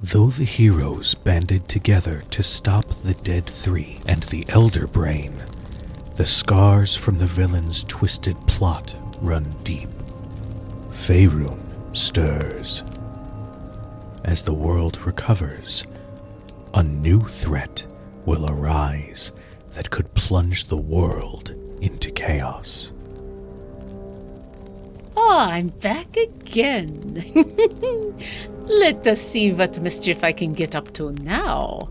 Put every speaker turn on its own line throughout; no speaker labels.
Though the heroes banded together to stop the Dead Three and the Elder Brain, the scars from the villain's twisted plot run deep. Faerun stirs. As the world recovers, a new threat will arise that could plunge the world into chaos.
Oh, I'm back again. Let us see what mischief I can get up to now.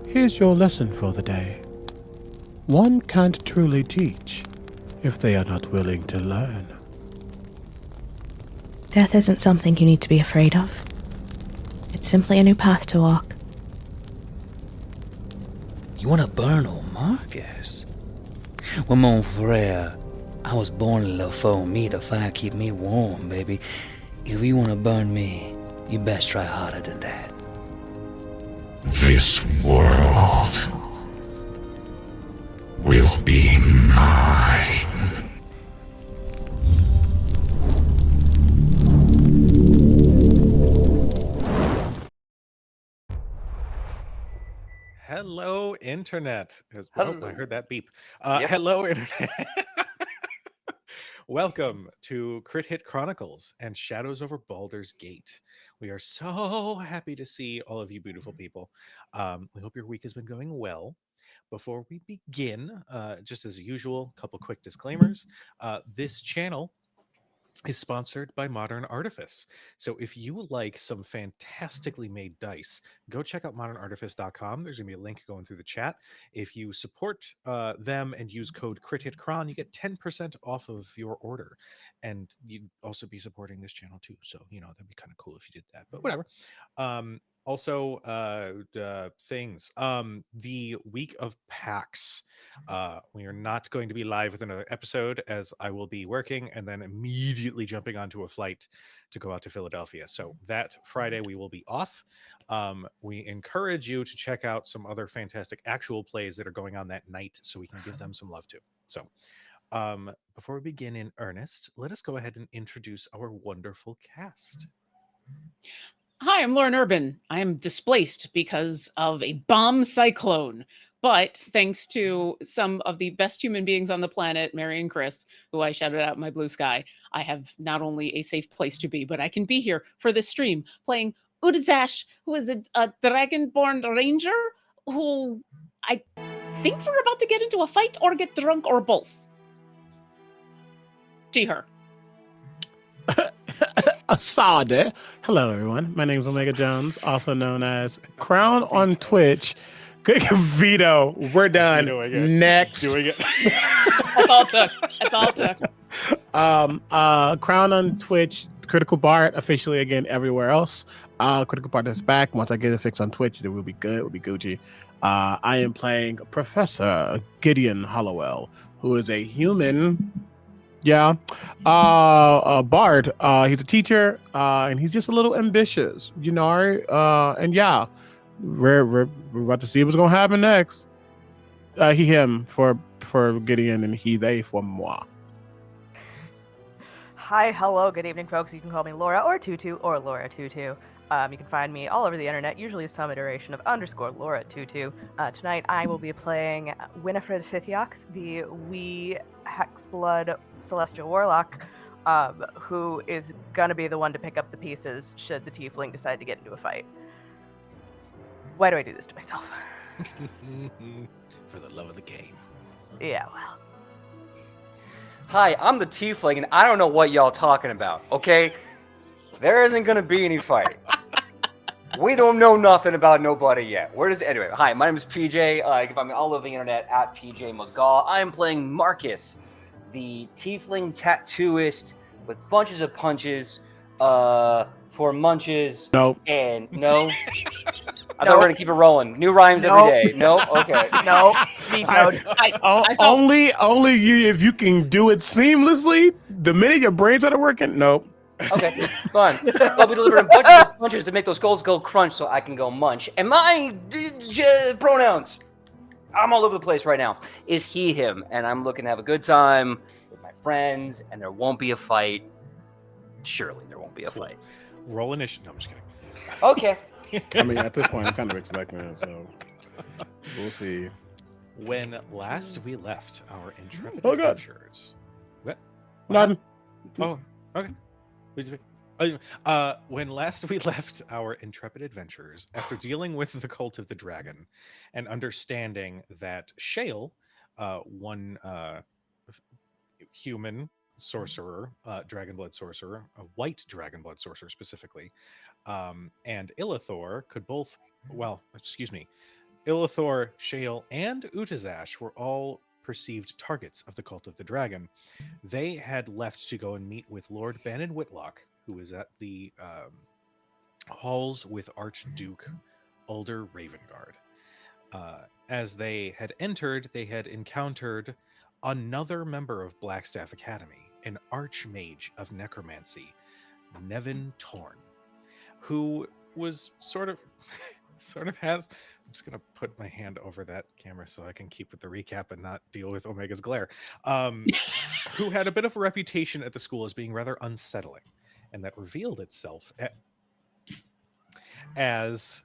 Here's your lesson for the day. One can't truly teach if they are not willing to learn.
Death isn't something you need to be afraid of. It's simply a new path to walk.
You want to burn old Marcus? Well, mon frere, I was born a little for me. The fire keep me warm, baby. If you want to burn me, you best try harder than that.
This world will be mine.
Hello, Internet.
Hello.
Oh, I heard that beep.
Yep.
Hello, Internet. Welcome to Crit Hit Chronicles and Shadows Over Baldur's Gate. We are so happy to see all of you beautiful people. We hope your week has been going well. Before we begin, just as usual, a couple quick disclaimers. This channel is sponsored by Modern Artifice. So if you like some fantastically made dice, go check out modernartifice.com. There's going to be a link going through the chat. If you support them and use code CritHitCron, you get 10% off of your order. And you'd also be supporting this channel too. So, that'd be kind of cool if you did that. But whatever. Also, things. The week of PAX. We are not going to be live with another episode as I will be working and then immediately jumping onto a flight to go out to Philadelphia. So that Friday we will be off. We encourage you to check out some other fantastic actual plays that are going on that night so we can give them some love too. So before we begin in earnest, let us go ahead and introduce our wonderful cast.
Hi, I'm Lauren Urban. I am displaced because of a bomb cyclone. But thanks to some of the best human beings on the planet, Mary and Chris, who I shouted out in my blue sky, I have not only a safe place to be, but I can be here for this stream playing Utazash, who is a dragonborn ranger who I think we're about to get into a fight or get drunk or both. She, her.
Asade. Hello, everyone. My name is Omega Jones, also known as Crown on Twitch. Veto. We're done. Next.
Doing it.
That's all it took. That's all it took.
Crown on Twitch. Critical Bard officially again everywhere else. Critical Bard is back. Once I get it fixed on Twitch, it will be good. It will be Gucci. I am playing Professor Gideon Hollowell, who is a human. Yeah, a bard. He's a teacher, and he's just a little ambitious, and yeah, we're about to see what's gonna happen next. He, him for Gideon, and he, they for moi.
Hi, hello, good evening, folks. You can call me Laura or Tutu or Laura Tutu. You can find me all over the internet, usually some iteration of _Laura Tutu. Tonight I will be playing Winifred Fithyak, the wee Hexblood Celestial Warlock, who is gonna be the one to pick up the pieces should the Tiefling decide to get into a fight. Why do I do this to myself?
For the love of the game.
Yeah, well.
Hi, I'm the Tiefling, and I don't know what y'all talking about, okay? There isn't gonna be any fight. We don't know nothing about nobody yet. Anyway, hi, my name is PJ. You can find me all over the internet at PJ McGaw. I am playing Marcus, the Tiefling tattooist with bunches of punches, for munches.
Nope.
And no. I thought we were gonna keep it rolling. New rhymes every day. Nope. Okay.
No. Vetoed.
Only you if you can do it seamlessly. The minute your brains are working, nope.
Okay, fine. I'll be delivering bunches of punches to make those skulls go crunch so I can go munch. And my pronouns, I'm all over the place right now, is he, him. And I'm looking to have a good time with my friends, and there won't be a fight. Surely there won't be a fight.
roll initiative. No, I'm just kidding.
Okay.
I mean, at this point, I'm kind of expecting it, so we'll see.
When last we left our intrepid
Oh, God.
adventurers. What?
None.
Oh, okay. When last we left our intrepid adventurers, after dealing with the cult of the dragon and understanding that Shale, one human sorcerer, dragonblood sorcerer, a white dragonblood sorcerer specifically, and Ilithor could both, Ilithor, Shale, and Utazash were all perceived targets of the cult of the dragon. They had left to go and meet with Lord Bannon Whitlock, who was at the halls with Archduke Ulder Ravengard. As they had entered, they had encountered another member of Blackstaff Academy, an archmage of necromancy, Nevin Torn, who was sort of has. I'm just gonna put my hand over that camera so I can keep with the recap and not deal with Omega's glare. Who had a bit of a reputation at the school as being rather unsettling, and that revealed itself as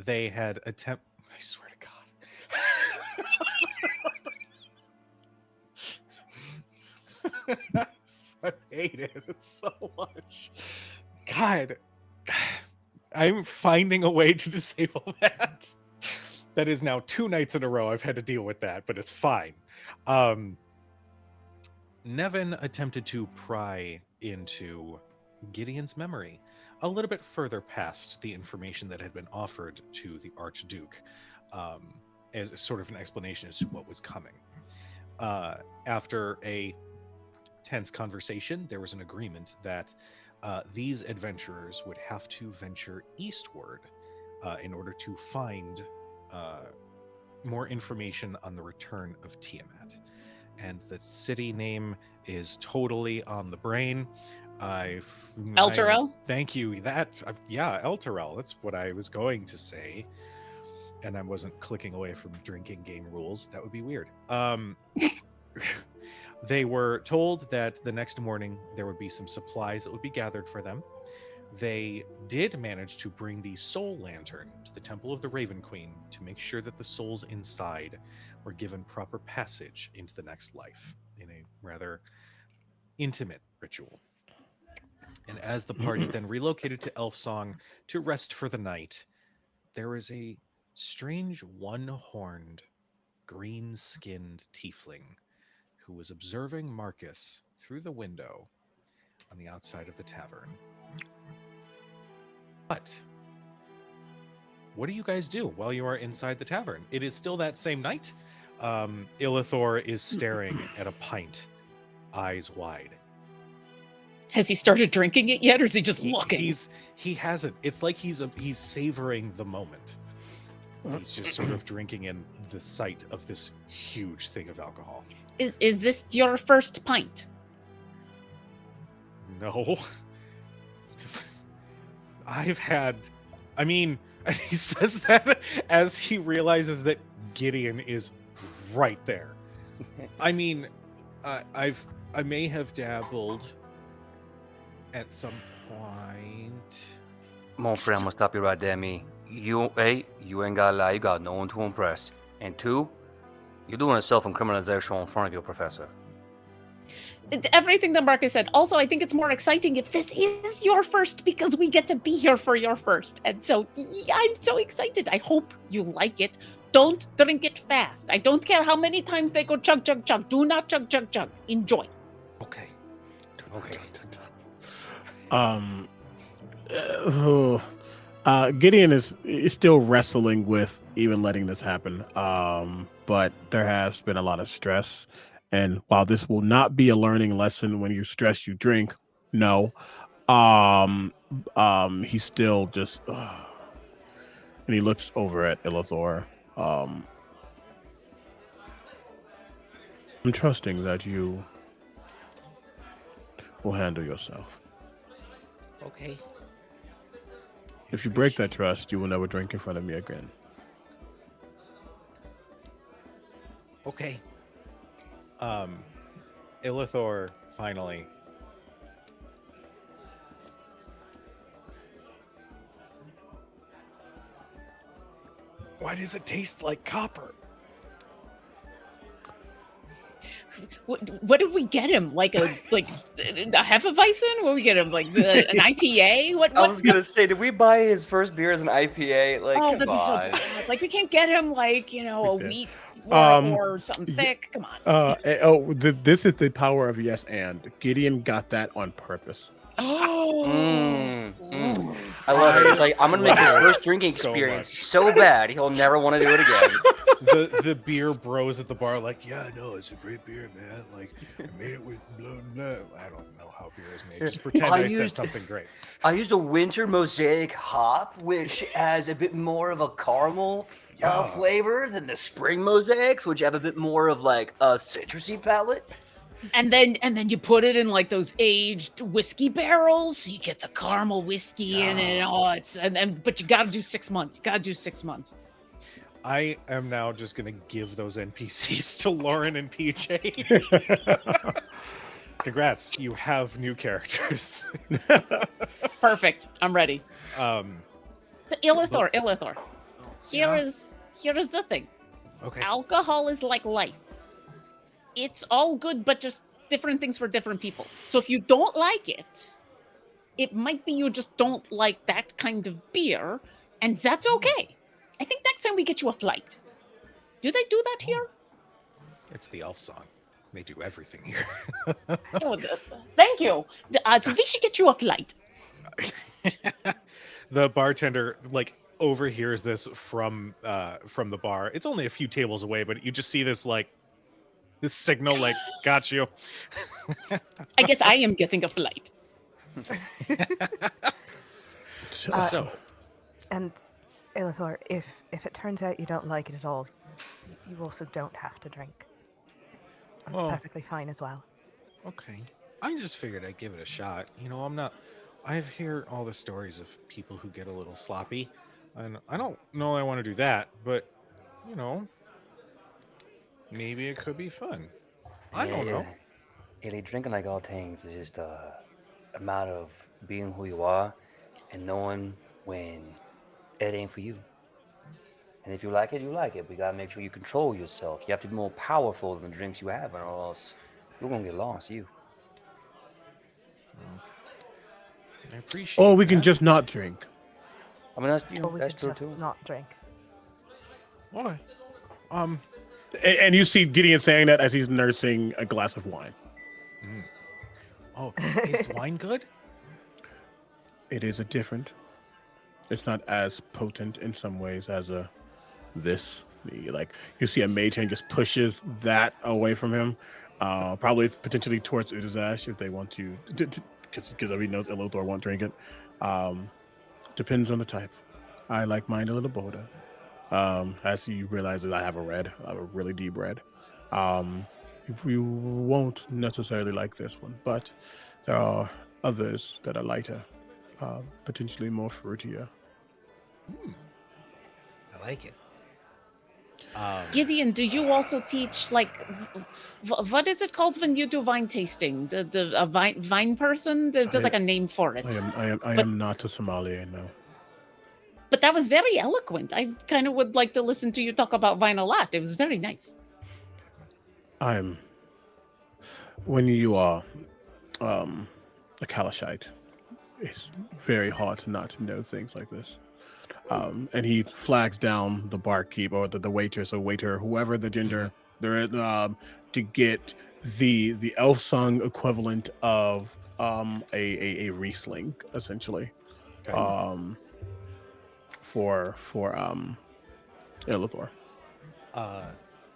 they had attempt. I swear to God. I hate it so much. God, I'm finding a way to disable that. That is now 2 nights in a row I've had to deal with that, but it's fine. Nevin attempted to pry into Gideon's memory a little bit further past the information that had been offered to the Archduke, as sort of an explanation as to what was coming. After a tense conversation, there was an agreement that these adventurers would have to venture eastward in order to find more information on the return of Tiamat. And the city name is totally on the brain.
Elturel?
Thank you. Elturel. That's what I was going to say. And I wasn't clicking away from drinking game rules. That would be weird. They were told that the next morning there would be some supplies that would be gathered for them. They did manage to bring the soul lantern to the Temple of the Raven Queen to make sure that the souls inside were given proper passage into the next life in a rather intimate ritual. And as the party then relocated to Elfsong to rest for the night, there was a strange one-horned, green-skinned tiefling who was observing Marcus through the window on the outside of the tavern. But what do you guys do while you are inside the tavern? It is still that same night. Ilithor is staring at a pint, eyes wide.
Has he started drinking it yet, or is he just looking?
He hasn't. It's like he's savoring the moment. He's just sort of drinking in the sight of this huge thing of alcohol.
Is this your first pint?
No. He says that as he realizes that Gideon is right there. I may have dabbled at some point.
Mon friend, I'm gonna stop you right there, me. You ain't gotta lie, you got no one to impress. And 2, you're doing a self-incrimination in front of your professor.
Everything that Marcus said. Also, I think it's more exciting if this is your first because we get to be here for your first. And so, yeah, I'm so excited. I hope you like it. Don't drink it fast. I don't care how many times they go chug, chug, chug. Do not chug, chug, chug. Enjoy.
Okay.
Gideon is still wrestling with even letting this happen. But there has been a lot of stress. And while this will not be a learning lesson, when you're stressed, you drink. No. He's still just, and he looks over at Ilithor. I'm trusting that you will handle yourself.
Okay.
If you break that trust, you will never drink in front of me again.
Okay. Ilithor finally Why does it taste like copper?
What did we get him? Like a Hefeweizen? What did we get him? Like an IPA? What?
I was gonna say, did we buy his first beer as an IPA? Like,
Oh,
come
that'd be so
on.
bad. Like we can't get him like a
did.
wheat
Um,
or something thick. Come on.
This is the power of yes and. Gideon got that on purpose.
Oh.
I love it. It's like, I'm gonna make his first drinking
So
experience
much.
so bad he'll never want to do it again.
The beer bros at the bar like, yeah, no, it's a great beer, man. Like, I made it with blah blah. I don't know how beer is made. Just pretend I said something great.
I used a winter mosaic hop, which has a bit more of a caramel flavor than the spring mosaics, which have a bit more of like a citrusy palate.
And then you put it in like those aged whiskey barrels. So you get the caramel whiskey in it. Oh, but you got to do 6 months. You got to do 6 months.
I am now just gonna give those NPCs to Lauren and PJ. Congrats, you have new characters.
Perfect. I'm ready. Ilithor.
Yeah.
Here is the thing.
Okay.
Alcohol is like life. It's all good, but just different things for different people. So if you don't like it, it might be you just don't like that kind of beer, and that's okay. I think next time we get you a flight. Do they do that here?
It's the Elfsong. They do everything here.
Thank you. So we should get you a flight.
The bartender overhears this from the bar. It's only a few tables away, but you just see this signal got you.
I guess I am getting a flight.
And Ilithor, if it turns out you don't like it at all, you also don't have to drink. That's perfectly fine as well.
Okay. I just figured I'd give it a shot. I hear all the stories of people who get a little sloppy, and I don't know I want to do that, but maybe it could be fun. I don't know.
Illy, drinking like all things is just a matter of being who you are and knowing when it ain't for you. And if you like it, you like it. But you gotta make sure you control yourself. You have to be more powerful than the drinks you have, or else you're gonna get lost.
I appreciate.
Or we can just not drink.
I mean,
Or we
that's
could
true
just
too.
not drink.
Why?
And you see Gideon saying that as he's nursing a glass of wine.
Oh, is wine good?
It is different. It's not as potent in some ways as this. You see a mage hand just pushes that away from him, probably potentially towards Utazash if they want to, because everybody knows Ilithor won't drink it. Depends on the type. I like mine a little bolder. As you realize that I have a really deep red. You won't necessarily like this one, but there are others that are lighter, potentially more fruitier.
I like it.
Gideon, do you also teach what is it called when you do wine tasting? A vine person? There's a name for it.
I am not a sommelier, no.
But that was very eloquent. I kind of would like to listen to you talk about wine a lot. It was very nice.
When you are a Kalashite, it's very hard to not know things like this. And he flags down the barkeep or the waitress or waiter, whoever the gender they're at, to get the Elfsong equivalent of a Riesling, essentially.
Okay.
For Ilithor.
We'll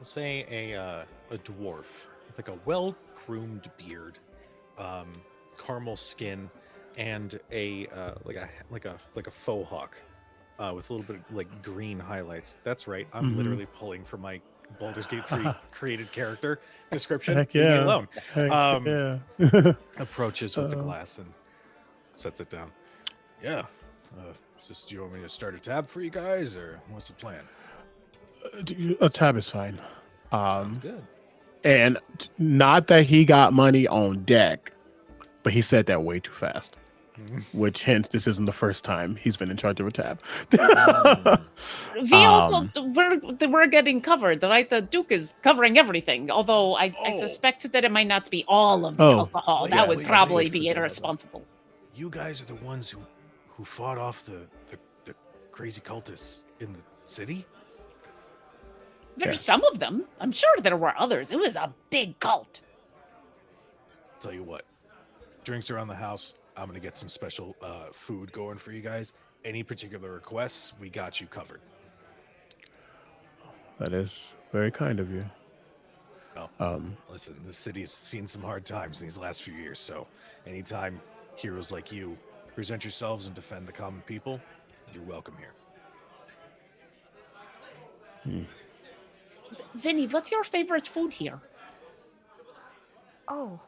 say a dwarf with a well-groomed beard, caramel skin, and a faux hawk with a little bit of green highlights. That's right. I'm literally pulling from my Baldur's Gate 3 created character description.
Heck
Leave me
yeah.
alone.
Yeah.
Approaches with the glass and sets it down. Yeah. Do you want me to start a tab for you guys, or what's the plan?
A tab is fine.
Sounds good.
And not that he got money on deck, but he said that way too fast. which hence this isn't the first time he's been in charge of a tab.
We also we're getting covered, right? The Duke is covering everything. Although I suspect that it might not be all of the alcohol. That would probably be irresponsible.
You guys are the ones who fought off the crazy cultists in the city?
There's some of them. I'm sure there were others. It was a big cult.
Tell you what, drinks around the house. I'm gonna get some special food going for you guys. Any particular requests, we got you covered.
That is very kind of you.
Well, listen, the city's seen some hard times in these last few years, so anytime heroes like you present yourselves and defend the common people, you're welcome here.
Vinny, what's your favorite food here?
Oh,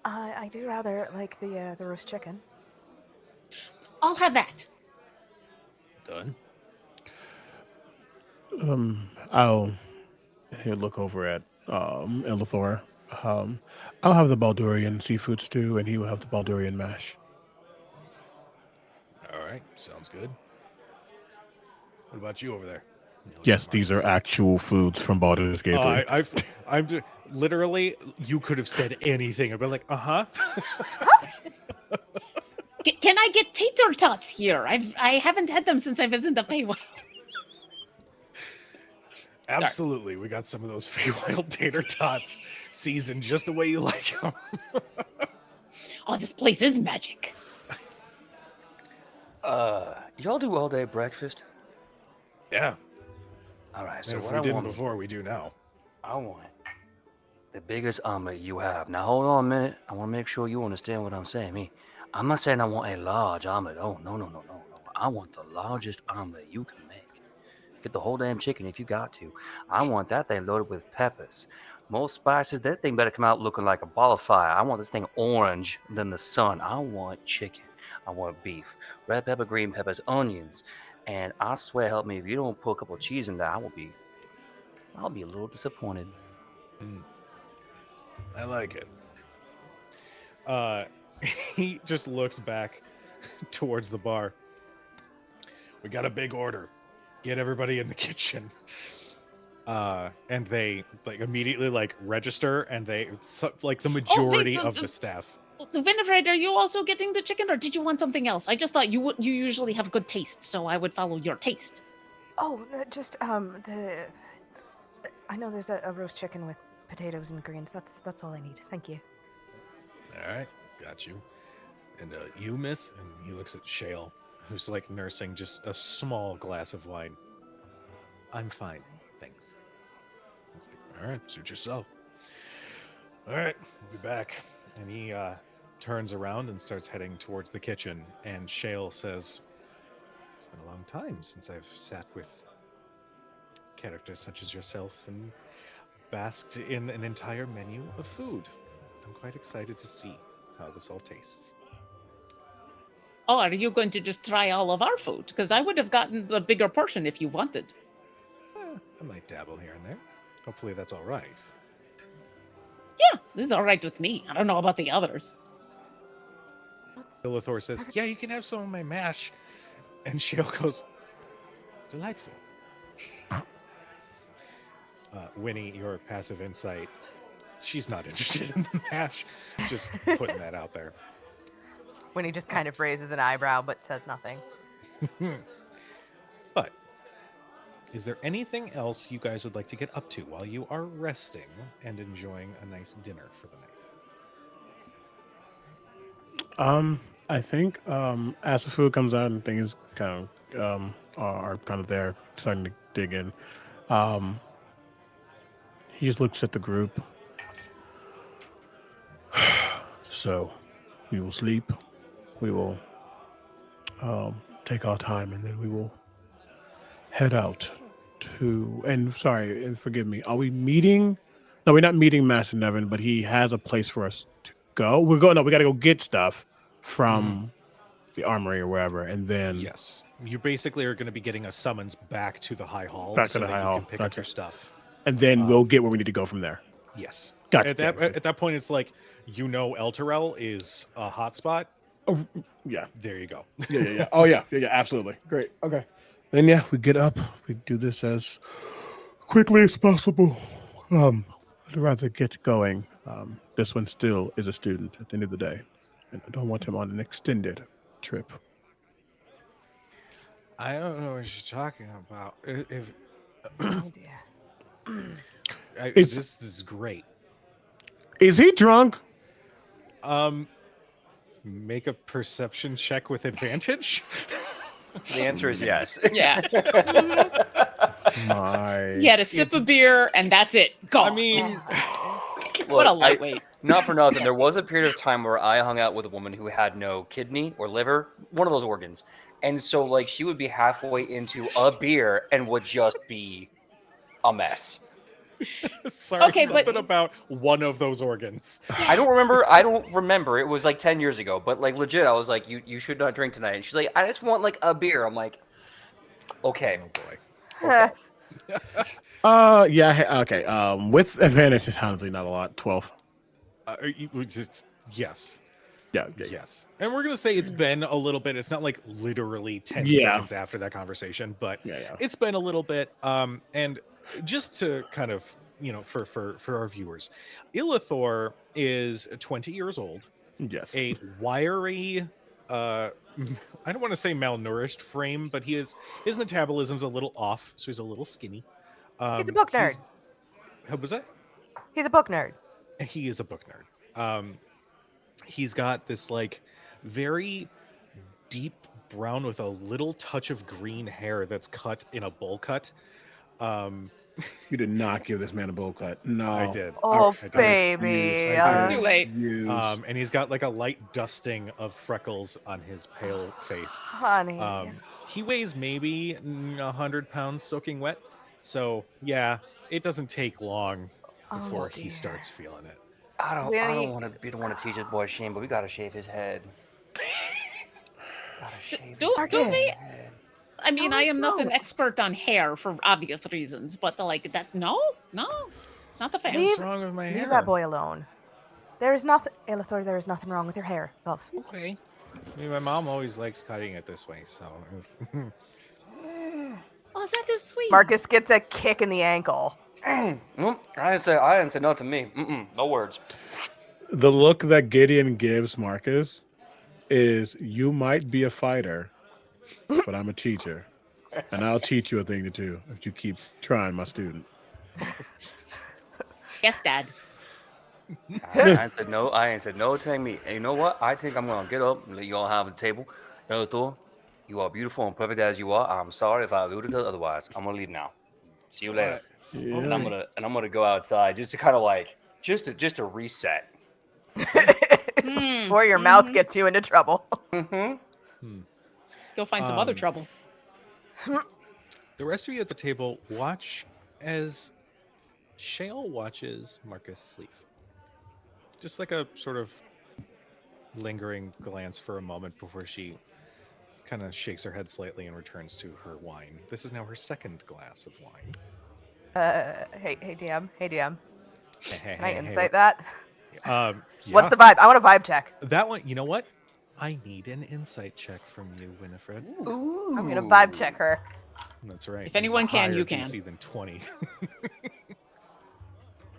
I do rather like the roast chicken.
I'll have that.
Done.
I'll look over at Ilithor. I'll have the Baldurian seafood stew, and he will have the Baldurian mash.
All right, sounds good. What about you over there?
Yes, these are actual foods from Baldur's Gate 3.
I'm just, literally, you could have said anything. I'd be like,
Can I get tater tots here? I haven't had them since I was in the Feywild.
Absolutely, we got some of those Feywild tater tots seasoned just the way you like them.
Oh, this place is magic.
Y'all do all day breakfast?
Yeah.
All right, so
And if
what
we didn't
want,
before, we do now.
I want the biggest omelet you have. Now, hold on a minute. I want to make sure you understand what I'm saying. I'm not saying I want a large omelet. Oh, no. I want the largest omelet you can make. Get the whole damn chicken if you got to. I want that thing loaded with peppers. Most spices. That thing better come out looking like a ball of fire. I want this thing orange than the sun. I want chicken. I want beef. Red pepper, green peppers, onions. And I swear, help me, if you don't put a couple of cheese in there, I'll be a little disappointed.
I like it. He just looks back towards the bar. We got a big order. Get everybody in the kitchen. And they immediately register, and they the majority of the staff.
Winifred, are you also getting the chicken, or did you want something else? I just thought you usually have good taste, so I would follow your taste.
Oh, just I know there's a roast chicken with potatoes and greens. That's all I need. Thank you.
All right, got you. And you, miss? And he looks at Shale, who's nursing just a small glass of wine. I'm fine, thanks. All right, suit yourself. All right, we'll be back. And he turns around and starts heading towards the kitchen. And Shale says, "It's been a long time since I've sat with characters such as yourself and basked in an entire menu of food. I'm quite excited to see how this all tastes."
Oh, are you going to just try all of our food? Because I would have gotten the bigger portion if you wanted.
I might dabble here and there. Hopefully that's all right.
Yeah, this is all right with me. I don't know about the others.
Ilithor says, "Yeah, you can have some of my mash." And Shale goes, "Delightful." Winnie, your passive insight, she's not interested in the mash. Just putting that out there.
Winnie just kind of raises an eyebrow but says nothing.
But is there anything else you guys would like to get up to while you are resting and enjoying a nice dinner for the night?
I think as the food comes out and things kind of are kind of there, starting to dig in, he just looks at the group. So we will sleep. We will take our time, and then we will head out to. And sorry, and forgive me. Are we meeting? No, we're not meeting Master Nevin, but he has a place for us to go. We're going. No, we got to go get stuff from the armory or wherever, and then
Yes. You basically are going to be getting a summons back to the High Hall.
Back to
so
the
that
High
you
Hall.
can pick up
Gotcha.
your stuff.
And then we'll get where we need to go from there.
Yes.
Gotcha.
At that point, it's like you know Elturel is a hotspot.
Oh, yeah.
There you go.
Yeah. Oh, yeah. Absolutely. Great. Okay. Then, yeah, we get up. We do this as quickly as possible. I'd rather get going. This one still is a student at the end of the day, and I don't want him on an extended trip.
I don't know what you're talking about. If
Oh dear.
this is great.
Is he drunk?
Make a perception check with advantage.
The answer is yes.
Yeah.
My.
He had a sip of beer and that's it. Gone.
I mean,
what a
Look,
lightweight.
not for nothing. There was a period of time where I hung out with a woman who had no kidney or liver, one of those organs. And so, like, she would be halfway into a beer and would just be a mess.
sorry,
Okay, but-
something about one of those organs.
I don't remember. It was like 10 years ago. But, like, legit, I was like, you should not drink tonight. And she's like, I just want, like, a beer. I'm like, okay.
Oh boy.
Yeah. Okay. With advantage, it's honestly not a lot. 12.
Yes.
Yeah.
Yes. And we're gonna say it's been a little bit. It's not like literally 10
Yeah.
seconds after that conversation, but
Yeah.
it's been a little bit. And just to kind of, for our viewers, Ilithor is 20 years old,
Yes.
a wiry, I don't want to say malnourished frame, but his metabolism's a little off, so he's a little skinny.
He's a book nerd.
How was that?
He's a book nerd.
He is a book nerd. He's got this like very deep brown with a little touch of green hair that's cut in a bowl cut.
You did not give this man a bowl cut. No.
I did.
Oh,
I did.
baby.
Too late.
And he's got like a light dusting of freckles on his pale face.
Honey.
He weighs maybe 100 pounds soaking wet. So yeah, it doesn't take long before he
dear.
starts feeling it.
I don't
Really?
want to be the one to teach this boy shame, but we gotta shave his head. Gotta shave
Do
his
we?
head.
I mean,
Oh,
I am not an
don't.
expert on hair for obvious reasons, but no, not the fan.
Leave-
What's wrong with my hair?
Leave that boy alone. There is nothing, Ilithor, there is nothing wrong with your hair, love.
Okay. I mean, my mom always likes cutting it this way, so.
Oh, that is sweet.
Marcus gets a kick in the ankle.
I didn't say nothing to me. No words.
The look that Gideon gives Marcus is, you might be a fighter, but I'm a teacher. And I'll teach you a thing or two if you keep trying, my student.
Yes, Dad.
I ain't said no to me. And you know what? I think I'm gonna get up and let you all have a table. Thor, you are beautiful and perfect as you are. I'm sorry if I alluded to otherwise. I'm gonna leave now. See you later.
Yeah.
And I'm gonna go outside just to kind of like just to reset.
Before your mouth gets you into trouble.
Go find some other trouble.
The rest of you at the table watch as Shale watches Marcus sleep. Just like a sort of lingering glance for a moment before she kind of shakes her head slightly and returns to her wine. This is now her second glass of wine.
Hey DM. Can I
Hey,
insight that?
yeah.
What's the vibe? I want a vibe check.
That one? You know what? I need an insight check from you, Winifred.
I'm gonna vibe check her.
That's right.
If anyone
It's a
can,
higher
you can.
DC than 20.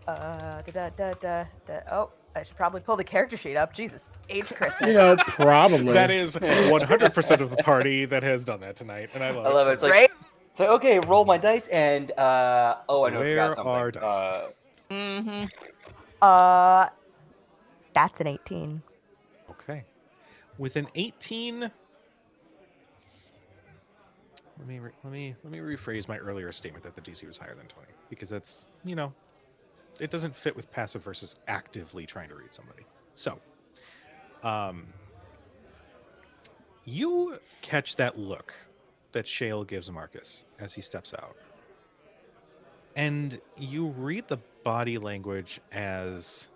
Oh, I should probably pull the character sheet up. Jesus, age Christmas.
You know, probably.
That is 100% of the party that has done that tonight, and I love
I love it.
it.
It's like,
Right?
it's like, okay, roll my dice and I know I
Where
forgot
are
something.
dice?
That's an 18.
Okay. With an 18, let me rephrase my earlier statement that the DC was higher than 20, because that's, it doesn't fit with passive versus actively trying to read somebody. So, you catch that look that Shale gives Marcus as he steps out. And you read the body language as,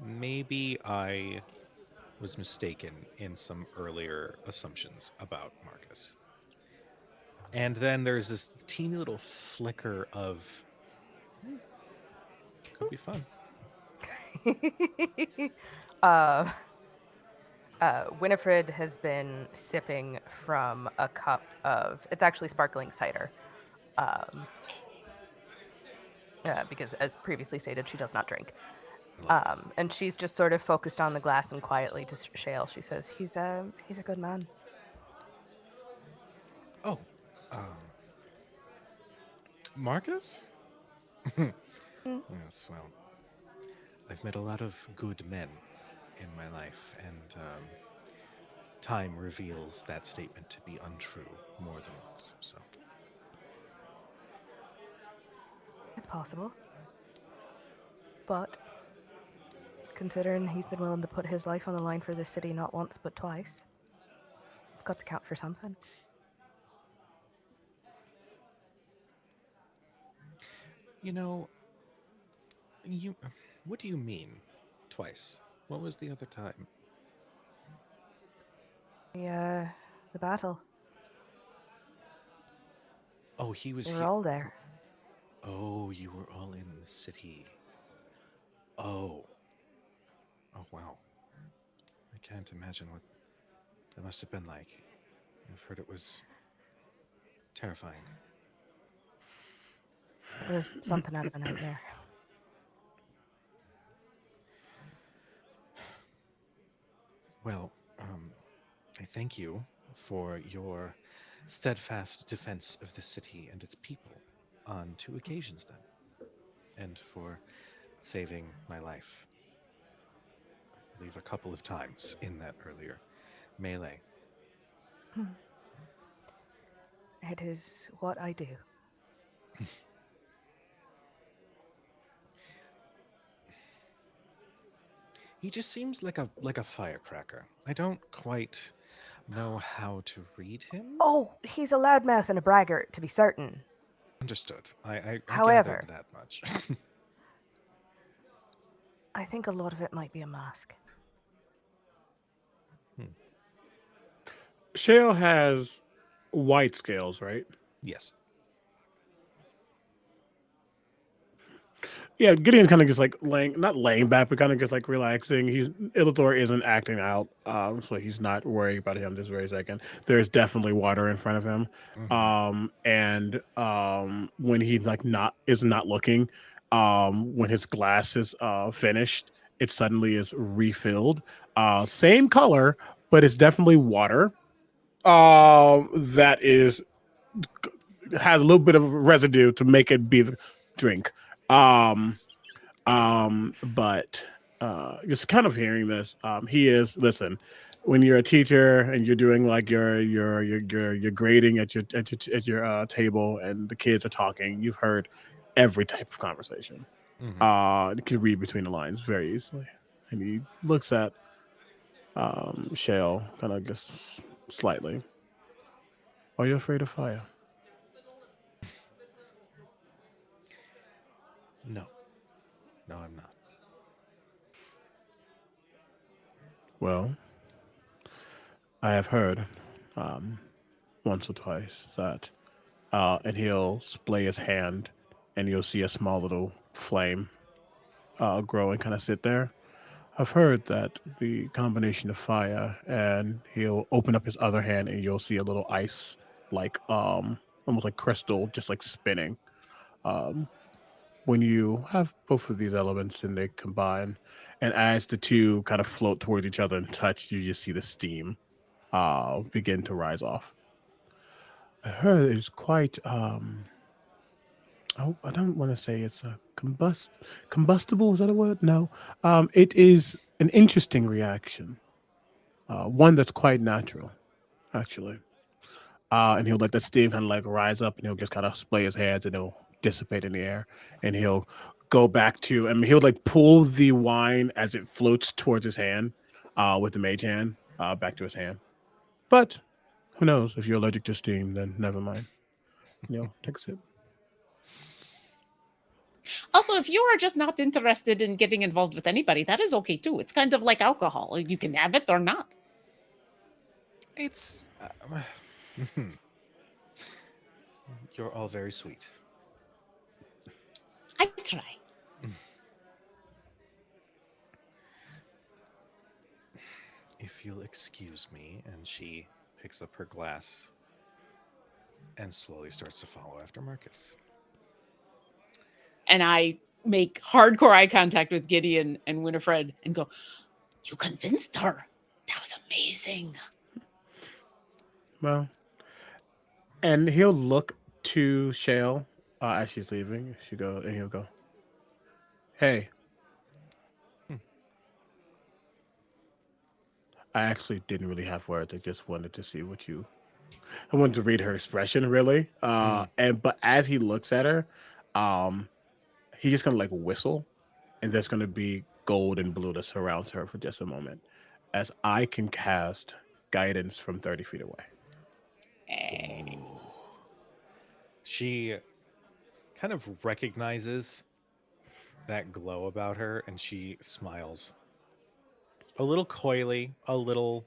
maybe I was mistaken in some earlier assumptions about Marcus. And then there's this teeny little flicker of, could be fun.
uh, Winifred has been sipping from a cup of, it's actually sparkling cider. Because, as previously stated, she does not drink. And she's just sort of focused on the glass, and quietly to Shale, she says, he's a good man.
Oh, Marcus?
Mm.
Yes, well, I've met a lot of good men in my life, and time reveals that statement to be untrue more than once. So,
It's possible. But considering he's been willing to put his life on the line for this city not once but twice, it's got to count for something.
you what do you mean twice? What was the other time?
The battle.
Oh, he was
We were
here.
all there.
Oh, you were all in the city. Oh. Oh, wow. I can't imagine what that must have been like. I've heard it was terrifying.
It was something out of a nightmare.
Well, I thank you for your steadfast defense of the city and its people on 2 occasions, then, and for saving my life. I believe a couple of times in that earlier melee.
It is what I do.
He just seems like a firecracker. I don't quite know how to read him.
Oh, he's a loudmouth and a braggart, to be certain.
Understood. I
However,
gathered that much.
I think a lot of it might be a mask.
Shale has white scales, right?
Yes.
Yeah, Gideon's kind of just like not laying back, but kind of just like relaxing. Ilithor isn't acting out, so he's not worried about him this very second. There's definitely water in front of him, and when he is not looking, when his glass is finished, it suddenly is refilled. Same color, but it's definitely water. That has a little bit of residue to make it be the drink. But just kind of hearing this, listen, when you're a teacher and you're doing like your grading at your table and the kids are talking, you've heard every type of conversation. You can read between the lines very easily. And he looks at Shale kind of just slightly. Are you afraid of fire?
No. No, I'm not.
Well, I have heard once or twice that, and he'll splay his hand, and you'll see a small little flame grow and kind of sit there. I've heard that the combination of fire, and he'll open up his other hand, and you'll see a little ice, like almost like crystal, just like spinning. When you have both of these elements and they combine, and as the two kind of float towards each other and touch, you just see the steam begin to rise off. I heard it's quite I don't want to say it's a combustible, is that a word? No. It is an interesting reaction. One that's quite natural, actually. And he'll let that steam kind of like rise up, and he'll just kind of splay his hands, and it'll dissipate in the air, and he'll go back to, I mean, he'll like pull the wine as it floats towards his hand with the mage hand back to his hand. But who knows? If you're allergic to steam, then never mind. Take a sip.
Also, if you are just not interested in getting involved with anybody, that is okay too. It's kind of like alcohol. You can have it or not.
It's you're all very sweet.
I try.
if you'll excuse me, and she picks up her glass and slowly starts to follow after Marcus.
And I make hardcore eye contact with Gideon and Winifred and go, "You convinced her. That was amazing."
Well, and he'll look to Shale as she's leaving. He'll go, "Hey, I actually didn't really have words. I just wanted to see what you. I wanted to read her expression, really. But as he looks at her, he's just gonna like whistle, and there's gonna be gold and blue that surrounds her for just a moment, as I can cast guidance from 30 feet away.
Hey.
She kind of recognizes that glow about her, and she smiles. A little coyly, a little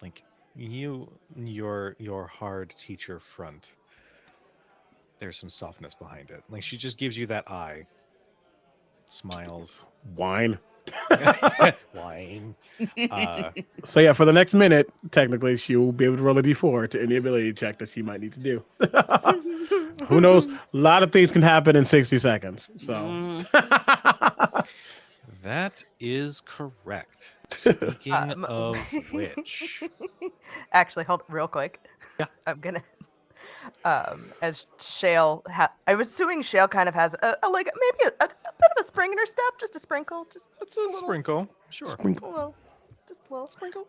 like your hard teacher front. There's some softness behind it. Like she just gives you that eye. Smiles.
Wine.
Wine.
So yeah, for the next minute, technically, she will be able to roll a d4 to any ability check that she might need to do. Who knows? A lot of things can happen in 60 seconds. So
that is correct. Speaking of which,
actually, hold real quick.
Yeah.
I'm gonna. As Shale, I'm assuming Shale kind of has a like maybe a bit of a spring in her step, just a sprinkle, just
that's a sprinkle. Sure.
Sprinkle.
Just a little
Sprinkle.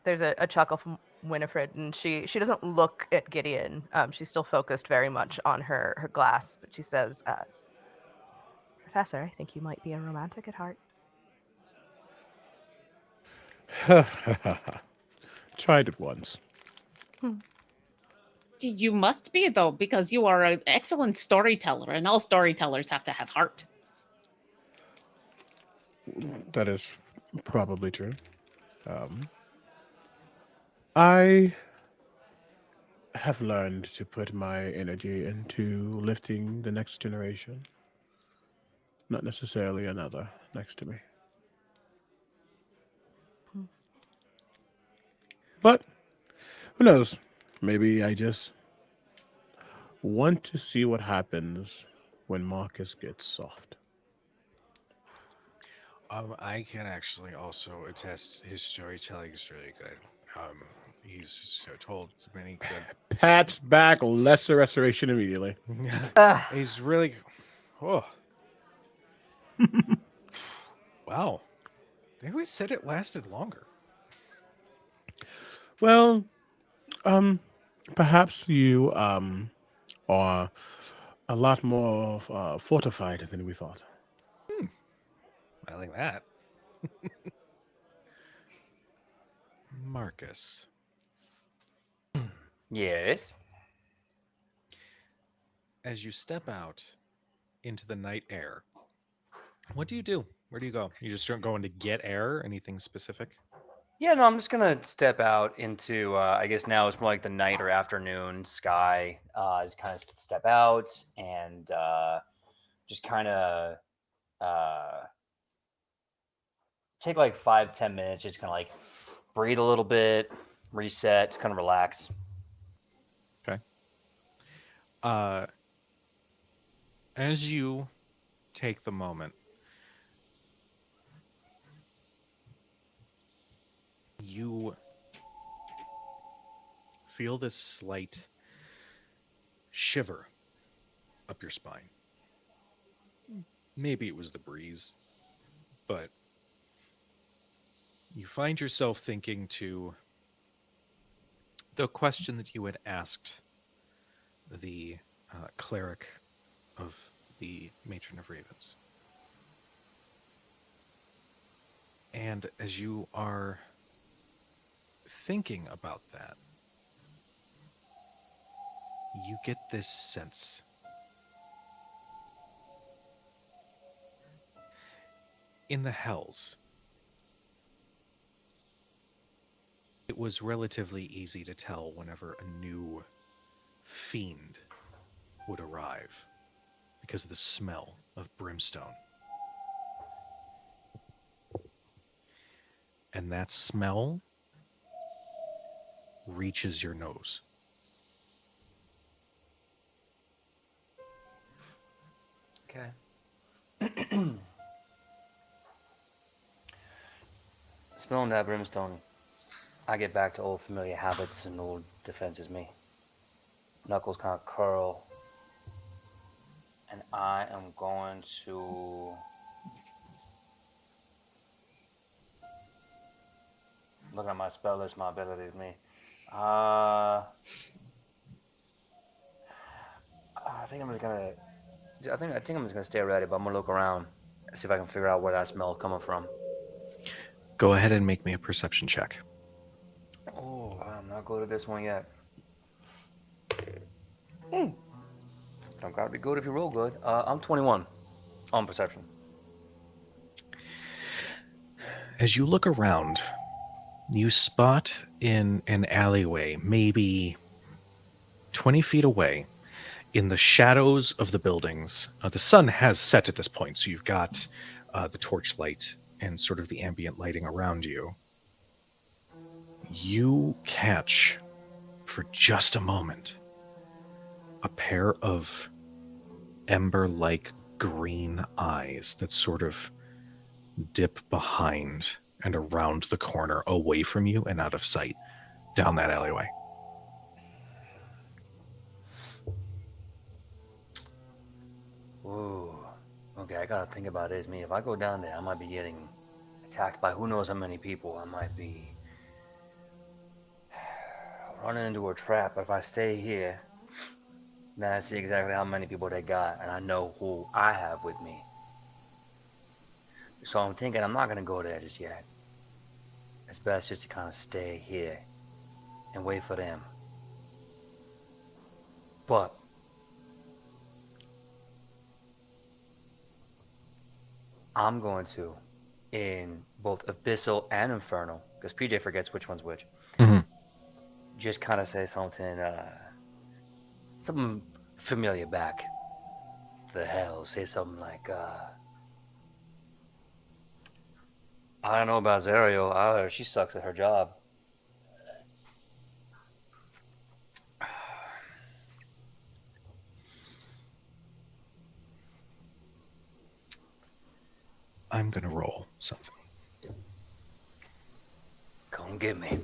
There's a chuckle from Winifred, and she doesn't look at Gideon. She's still focused very much on her glass, but she says, "Professor, I think you might be a romantic at heart."
Tried it once.
You must be, though, because you are an excellent storyteller, and all storytellers have to have heart.
That is probably true. I have learned to put my energy into lifting the next generation, not necessarily another next to me. But who knows? Maybe I just want to see what happens when Marcus gets soft.
I can actually also attest his storytelling is really good. He's told many good.
Pat's back, lesser restoration immediately.
He's really. Oh. Wow. They always said it lasted longer.
Well, perhaps you are a lot more fortified than we thought.
I like that. Marcus.
Yes.
As you step out into the night air, what do you do? Where do you go? You just start going to get air? Anything specific?
Yeah, no, I'm just gonna step out into. I guess now it's more like the night or afternoon sky. Just kind of step out and just kind of take like 5-10 minutes. Just kind of like breathe a little bit, reset, just kind of relax.
Okay. As you take the moment, you feel this slight shiver up your spine. Maybe it was the breeze, but you find yourself thinking to the question that you had asked the cleric of the Matron of Ravens. And as you are thinking about that, you get this sense. In the Hells, it was relatively easy to tell whenever a new fiend would arrive because of the smell of brimstone. and that smell reaches your nose.
Okay. Smelling that brimstone, I get back to old familiar habits and old defenses. Me. Knuckles kind of curl, and I am going to. Looking at my spell list, my abilities, me. I think I'm just gonna. I think I'm just gonna stay ready, but I'm gonna look around, see if I can figure out where that smell is coming from.
Go ahead and make me a perception check.
Oh, I'm not good at this one yet. Don't gotta be good if you roll good. I'm 21 on perception.
As you look around, you spot in an alleyway, maybe 20 feet away, in the shadows of the buildings. The sun has set at this point, so you've got the torchlight and sort of the ambient lighting around you. You catch, for just a moment, a pair of ember-like green eyes that sort of dip behind and around the corner, away from you and out of sight, down that alleyway.
Ooh. Okay, I gotta think about this. Me, if I go down there, I might be getting attacked by who knows how many people. I might be running into a trap. But if I stay here, then I see exactly how many people they got, and I know who I have with me. So I'm thinking I'm not gonna go there just yet. It's best just to kind of stay here and wait for them. But I'm going to, in both Abyssal and Infernal, because PJ forgets which one's which, just kind of say something familiar back. The hell, say something like, I don't know about Zariel. I heard she sucks at her job.
I'm gonna roll something.
Come get me.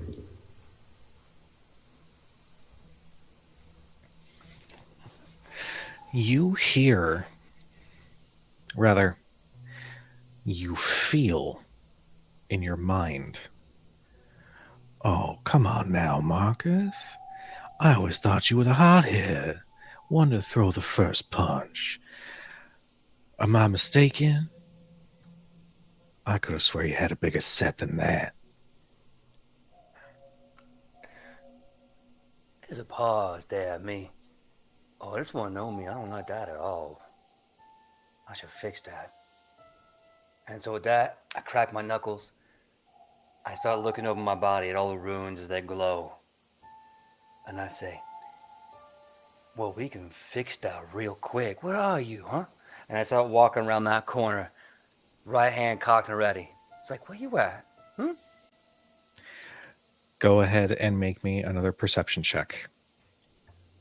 You hear, rather, you feel in your mind. Oh, come on now, Marcus. I always thought you were the hothead, one to throw the first punch. Am I mistaken? I could have sworn you had a bigger set than that.
There's a pause there, me. Oh, this one know me. I don't like that at all. I should fix that. And so with that, I crack my knuckles. I start looking over my body at all the runes as they glow. And I say, well, we can fix that real quick. Where are you, huh? And I start walking around that corner, right hand cocked and ready. It's like, where you at?
Go ahead and make me another perception check.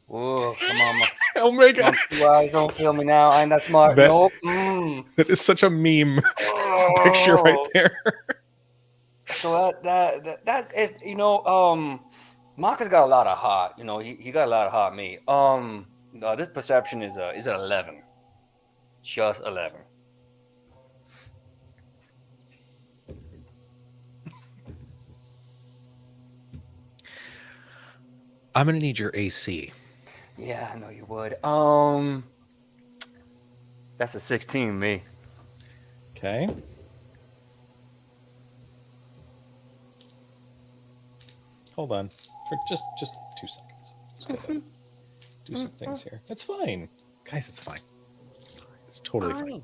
Whoa, come on.
Oh my god.
My 2 eyes don't feel me now. I ain't that smart. Nope.
That is such a meme picture right there.
So that is, Marcus got a lot of hot. He got a lot of hot meat. This perception is an 11. Just 11.
I'm gonna need your AC.
Yeah, I know you would. That's a 16, me.
Okay. Hold on for just 2 seconds. Just gotta do some things here. It's fine, guys. It's fine. It's totally fine.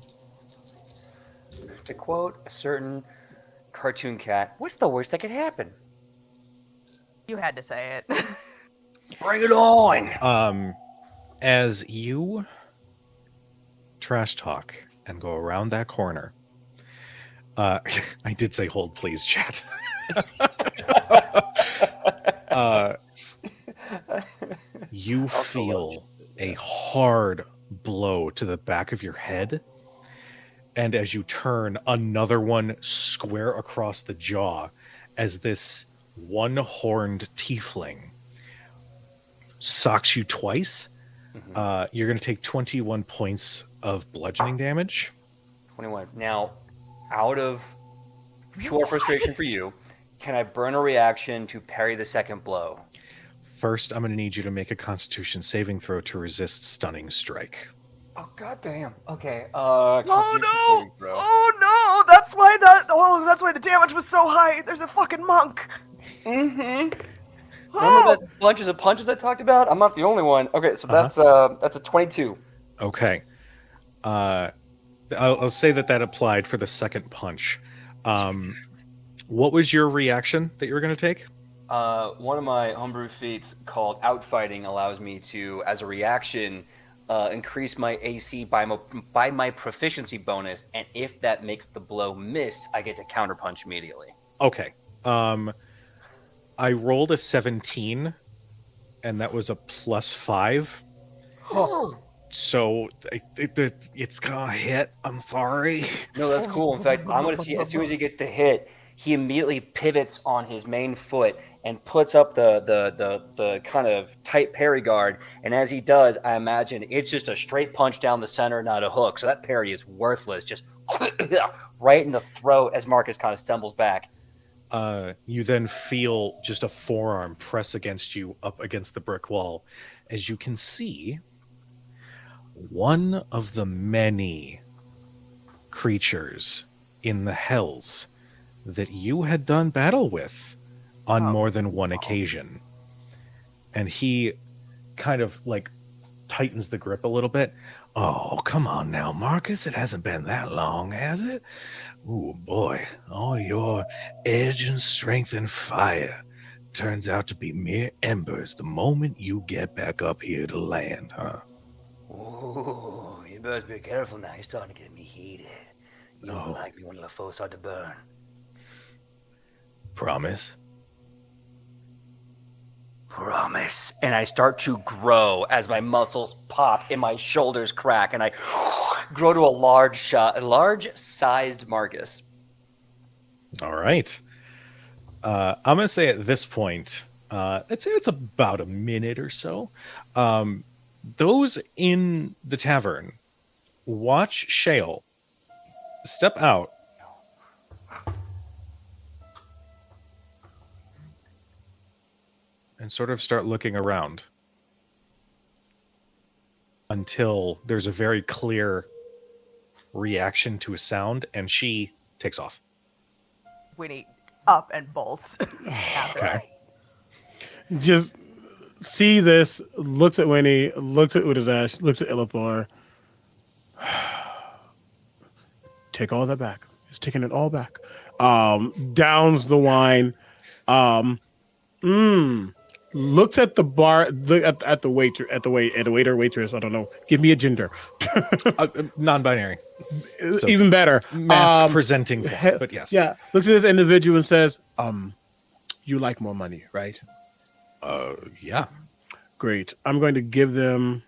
To quote a certain cartoon cat, what's the worst that could happen?
You had to say it.
Bring it on!
As you trash talk and go around that corner, I did say hold please, chat. You feel a hard blow to the back of your head, and as you turn, another one square across the jaw as this one-horned tiefling socks you twice. You're going to take 21 points of bludgeoning damage.
21. Now, out of pure frustration for you, can I burn a reaction to parry the second blow?
First, I'm going to need you to make a Constitution saving throw to resist stunning strike.
Oh, goddamn. Okay.
Oh no! Oh no! That's why the damage was so high. There's a fucking monk.
Mm-hmm.
Oh!
Remember that bunches of punches I talked about? I'm not the only one. Okay, so that's a 22.
Okay. I'll say that applied for the second punch. What was your reaction that you were going to take?
One of my homebrew feats called Outfighting allows me to, as a reaction, increase my AC by my proficiency bonus, and if that makes the blow miss, I get to counterpunch immediately.
Okay. I rolled a 17, and that was a +5.
Oh.
So it's gonna hit. I'm sorry.
No, that's cool. In fact, I'm gonna see as soon as he gets the hit, he immediately pivots on his main foot and puts up the kind of tight parry guard. And as he does, I imagine it's just a straight punch down the center, not a hook. So that parry is worthless. Just right in the throat as Marcus kind of stumbles back.
You then feel just a forearm press against you up against the brick wall. As you can see, one of the many creatures in the hells that you had done battle with on more than one occasion. And he kind of like tightens the grip a little bit. Oh, come on now, Marcus. It hasn't been that long, has it? Ooh, boy. All your edge and strength and fire turns out to be mere embers the moment you get back up here to land, huh?
Ooh, you better be careful now. You're starting to get me heated. You don't like me when your foes start to burn.
Promise?
Promise. And I start to grow as my muscles pop and my shoulders crack, and I grow to a large-sized Marcus.
All right. I'm going to say at this point, I'd say it's about a minute or so. Those in the tavern, watch Shale step out and sort of start looking around until there's a very clear reaction to a sound, and she takes off.
Winnie up and bolts.
Okay.
Just see this, looks at Winnie, looks at Utazash, looks at Ilithor. Take all that back. Just taking it all back. Downs the wine. Looks at the bar, at the waiter, waitress. I don't know. Give me a gender.
Non-binary. So
even better.
Mask presenting form, but yes.
Yeah. Looks at this individual and says, you like more money, right?
Yeah.
Great. I'm going to give them,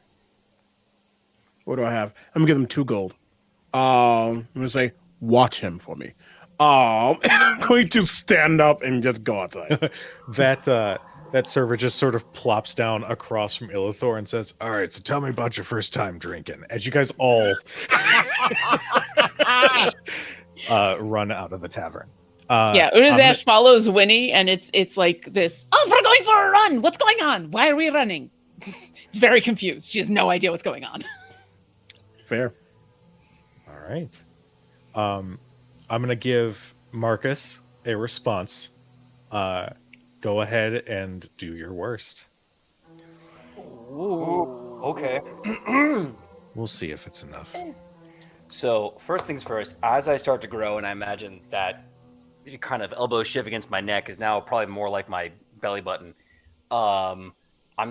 what do I have? I'm going to give them 2 gold. I'm going to say, watch him for me. And I'm going to stand up and just go outside.
That server just sort of plops down across from Ilithor and says, all right, so tell me about your first time drinking. As you guys all run out of the tavern.
Utazash follows Winnie, and it's like this, oh, we're going for a run. What's going on? Why are we running? It's very confused. She has no idea what's going on.
Fair.
All right. I'm going to give Marcus a response. Go ahead and do your worst.
Ooh, okay.
We'll see if it's enough.
So, first things first, as I start to grow, and I imagine that kind of elbow shift against my neck is now probably more like my belly button, I'm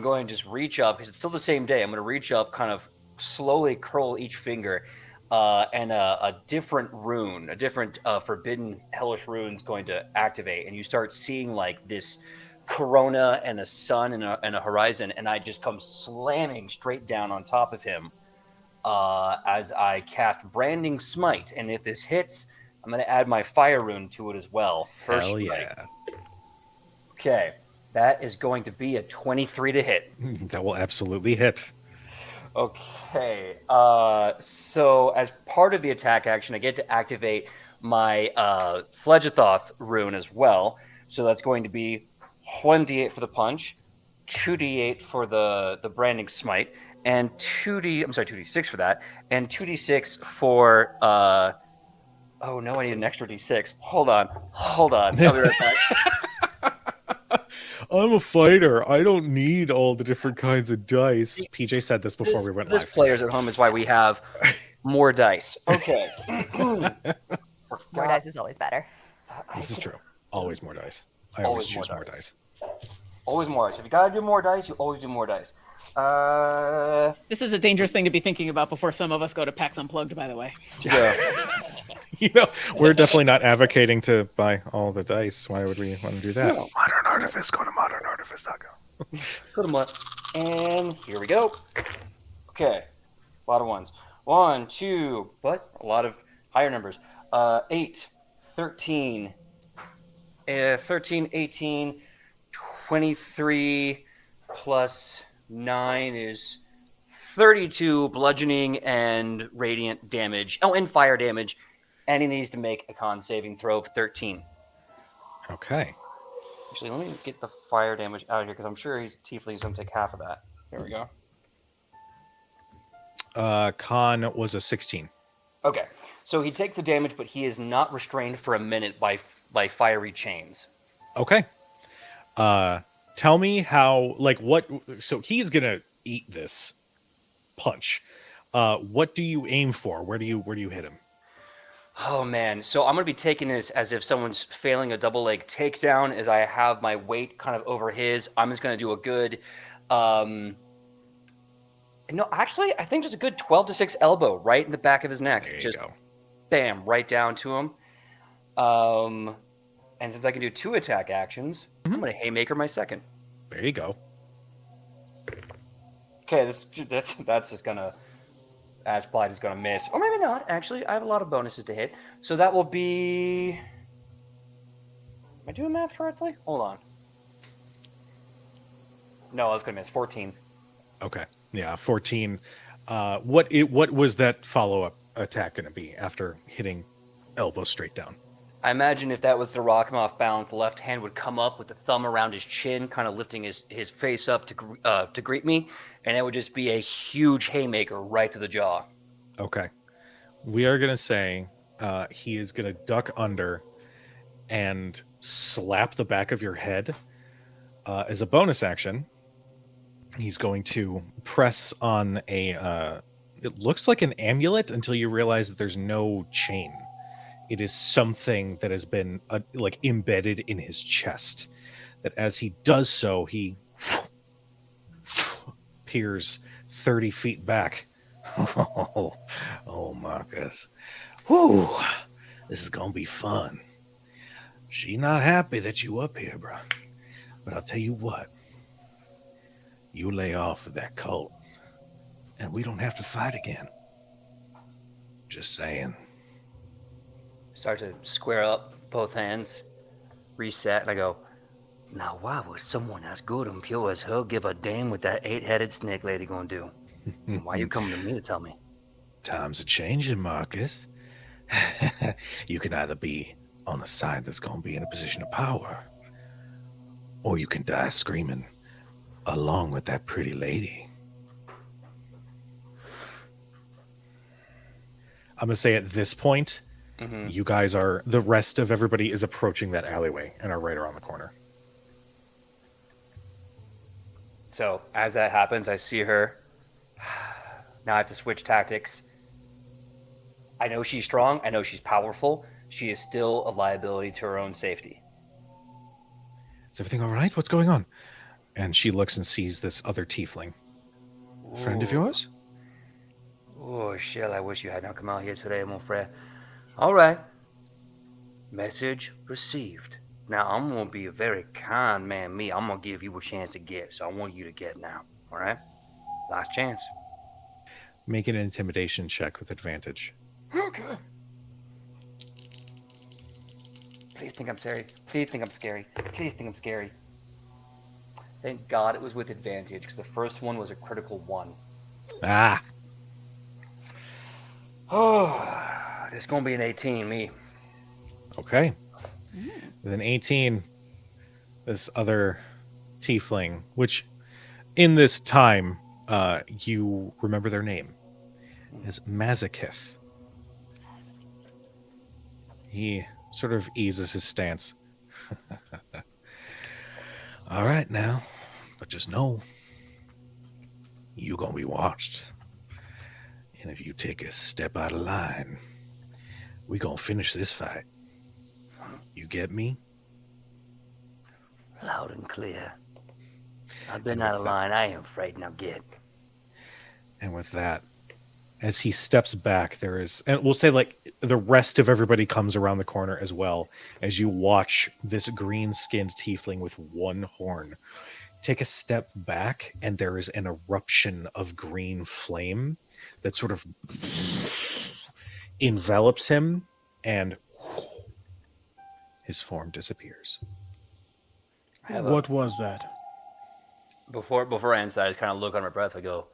going to just reach up, because it's still the same day, I'm going to reach up, kind of slowly curl each finger. and a different rune, a different forbidden hellish rune is going to activate, and you start seeing like this corona and a sun and a horizon, and I just come slamming straight down on top of him as I cast Branding Smite, and if this hits, I'm going to add my fire rune to it as well. First
Hell
strike.
yeah.
Okay, that is going to be a 23 to hit.
That will absolutely hit.
Okay, so as part of the attack action, I get to activate my Fledgethoth rune as well. So that's going to be 1d8 for the punch, 2d8 for the Branding Smite, and 2d6 for that, and 2d6 for oh no, I need an extra d6. Hold on. I'll be right back.
I'm a fighter. I don't need all the different kinds of dice. PJ said this before we went
This
live.
players at home is why we have more dice. Okay.
More dice is always better.
This is true. Always more dice. I
Always
always choose more dice.
Always more dice. If you gotta do more dice, you always do more dice.
This is a dangerous thing to be thinking about before some of us go to PAX Unplugged, by the way.
Yeah.
You know, we're definitely not advocating to buy all the dice. Why would we want to do that?
No.
Modern Artifice. Go to modernartifice.com.
Put them up. And here we go. Okay. A lot of ones. 1, 2, but a lot of higher numbers. 8, 13, 18, 23 plus 9 is 32 bludgeoning and radiant damage. Oh, and fire damage. And he needs to make a con saving throw of 13.
Okay.
Actually, let me get the fire damage out of here because I'm sure he's tiefling's going to take half of that. There we go.
Con was a 16.
Okay. So he takes the damage, but he is not restrained for a minute by fiery chains.
Okay. Tell me how, like, what, so he's going to eat this punch. What do you aim for? Where do you hit him?
Oh, man. So I'm going to be taking this as if someone's failing a double leg takedown as I have my weight kind of over his. I'm just going to do a good, no, actually, I think just a good 12 to 6 elbow right in the back of his neck.
There you
just
go.
Bam, right down to him. And since I can do 2 attack actions, I'm going to Haymaker my second.
There you go.
Okay, that's just going to... Ash Blight is going to miss. Or maybe not, actually. I have a lot of bonuses to hit. So that will be... Am I doing math correctly? Hold on. No, I was going to miss. 14.
Okay. Yeah, 14. What was that follow-up attack going to be after hitting elbow straight down?
I imagine if that was the Rachmoth balance, the left hand would come up with the thumb around his chin, kind of lifting his face up to greet me, and it would just be a huge haymaker right to the jaw.
Okay. We are going to say he is going to duck under and slap the back of your head. As a bonus action, he's going to press on a... it looks like an amulet until you realize that there's no chain. It is something that has been like embedded in his chest. That as he does so, he peers 30 feet back. Oh, Marcus. Whew. This is gonna be fun. She not happy that you up here, bro. But I'll tell you what. You lay off of that cult, and we don't have to fight again. Just saying.
Start to square up both hands, reset, and I go, now why would someone as good and pure as her give a damn what that 8-headed snake lady gonna do? And why you coming to me to tell me?
Times are changing, Marcus. You can either be on the side that's going to be in a position of power, or you can die screaming along with that pretty lady.
I'm going to say at this point, you guys are... The rest of everybody is approaching that alleyway and are right around the corner.
So as that happens, I see her. Now I have to switch tactics. I know she's strong. I know she's powerful. She is still a liability to her own safety.
Is everything all right? What's going on? And she looks and sees this other tiefling. Friend of yours?
Oh, Shell, I wish you had not come out here today, mon frere. All right. Message received. Now, I'm going to be a very kind man, me. I'm going to give you a chance to get, so I want you to get now. All right? Last chance.
Make an intimidation check with advantage.
Okay. Please think I'm scary. Please think I'm scary. Please think I'm scary. Thank God it was with advantage, because the first one was a critical 1.
Ah.
Oh, it's going to be an 18, me.
Okay. With an 18, this other tiefling, which in this time, you remember their name, is Mazakith. He sort of eases his stance. All right now, but just know, you gonna be watched. And if you take a step out of line, we gonna finish this fight. You get me?
Loud and clear. I've been out of line. I ain't afraid. Now get.
And with that, as he steps back, there is, and we'll say like the rest of everybody comes around the corner as well, as you watch this green-skinned tiefling with one horn take a step back, and there is an eruption of green flame that sort of envelops him, and his form disappears.
What was that?
Before I answer, I just kind of look on my breath. I go,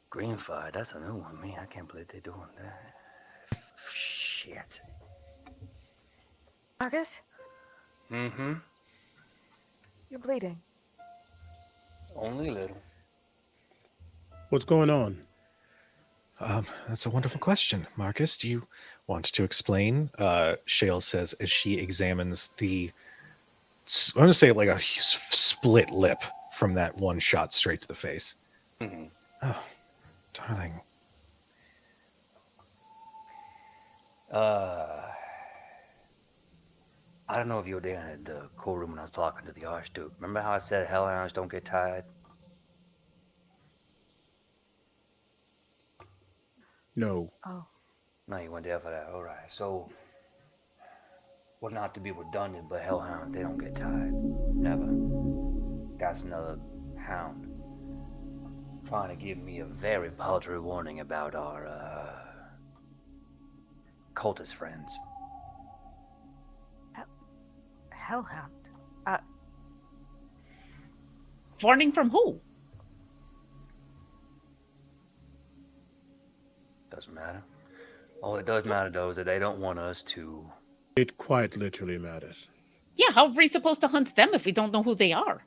green fire. That's a new one, me. I can't believe they're doing that. Shit.
Marcus,
Mm-hmm.
you're bleeding.
Only a little.
What's going on?
That's a wonderful question, Marcus. Do you want to explain? Shale says as she examines the, I'm going to say like a split lip from that one shot straight to the face.
Mm-hmm.
Oh, darling.
I don't know if you were there in the cool room when I was talking to the Archduke. Remember how I said hellhounds don't get tired?
No.
Oh.
No, you weren't there for that. All right. So, well, not to be redundant, but hellhounds, they don't get tired. Never. That's another hound trying to give me a very paltry warning about our cultist friends.
Hellhound.
Warning from who?
Doesn't matter. All it does matter, though, is that they don't want us to...
It quite literally matters.
Yeah, how are we supposed to hunt them if we don't know who they are?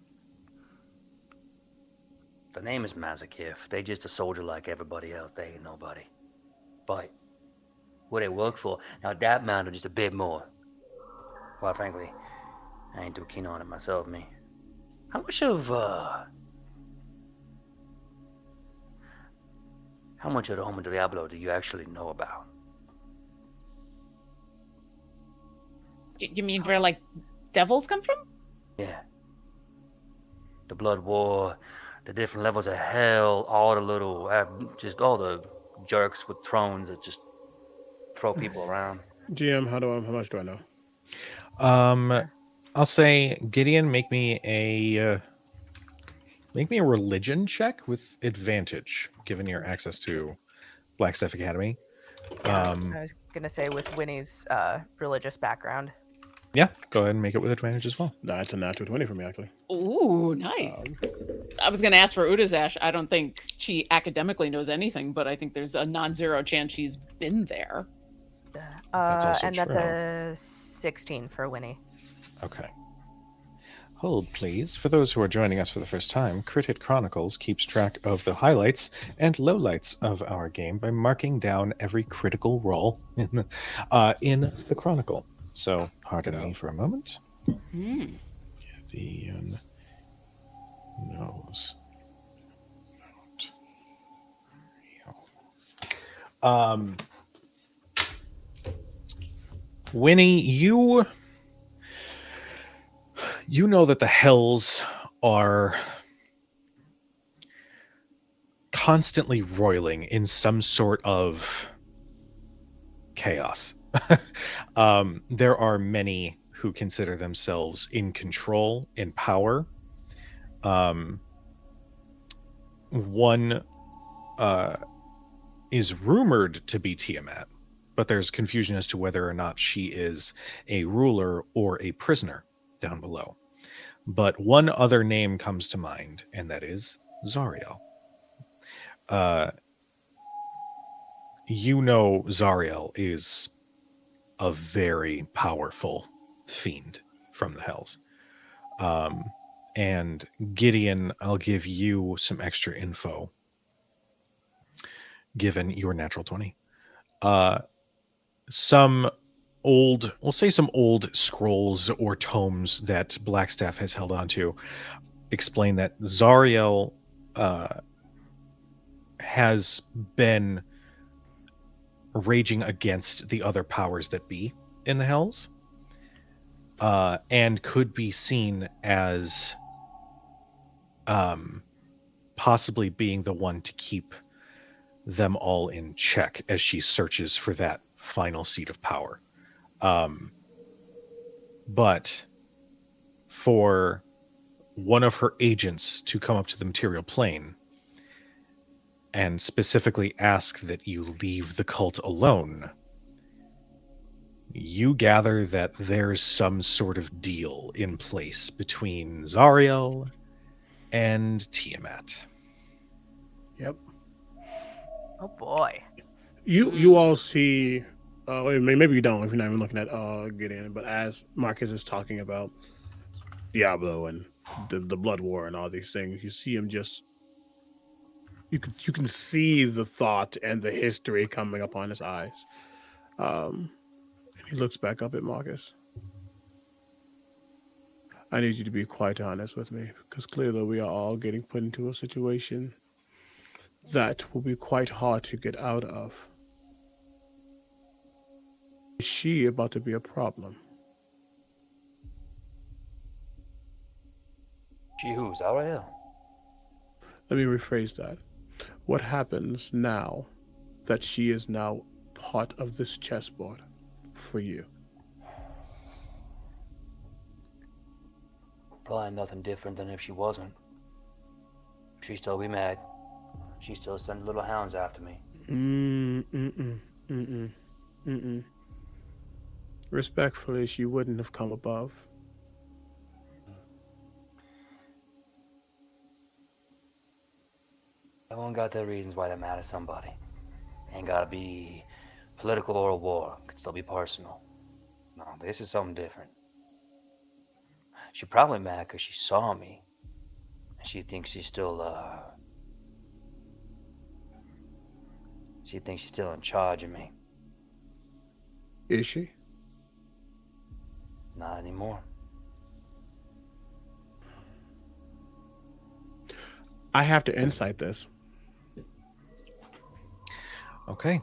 The name is Mazakith. They just a soldier like everybody else. They ain't nobody. But what they work for, now that mattered just a bit more. Quite frankly, I ain't too keen on it myself, me. How much of the Homo Diablo do you actually know about?
You mean where, like, devils come from?
Yeah. The Blood War, the different levels of hell, all the little, just all the jerks with thrones that just throw people around.
GM, how much do I know?
I'll say, Gideon, make me a religion check with advantage, given your access to Blackstaff Academy.
I was going to say with Winnie's religious background.
Yeah, go ahead and make it with advantage as well.
That's a natural 20 for me, actually.
Ooh, nice. I was going to ask for Utazash. I don't think she academically knows anything, but I think there's a non-zero chance she's been there.
That's also
and
true.
that's a 16 for Winnie.
Okay. Hold, please. For those who are joining us for the first time, Crit Hit Chronicles keeps track of the highlights and lowlights of our game by marking down every critical roll in the Chronicle. So, pardon me for a moment. Gideon knows. Winnie, you know that the Hells are constantly roiling in some sort of chaos. There are many who consider themselves in control, in power. One is rumored to be Tiamat, but there's confusion as to whether or not she is a ruler or a prisoner down below. But one other name comes to mind, and that is Zariel. You know Zariel is a very powerful fiend from the Hells. And Gideon, I'll give you some extra info, given your natural 20. Some old, we'll say some old scrolls or tomes that Blackstaff has held onto explain that Zariel has been raging against the other powers that be in the Hells, and could be seen as possibly being the one to keep them all in check as she searches for that final seat of power. But for one of her agents to come up to the material plane and specifically ask that you leave the cult alone, you gather that there's some sort of deal in place between Zariel and Tiamat.
Yep.
Oh boy.
You all see, maybe you don't if you're not even looking at Gideon, but as Marcus is talking about Diablo and the Blood War and all these things, you see him just, you can see the thought and the history coming up on his eyes. He looks back up at Marcus. I need you to be quite honest with me, because clearly we are all getting put into a situation that will be quite hard to get out of. Is she about to be a problem?
She who, Zariel?
Let me rephrase that. What happens now that she is now part of this chessboard for you?
Probably nothing different than if she wasn't. She'd still be mad. She'd still send little hounds after me.
Respectfully, she wouldn't have come above.
Everyone got their reasons why they're mad at somebody. Ain't gotta be political or a war. Could still be personal. No, this is something different. She probably mad because she saw me. And she thinks she's still, she thinks she's still in charge of me.
Is she?
Not anymore.
I have to insight this.
Okay.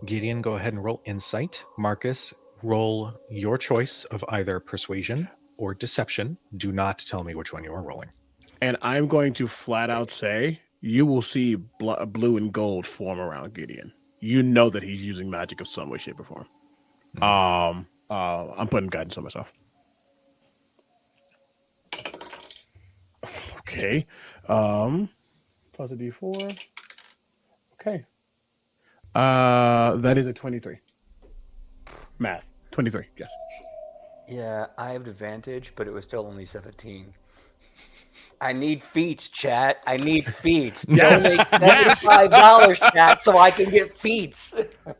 Gideon, go ahead and roll insight. Marcus, roll your choice of either persuasion or deception. Do not tell me which one you are rolling.
And I'm going to flat out say, you will see blue and gold form around Gideon. You know that he's using magic of some way, shape, or form. I'm putting guidance on myself. Okay. Plus a D4. Okay. That is a 23. Math. 23, yes.
Yeah, I have advantage, but it was still only 17. I need feats, chat. I need feats.
Yes.
Donate $75, chat, so I can get feats.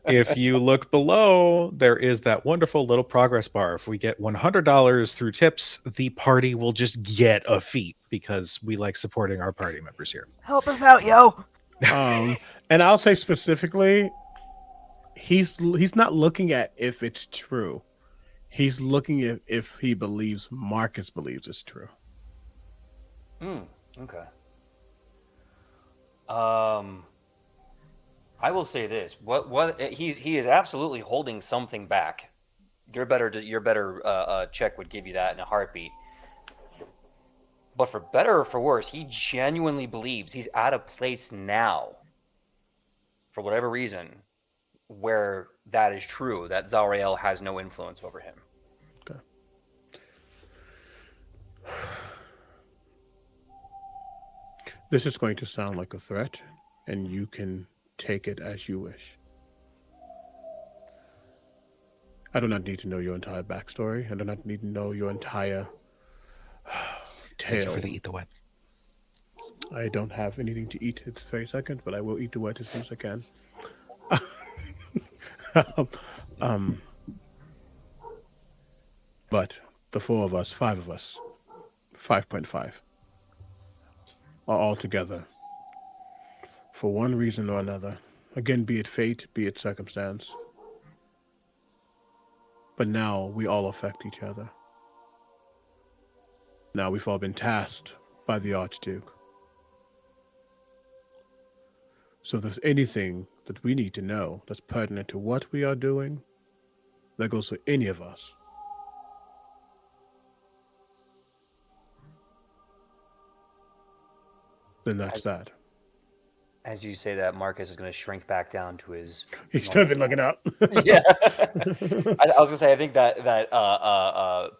If you look below, there is that wonderful little progress bar. If we get $100 through tips, the party will just get a feat because we like supporting our party members here.
Help us out, yo.
And I'll say specifically, he's not looking at if it's true. He's looking at if he believes Marcus believes it's true.
Okay. I will say this: what he is absolutely holding something back. Your better check would give you that in a heartbeat.
But for better or for worse, he genuinely believes he's at a place now, for whatever reason, where that is true, that Zariel has no influence over him.
Okay. This is going to sound like a threat, and you can take it as you wish. I do not need to know your entire backstory. I do not need to know your entire
Thank you
tale.
for the eat the wet.
I don't have anything to eat this very second, but I will eat the wet as soon as I can. But the four of us, 5.5, are all together for one reason or another. Again, be it fate, be it circumstance. But now we all affect each other. Now we've all been tasked by the Archduke. So if there's anything that we need to know that's pertinent to what we are doing, that goes for any of us. Then that's that.
As you say that, Marcus is going to shrink back down to his.
He's still been looking up.
Yeah. I was going to say, I think that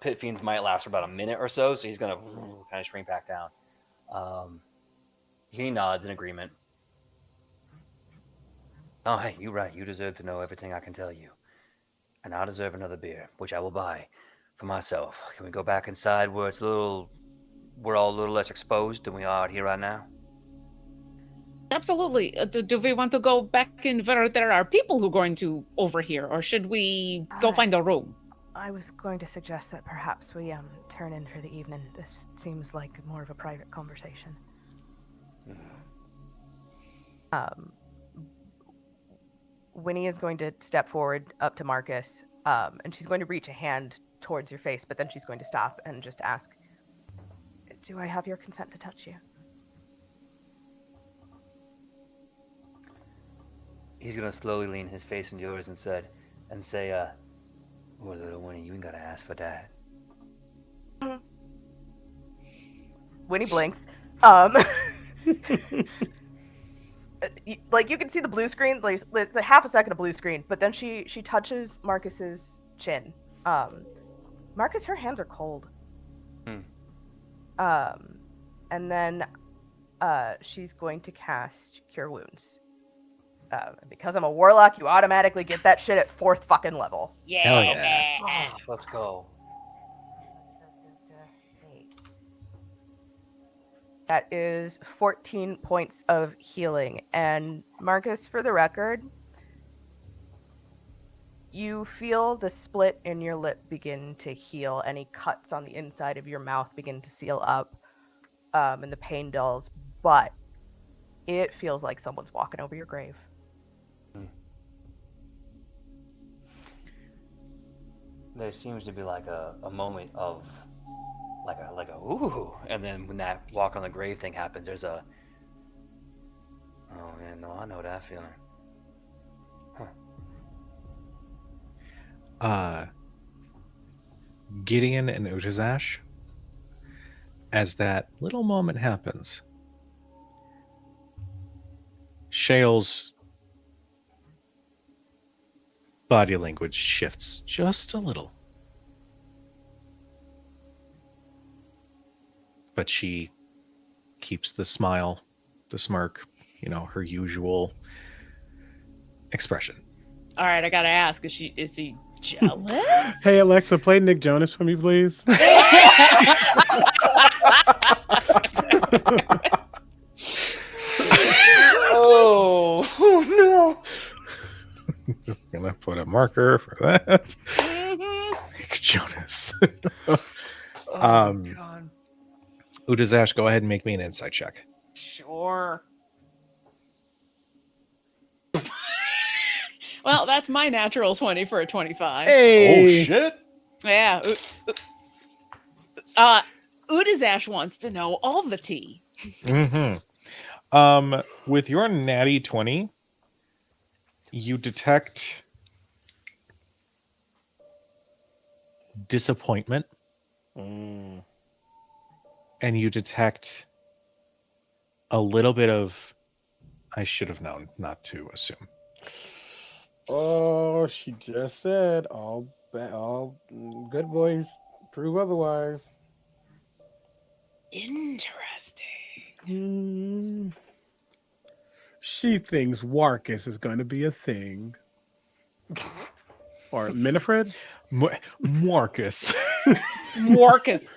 Pit Fiends might last for about a minute or so, so he's going to kind of shrink back down. He nods in agreement. Oh, hey, you're right. You deserve to know everything I can tell you. And I deserve another beer, which I will buy for myself. Can we go back inside where we're all a little less exposed than we are out here right now?
Absolutely. Do we want to go back in where there are people who are going to overhear, or should we go find a room?
I was going to suggest that perhaps we turn in for the evening. This seems like more of a private conversation. Winnie is going to step forward up to Marcus, and she's going to reach a hand towards your face, but then she's going to stop and just ask, "Do I have your consent to touch you?"
He's going to slowly lean his face into yours and say, "Oh, little Winnie, you ain't got to ask for that."
Winnie blinks. Like, you can see the blue screen, like, it's a half a second of blue screen, but then she touches Marcus's chin. Marcus, her hands are cold. And then she's going to cast Cure Wounds. Because I'm a warlock, you automatically get that shit at 4th fucking level.
Yeah.
Hell yeah.
Oh, let's go.
That is 14 points of healing. And Marcus, for the record, you feel the split in your lip begin to heal. Any cuts on the inside of your mouth begin to seal up, and the pain dulls. But it feels like someone's walking over your grave.
There seems to be like a moment of like a ooh, and then when that walk on the grave thing happens, there's a oh man, no, I know that feeling.
Gideon and Utazash, as that little moment happens, Shale's body language shifts just a little. But she keeps the smile, the smirk, her usual expression.
All right, I gotta ask: is he jealous?
Hey, Alexa, play Nick Jonas for me, please.
Oh no!
Just gonna put a marker for that. Nick Jonas.
God.
Utazash, go ahead and make me an insight check.
Sure. Well, that's my natural 20 for a 25.
Hey.
Oh shit!
Yeah. Utazash wants to know all the tea.
With your natty 20, you detect disappointment and you detect a little bit of, I should have known not to assume.
Oh, she just said all good boys prove otherwise.
Interesting.
She thinks Warkus is going to be a thing. Or Winifred?
Marcus.
Marcus.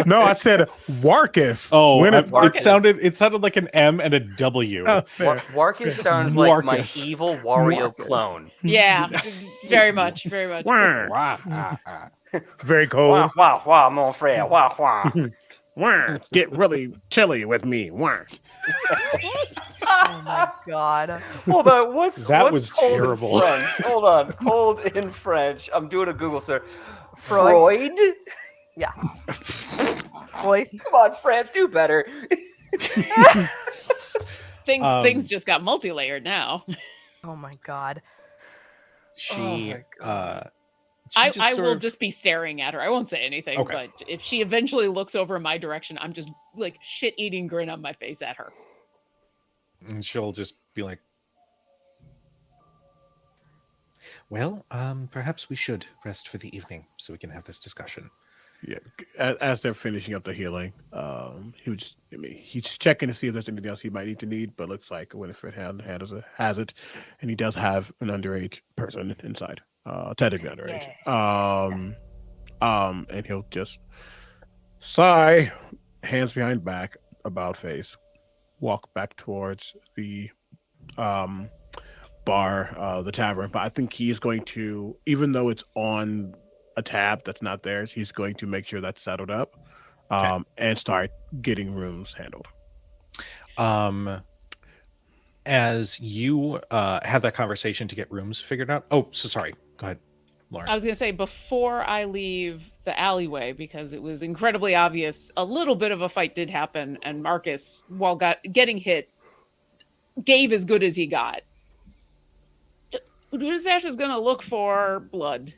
No, I said Warkus.
Oh,
Winifred.
it sounded like an M and a W.
Oh, fair.
Warkus sounds like my
Marcus.
evil Wario
Warkus.
clone.
Yeah, very much, very much.
Wah. Very cold.
Wah, mon frere, wah.
Wah. Get really chilly with me. Wah.
Oh my god.
Hold on, what's
was
cold
terrible.
in French? Hold on, cold in French. I'm doing a Google search.
Freud?
Freud?
Yeah. Boy.
Come on, France, do better.
Things just got multi-layered now.
Oh my god.
She,
I will just be staring at her. I won't say anything,
Okay.
but if she eventually looks over in my direction, I'm just like shit-eating grin on my face at her.
and she'll just be like, well, perhaps we should rest for the evening so we can have this discussion.
Yeah, as they're finishing up the healing, he's checking to see if there's anything else he might need, but looks like Winifred has it, and he does have an underage person inside, technically underage. And he'll just sigh, hands behind back, about face, walk back towards the bar, the tavern. But I think he's going to, even though it's on a tab that's not theirs, he's going to make sure that's settled up, and start getting rooms handled.
As you have that conversation to get rooms figured out. Oh, so sorry. Go ahead, Lauren.
I was going to say, before I leave the alleyway, because it was incredibly obvious, a little bit of a fight did happen, and Marcus, while getting hit, gave as good as he got. Utazash is going to look for blood.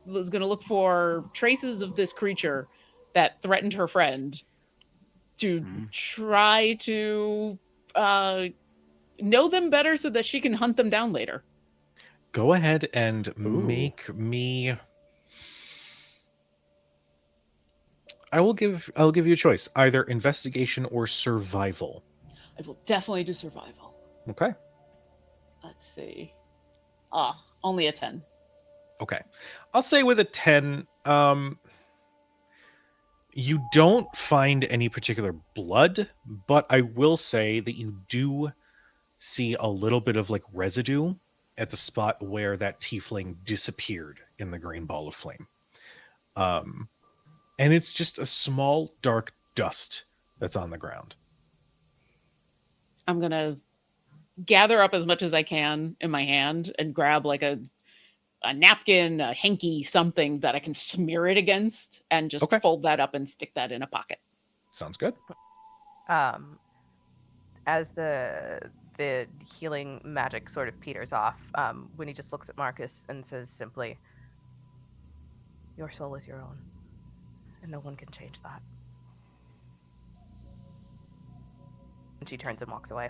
Was going to look for traces of this creature that threatened her friend to try to know them better so that she can hunt them down later.
Go ahead and make me. I'll give you a choice, either investigation or survival.
I will definitely do survival.
Okay.
Let's see. Only a 10.
Okay. I'll say with a 10, you don't find any particular blood, but I will say that you do see a little bit of like residue at the spot where that tiefling disappeared in the green ball of flame. And it's just a small dark dust that's on the ground.
I'm going to gather up as much as I can in my hand and grab like a napkin, a hanky, something that I can smear it against, and just fold that up and stick that in a pocket.
Sounds good.
As the healing magic sort of peters off, Winnie just looks at Marcus and says simply, "Your soul is your own, and no one can change that." And she turns and walks away.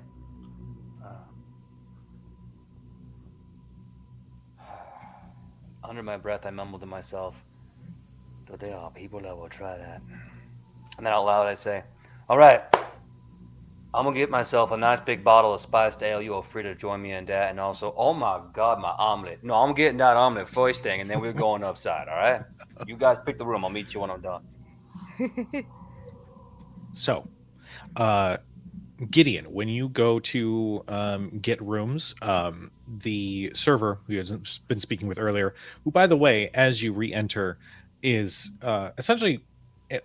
Under my breath, I mumble to myself, "Though there are people that will try that." And then out loud, I say, "All right, I'm going to get myself a nice big bottle of spiced ale. You are free to join me in that. And also, oh my God, my omelet. No, I'm getting that omelet first thing, and then we're going upside, all right? You guys pick the room. I'll meet you when I'm done."
So, Gideon, when you go to get rooms, the server who has been speaking with earlier, who, by the way, as you re-enter, is essentially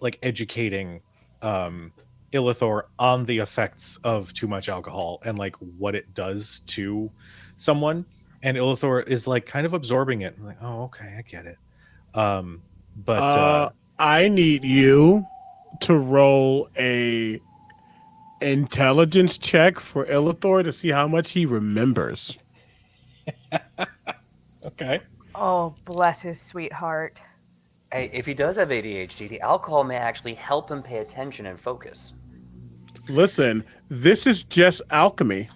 like educating Ilithor on the effects of too much alcohol and like what it does to someone. And Ilithor is like kind of absorbing it. I'm like, oh, okay, I get it. But
I need you to roll a intelligence check for Ilithor to see how much he remembers.
Okay.
Oh, bless his sweetheart.
Hey, if he does have ADHD, the alcohol may actually help him pay attention and focus.
Listen, this is just alchemy.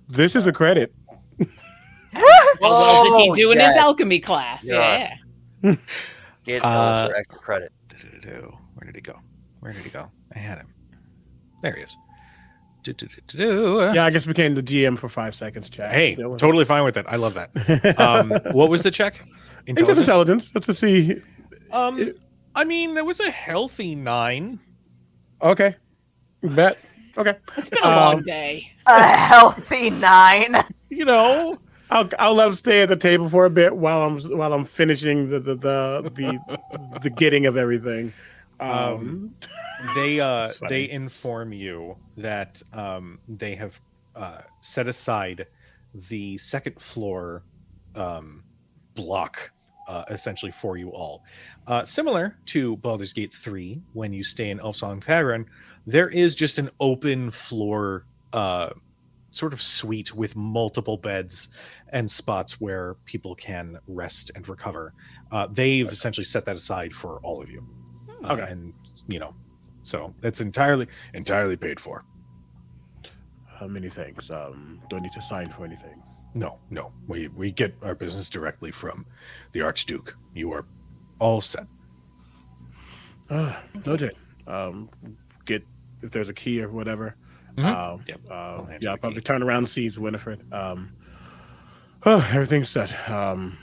This is a credit.
What did he do in his
yes.
alchemy class?
Yes.
Yeah.
Get for extra credit.
Where did he go? Where did he go? I had him. There he is. Do.
Yeah, I guess became the GM for 5 seconds, chat.
Hey, totally fine with it. I love that. What was the check?
It's just intelligence. Let's just see.
I mean, there was a healthy 9.
Okay. Bet. Okay.
It's been a long day.
A healthy 9.
You know,
I'll let him stay at the table for a bit while I'm finishing the getting of everything.
They inform you that they have set aside the second floor block essentially for you all. Similar to Baldur's Gate 3, when you stay in Elfsong Tavern, there is just an open floor sort of suite with multiple beds and spots where people can rest and recover. They've essentially set that aside for all of you.
Okay.
And, you know, so it's entirely paid for.
Many thanks. Do I need to sign for anything?
No. We get our business directly from the Archduke. You are all set.
Noted. Get if there's a key or whatever.
Yep.
Yeah, I'll probably turn around and see Winifred. Everything's set.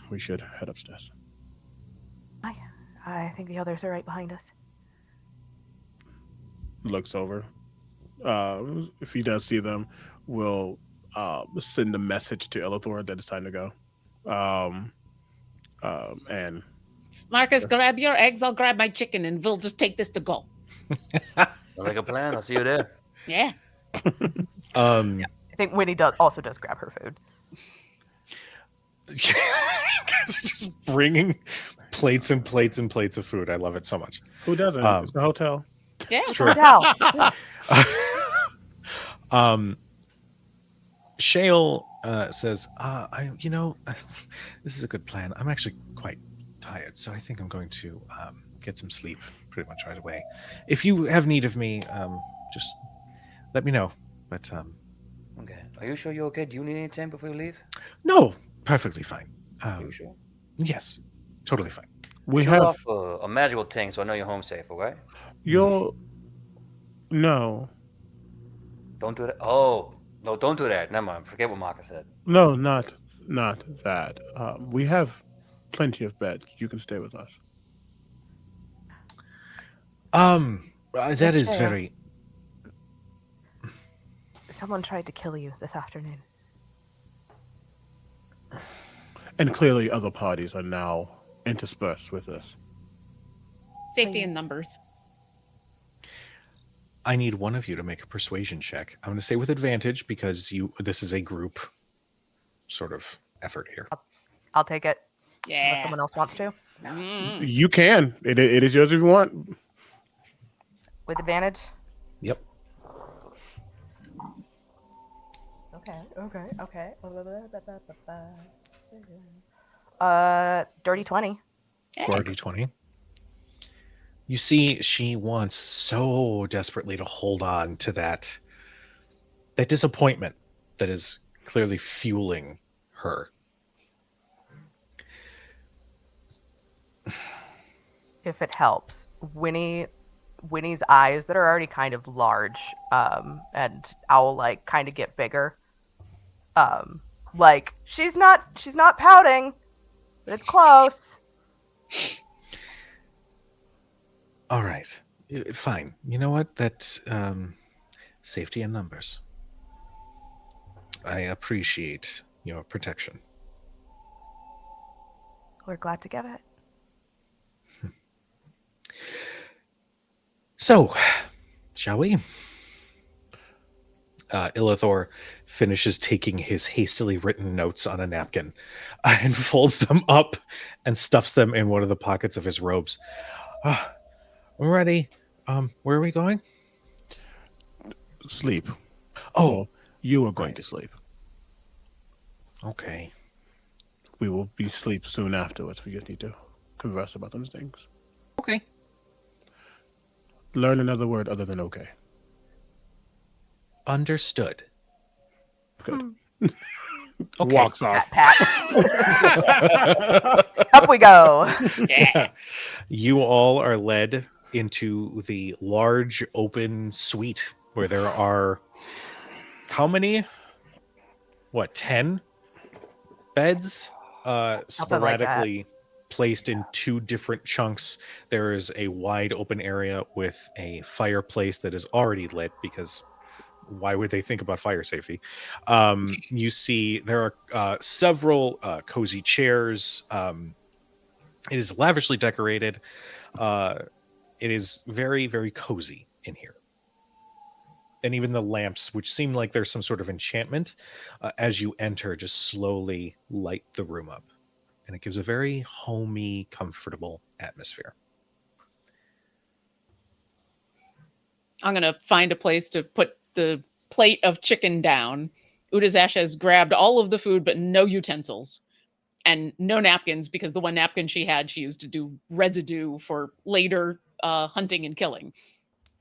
We should head upstairs.
I think the others are right behind us.
Looks over. If he does see them, we'll send a message to Ilithor that it's time to go. And
Marcus, grab your eggs. I'll grab my chicken, and we'll just take this to go.
Sounds like a plan. I'll see you there.
Yeah.
I think Winnie also does grab her food.
Just bringing plates and plates and plates of food. I love it so much.
who doesn't? It's the hotel.
Yeah.
True. Shale says, this is a good plan. I'm actually quite tired, so I think I'm going to get some sleep pretty much right away. If you have need of me, just let me know. But
Okay. Are you sure you're okay? Do you need anything before you leave?
no, perfectly fine.
You sure?
Yes, totally fine.
We
Show
have
off a magical thing so I know you're home safe, okay?
No,
Don't do that. Oh, no, don't do that. Never mind. Forget what Marcus said.
no, not that. We have plenty of beds. You can stay with us.
That is
Sure.
very.
Someone tried to kill you this afternoon.
And clearly, other parties are now interspersed with us.
Safety in numbers.
I need one of you to make a persuasion check. I'm going to say with advantage because this is a group sort of effort here.
I'll take it. Unless
Yeah.
someone else wants to.
Mm.
You can. It is yours if you want.
With advantage?
Yep.
Okay. Dirty 20.
Dirty 20. You see, she wants so desperately to hold on to that disappointment that is clearly fueling her.
If it helps, Winnie's eyes that are already kind of large, and Owl kind of get bigger. She's not pouting, but it's close.
All right. Fine. You know what? That's safety in numbers. I appreciate your protection.
We're glad to give it.
So, shall we? Ilithor finishes taking his hastily written notes on a napkin and folds them up and stuffs them in one of the pockets of his robes. We're ready. Where are we going?
Sleep.
Oh,
You are going to sleep.
okay.
We will be asleep soon afterwards. We just need to converse about those things.
Okay.
Learn another word other than okay.
Understood.
Good.
Okay.
Walks off.
Pat. Up we go.
Yeah. You all are led into the large open suite where there are how many? What, 10 beds?
Something like that.
Sporadically placed in 2 different chunks. There is a wide open area with a fireplace that is already lit because why would they think about fire safety? You see there are several cozy chairs. It is lavishly decorated. It is very, very cozy in here. And even the lamps, which seem like there's some sort of enchantment, as you enter, just slowly light the room up. And it gives a very homey, comfortable atmosphere.
I'm going to find a place to put the plate of chicken down. Utazash has grabbed all of the food, but no utensils and no napkins, because the one napkin she had, she used to do residue for later hunting and killing.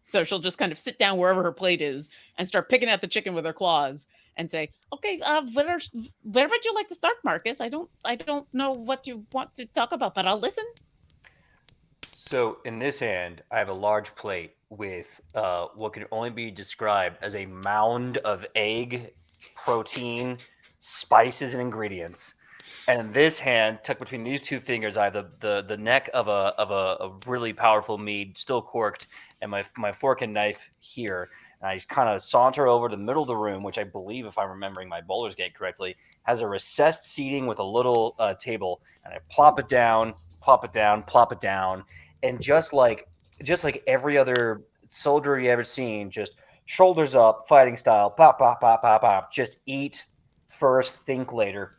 So she'll just kind of sit down wherever her plate is and start picking at the chicken with her claws and say, "Okay, where would you like to start, Marcus? I don't know what you want to talk about, but I'll listen."
So in this hand, I have a large plate with what can only be described as a mound of egg, protein, spices, and ingredients. And in this hand, tucked between these 2 fingers, I have the neck of a really powerful mead, still corked, and my fork and knife here. And I just kind of saunter over to the middle of the room, which I believe, if I'm remembering my Baldur's Gate correctly, has a recessed seating with a little table. And I plop it down, plop it down, plop it down. And just like every other soldier you ever seen, just shoulders up, fighting style, pop, pop, pop, pop, pop. Just eat first, think later.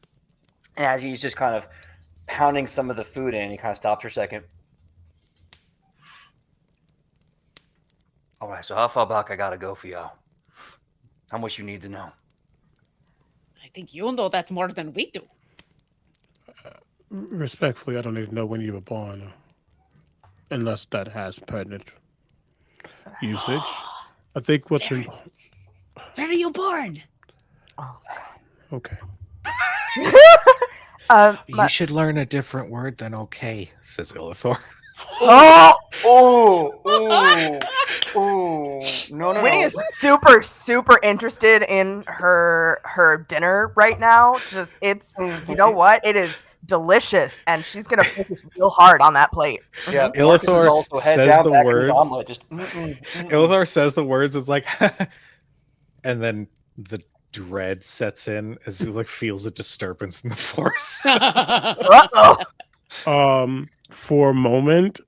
And as he's just kind of pounding some of the food in, he kind of stops for a second. All right, so how far back I gotta go for y'all? How much you need to know?
I think you know that's more than we do.
Respectfully, I don't need to know when you were born, unless that has pertinent usage. I think what's
Where are you born?
Oh,
okay.
You should learn a different word than okay, says Ilithor.
No.
Winnie is super, super interested in her dinner right now. Just you know what? It is delicious, and she's gonna focus real hard on that plate.
Yeah,
Ilithor says the words.
Just,
Ilithor says the words. It's like, and then the dread sets in as he feels a disturbance in the force.
For a moment,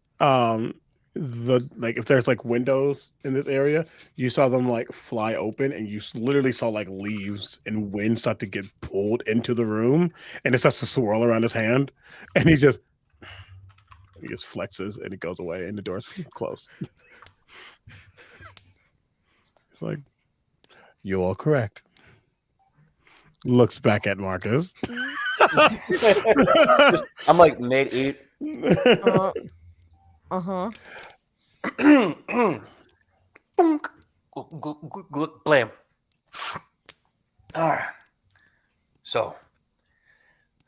if there's windows in this area, you saw them fly open, and you literally saw leaves and wind start to get pulled into the room, and it starts to swirl around his hand, and he just flexes and it goes away, and the door's closed. It's like, you're all correct. Looks back at Marcus.
I'm mate, eat. Blam. All right. So,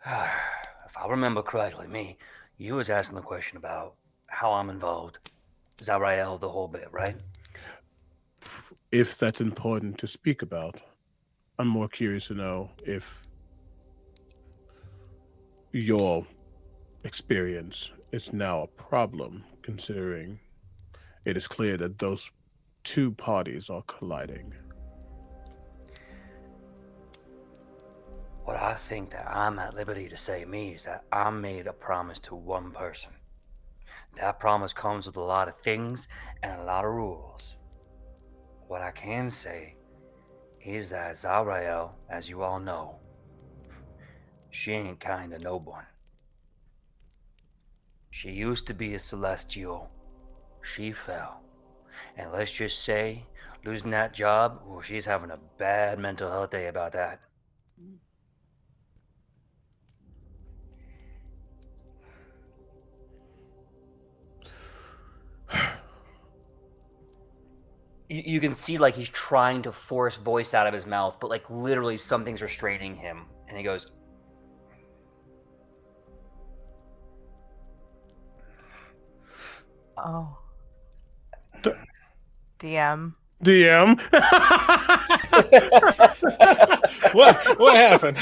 if I remember correctly, you was asking the question about how I'm involved. Is that right, El? The whole bit, right?
If that's important to speak about, I'm more curious to know if your experience is now a problem, considering it is clear that those 2 parties are colliding.
What I think that I'm at liberty to say is that I made a promise to one person. That promise comes with a lot of things and a lot of rules. What I can say is that Zariel, as you all know, she ain't kind of no one. She used to be a celestial. She fell. And let's just say, losing that job, well, she's having a bad mental health day about that. you can see like he's trying to force voice out of his mouth, but like literally something's restraining him, and he goes,
Oh.
D-
DM.
DM.
What happened?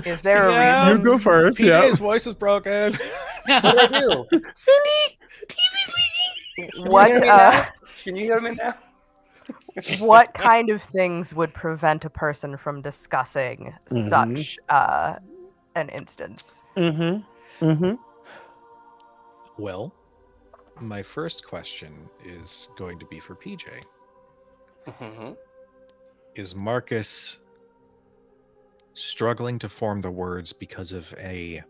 Is there a
DM?
reason?
You go first.
PJ's
Yeah.
voice is broken.
what do I do?
Cindy, TV's leaking.
What
Can you hear me now?
what kind of things would prevent a person from discussing such an instance?
Well, my first question is going to be for PJ.
Mm-hmm.
Is Marcus struggling to form the words because of a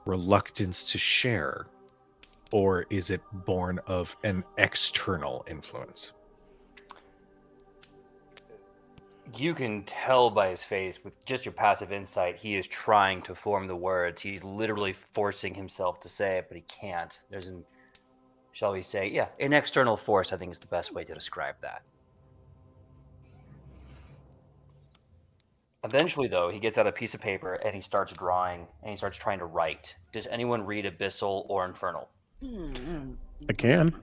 reluctance to share, or is it born of an external influence?
You can tell by his face, with just your passive insight, he is trying to form the words. He's literally forcing himself to say it, but he can't. There's an, shall we say, yeah, an external force, I think is the best way to describe that. Eventually, though, he gets out a piece of paper and he starts drawing and he starts trying to write. Does anyone read Abyssal or Infernal?
I can.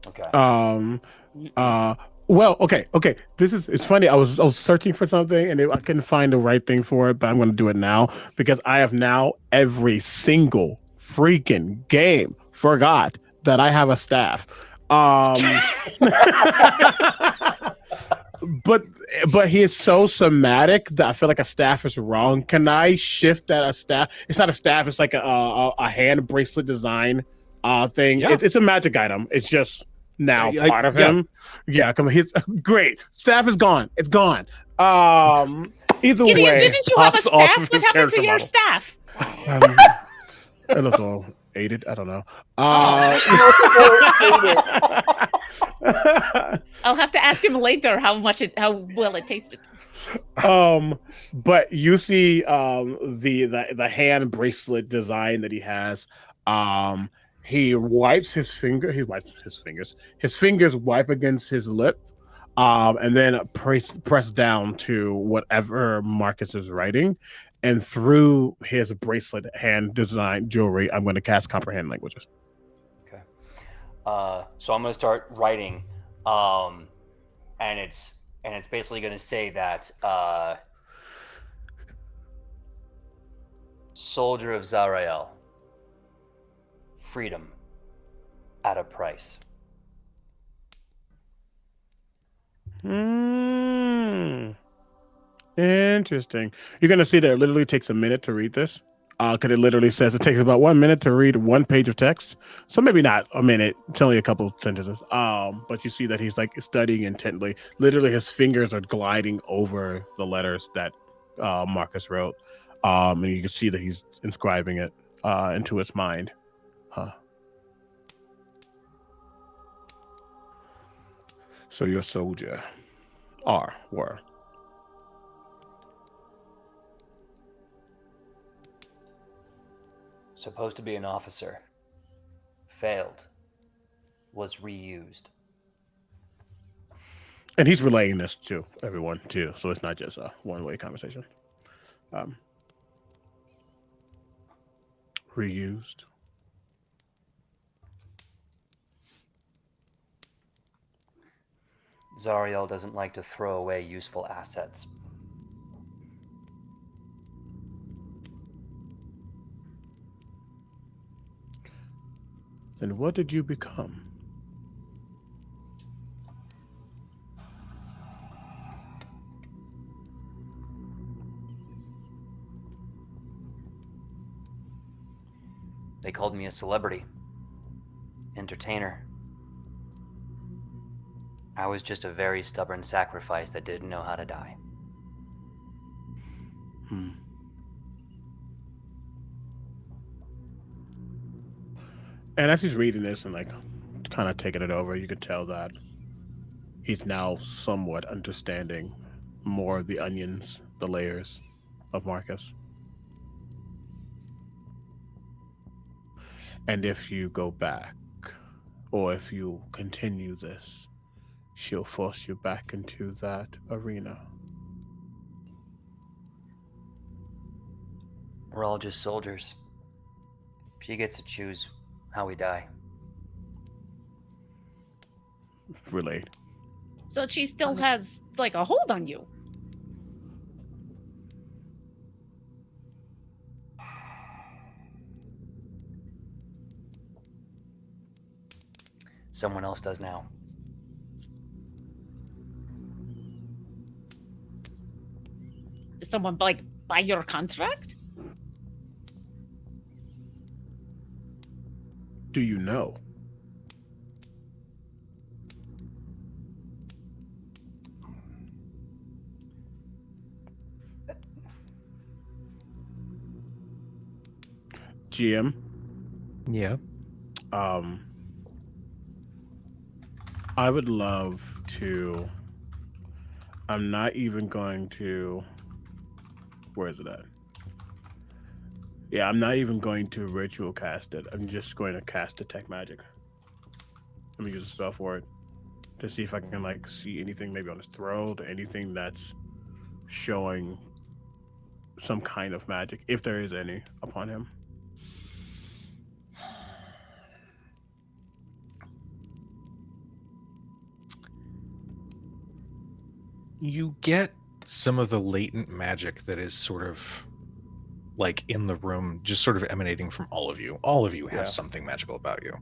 Okay.
Well, okay. It's funny. I was searching for something and I couldn't find the right thing for it, but I'm going to do it now because I have now every single freaking game forgot that I have a staff. But he is so somatic that I feel like a staff is wrong. Can I shift that a staff? It's not a staff. It's like a hand bracelet design thing.
Yeah.
It's a magic item. It's just now
I-
part of
yeah.
him. Yeah, come on. He's great. Staff is gone. It's gone. Either
Gideon,
way,
didn't you have a
pops off
staff?
of
What
his
happened to
character
your
model.
staff?
It looks all aided. I don't know.
I'll have to ask him later how well it tasted.
But you see the hand bracelet design that he has. He wipes his finger. He wipes his fingers. His fingers wipe against his lip, and then press down to whatever Marcus is writing. And through his bracelet hand design jewelry, I'm going to cast Comprehend Languages.
Okay. So I'm going to start writing, and it's basically going to say that Soldier of Zarael, freedom at a price.
Interesting. You're going to see that it literally takes a minute to read this. Because it literally says it takes about 1 minute to read one page of text. So maybe not a minute. It's only a couple sentences. But you see that he's like studying intently. Literally, his fingers are gliding over the letters that Marcus wrote. And you can see that he's inscribing it into his mind. So you're a soldier. Were.
Supposed to be an officer. Failed. Was reused.
And he's relaying this to everyone too, so it's not just a one-way conversation. Reused.
Zariel doesn't like to throw away useful assets.
Then what did you become?
They called me a celebrity. Entertainer. I was just a very stubborn sacrifice that didn't know how to die.
And as he's reading this and like kind of taking it over, you can tell that he's now somewhat understanding more of the onions, the layers of Marcus. And if you go back Or if you continue this, she'll force you back into that arena.
We're all just soldiers. She gets to choose how we die.
Relate.
So she still has like a hold on you.
Someone else does now.
Is someone like by your contract?
Do you know? GM?
Yeah.
I would love to. I'm not even going to. Where is it at? Yeah, I'm not even going to ritual cast it. I'm just going to cast detect magic. Let me use a spell for it to see if I can like see anything maybe on his throat or anything that's showing some kind of magic, if there is any, upon him.
You get some of the latent magic that is sort of like in the room, just sort of emanating from all of you. All of you have something magical about you.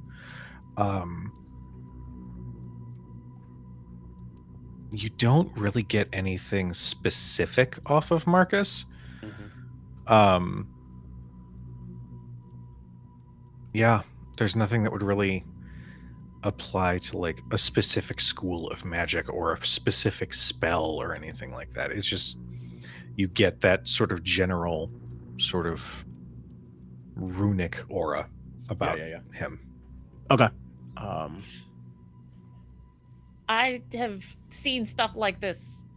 You don't really get anything specific off of Marcus. Yeah, there's nothing that would really apply to like a specific school of magic or a specific spell or anything like that. It's just you get that sort of general sort of runic aura about him.
Okay.
I have seen stuff like this.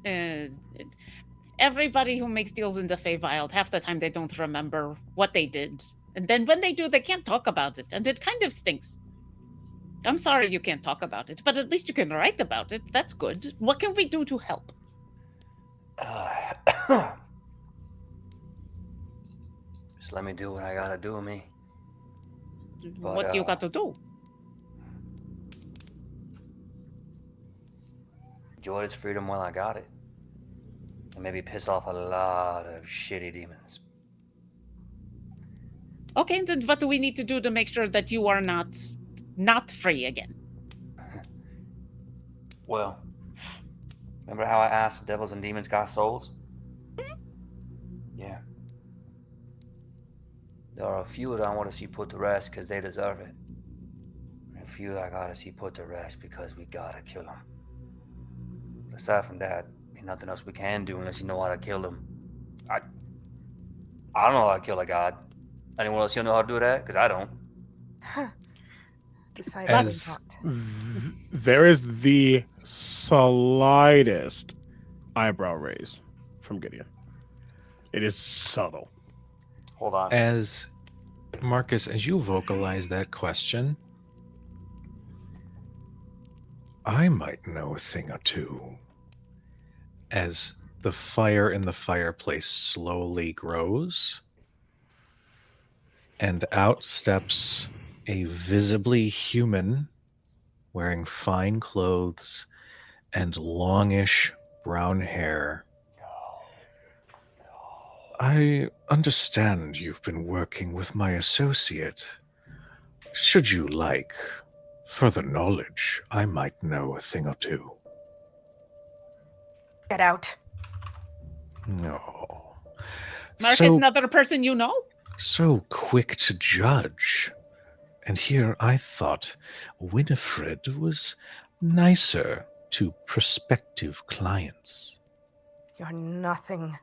Everybody who makes deals in the Feywild, half the time they don't remember what they did. And then when they do, they can't talk about it. And it kind of stinks. I'm sorry you can't talk about it, but at least you can write about it. That's good. What can we do to help?
Just let me do what I gotta do, me. But,
what do you got to do?
Enjoy its freedom while I got it. And maybe piss off a lot of shitty demons.
Okay, then what do we need to do to make sure that you are not free again?
Well, remember how I asked if devils and demons got souls? Yeah. There are a few that I want to see put to rest because they deserve it. And a few that I gotta see put to rest because we gotta kill them. But aside from that, ain't nothing else we can do unless you know how to kill them. I don't know how to kill a god. Anyone else here know how to do that? Because I don't.
There is the slightest eyebrow raise from Gideon. It is subtle.
Hold on.
As Marcus, as you vocalize that question, I might know a thing or two. As the fire in the fireplace slowly grows, and out steps a visibly human wearing fine clothes and longish brown hair. I understand you've been working with my associate. Should you like further knowledge, I might know a thing or two.
Get out.
No.
Mark is another person you know?
So quick to judge. And here I thought Winifred was nicer to prospective clients.
You're nothing.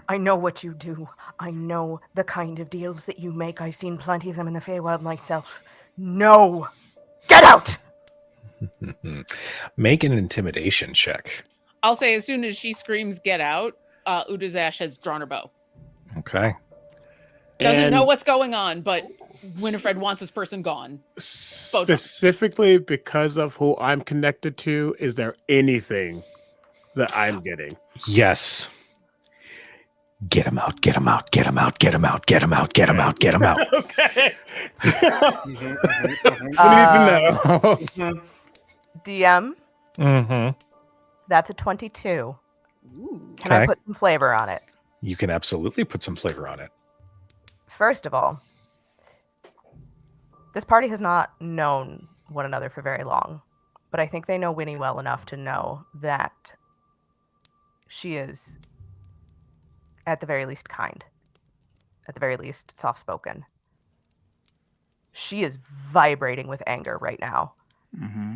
I know what you do. I know the kind of deals that you make. I've seen plenty of them in the Feywild myself. No! Get out!
Make an intimidation check.
I'll say as soon as she screams, get out, Utazash has drawn her bow.
Okay.
Doesn't know
And
what's going on, but Winifred wants this person gone.
specifically because of who I'm connected to, is there anything that I'm getting?
Yes. Get him out, get him out, get him out, get him out, get him out, get him out, get him out.
Okay. We need to know.
DM,
Mm-hmm.
that's a 22.
Ooh.
Can I
Okay.
put some flavor on it?
You can absolutely put some flavor on it.
First of all, this party has not known one another for very long, but I think they know Winnie well enough to know that she is, at the very least, kind, at the very least, soft-spoken. She is vibrating with anger right now.
Mm-hmm.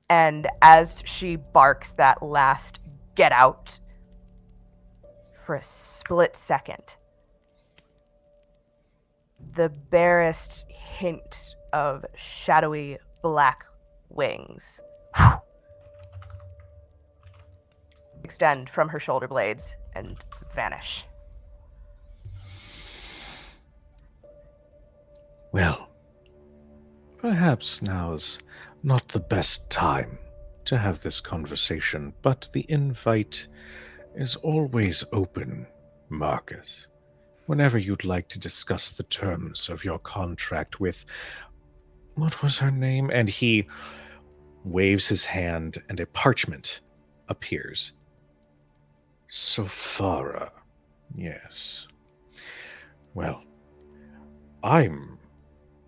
And as she barks that last "get out," for a split second, the barest hint of shadowy black wings extend from her shoulder blades and vanish.
Well, perhaps now's not the best time to have this conversation, but the invite is always open, Marcus. Whenever you'd like to discuss the terms of your contract with... What was her name? And he waves his hand and a parchment appears. Sophara. Yes. Well, I'm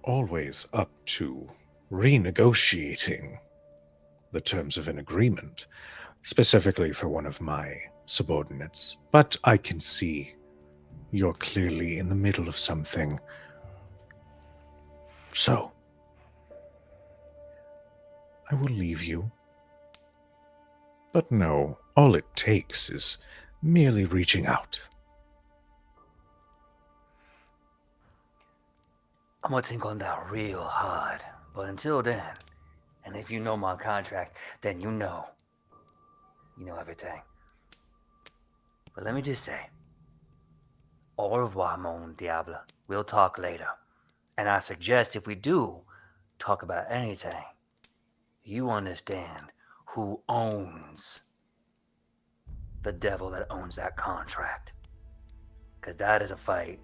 always up to renegotiating the terms of an agreement, specifically for one of my subordinates. But I can see you're clearly in the middle of something. So, I will leave you. But no, all it takes is merely reaching out.
I'm gonna think on that real hard. But until then, and if you know my contract, then you know everything. But let me just say, au revoir, mon diable. We'll talk later. And I suggest if we do talk about anything, you understand who owns the devil that owns that contract. Because that is a fight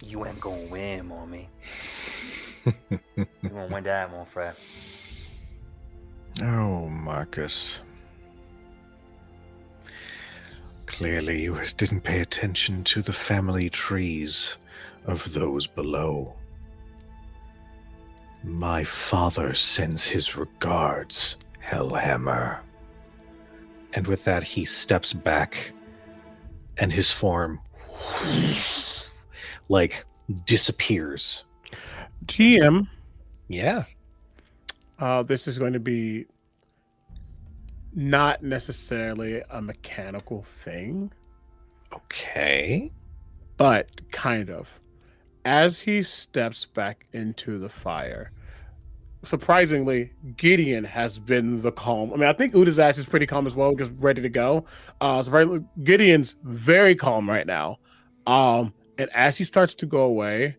you ain't gonna win, mommy. You gonna win that, mon frère.
Oh, Marcus. Clearly you didn't pay attention to the family trees of those below. My father sends his regards, Hellhammer. And with that, he steps back, and his form, disappears.
GM.
Yeah.
This is going to be not necessarily a mechanical thing.
Okay.
But kind of. As he steps back into the fire, surprisingly, Gideon has been the calm. I mean, I think Utazash is pretty calm as well, just ready to go. Gideon's very calm right now. And as he starts to go away,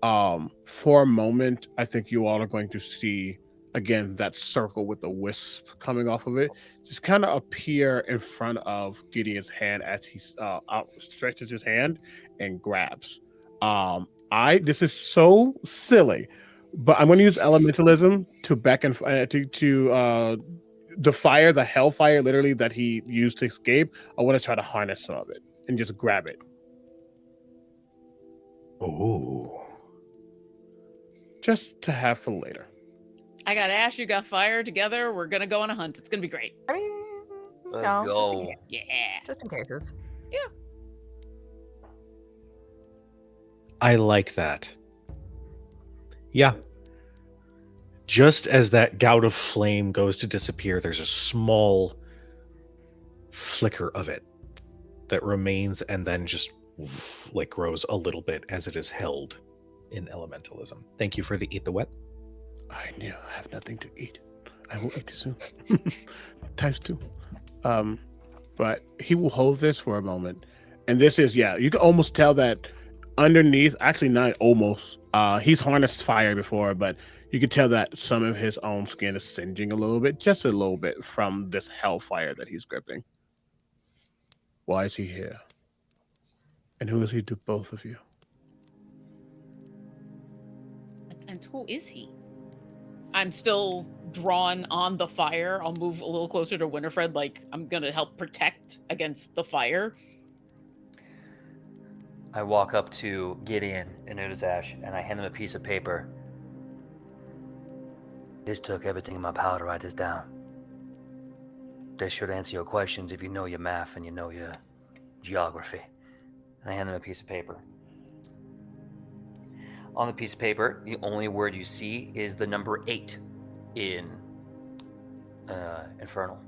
for a moment, I think you all are going to see, again, that circle with the wisp coming off of it just kind of appear in front of Gideon's hand as he stretches his hand and grabs. This is so silly, but I'm going to use elementalism to beckon to the fire, the hellfire, literally that he used to escape. I want to try to harness some of it and just grab it.
Oh.
Just to have for later.
I got ash, you got fire. Together, we're gonna go on a hunt. It's gonna be great.
I mean,
Let's
no,
go.
Yeah.
just in cases.
I like that. Yeah. Just as that gout of flame goes to disappear, there's a small flicker of it that remains and then just grows a little bit as it is held in elementalism. Thank you for the eat the wet.
I have nothing to eat. I will eat soon. Times 2. But he will hold this for a moment. And this is, you can almost tell that underneath, actually not almost. He's harnessed fire before, but you could tell that some of his own skin is singeing a little bit, just a little bit from this hellfire that he's gripping. Why is he here? And who is he to both of you?
And who is he? I'm still drawn on the fire. I'll move a little closer to Winifred, like I'm gonna help protect against the fire.
I walk up to Gideon and Utazash, and I hand them a piece of paper. This took everything in my power to write this down. This should answer your questions if you know your math and you know your geography. And I hand them a piece of paper. On the piece of paper, the only word you see is the number 8 in Infernal.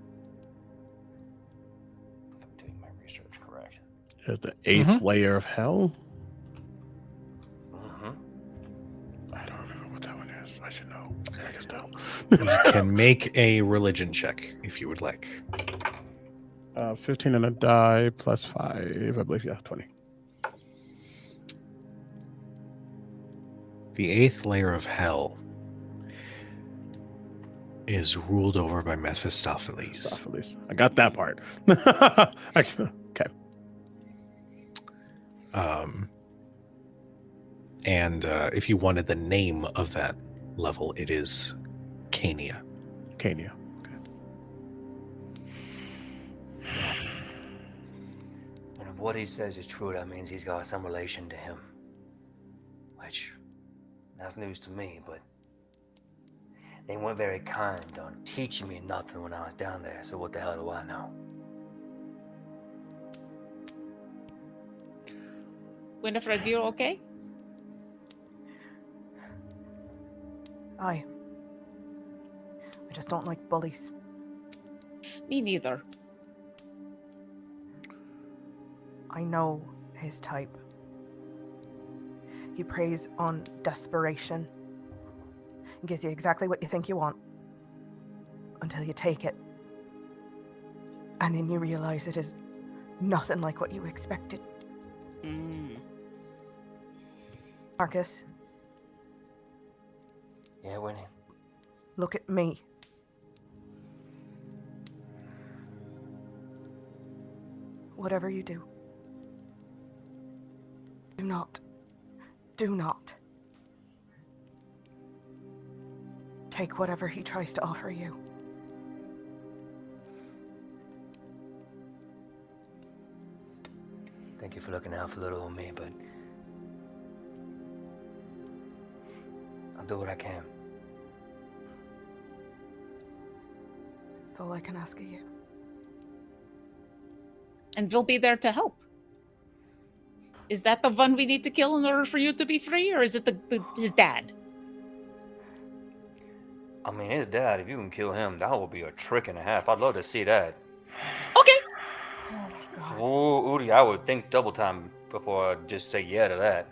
If I'm doing my research correct.
There's the 8th layer of hell. I don't remember what that one is. I should know. I guess tell.
You can make a religion check if you would like.
15 on a die plus 5, I believe. Yeah, 20.
The 8th layer of hell is ruled over by Mephistopheles.
I got that part. Okay.
And if you wanted the name of that level, it is Cania.
Cania. Okay.
And if what he says is true, that means he's got some relation to him. Which, that's news to me, but they weren't very kind on teaching me nothing when I was down there, so what the hell do I know?
Winifred, you okay?
I just don't like bullies.
Me neither.
I know his type. He preys on desperation and gives you exactly what you think you want until you take it. And then you realize it is nothing like what you expected. Marcus.
Yeah, Winnie.
Look at me. Whatever you do, do not take whatever he tries to offer you.
Thank you for looking out for little old me, but I'll do what I can.
That's all I can ask of you.
And they'll be there to help. Is that the one we need to kill in order for you to be free, or is it his dad?
I mean, his dad, if you can kill him, that will be a trick and a half. I'd love to see that.
Okay.
Oh, God.
Ooh, Udi, I would think double time before I just say yeah to that.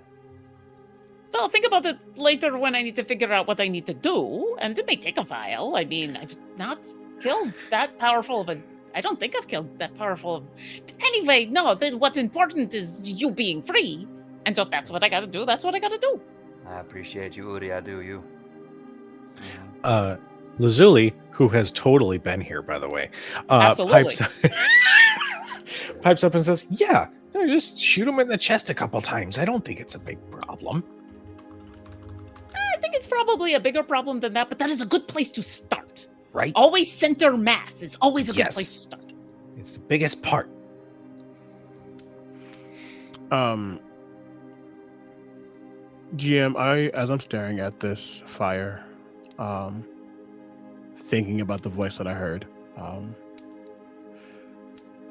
Well, think about it later when I need to figure out what I need to do, and it may take a while. I mean, I've not killed that powerful of a... I don't think I've killed that powerful of... Anyway, no, what's important is you being free. And so if that's what I gotta do, that's what I gotta do.
I appreciate you, Udi. I do you.
Lazuli, who has totally been here, by the way,
Absolutely.
pipes up and says, yeah, no, just shoot him in the chest a couple times. I don't think it's a big problem.
I think it's probably a bigger problem than that, but that is a good place to start.
Right?
Always center mass is always a good place to start.
It's the biggest part.
GM, as I'm staring at this fire, thinking about the voice that I heard,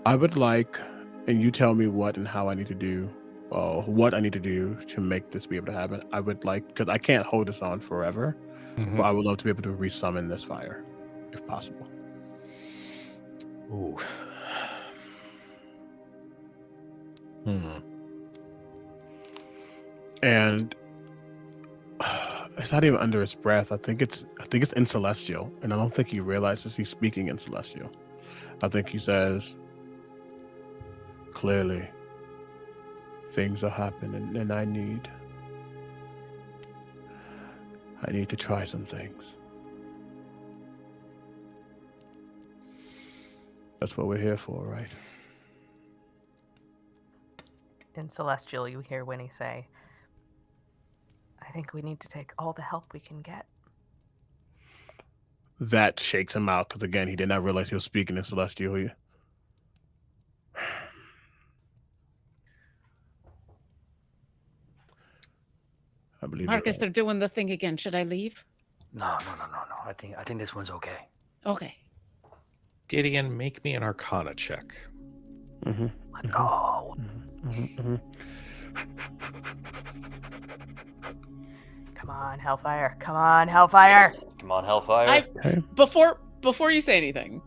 I would like, and you tell me what and how I need to do, what I need to do to make this be able to happen. I would like, because I can't hold this on forever, but I would love to be able to resummon this fire, if possible.
Ooh.
And it's not even under his breath. I think it's in Celestial, and I don't think he realizes he's speaking in Celestial. I think he says, clearly, things are happening, and I need to try some things. That's what we're here for, right?
In Celestial, you hear Winnie say, I think we need to take all the help we can get.
That shakes him out, because again, he did not realize he was speaking in Celestial here. I believe
Marcus, they're doing the thing again. Should I leave?
No. I think this one's okay.
Okay.
Gideon, make me an Arcana check.
Let's go.
Come on, Hellfire. Come on, Hellfire.
Come on, Hellfire.
Before you say anything,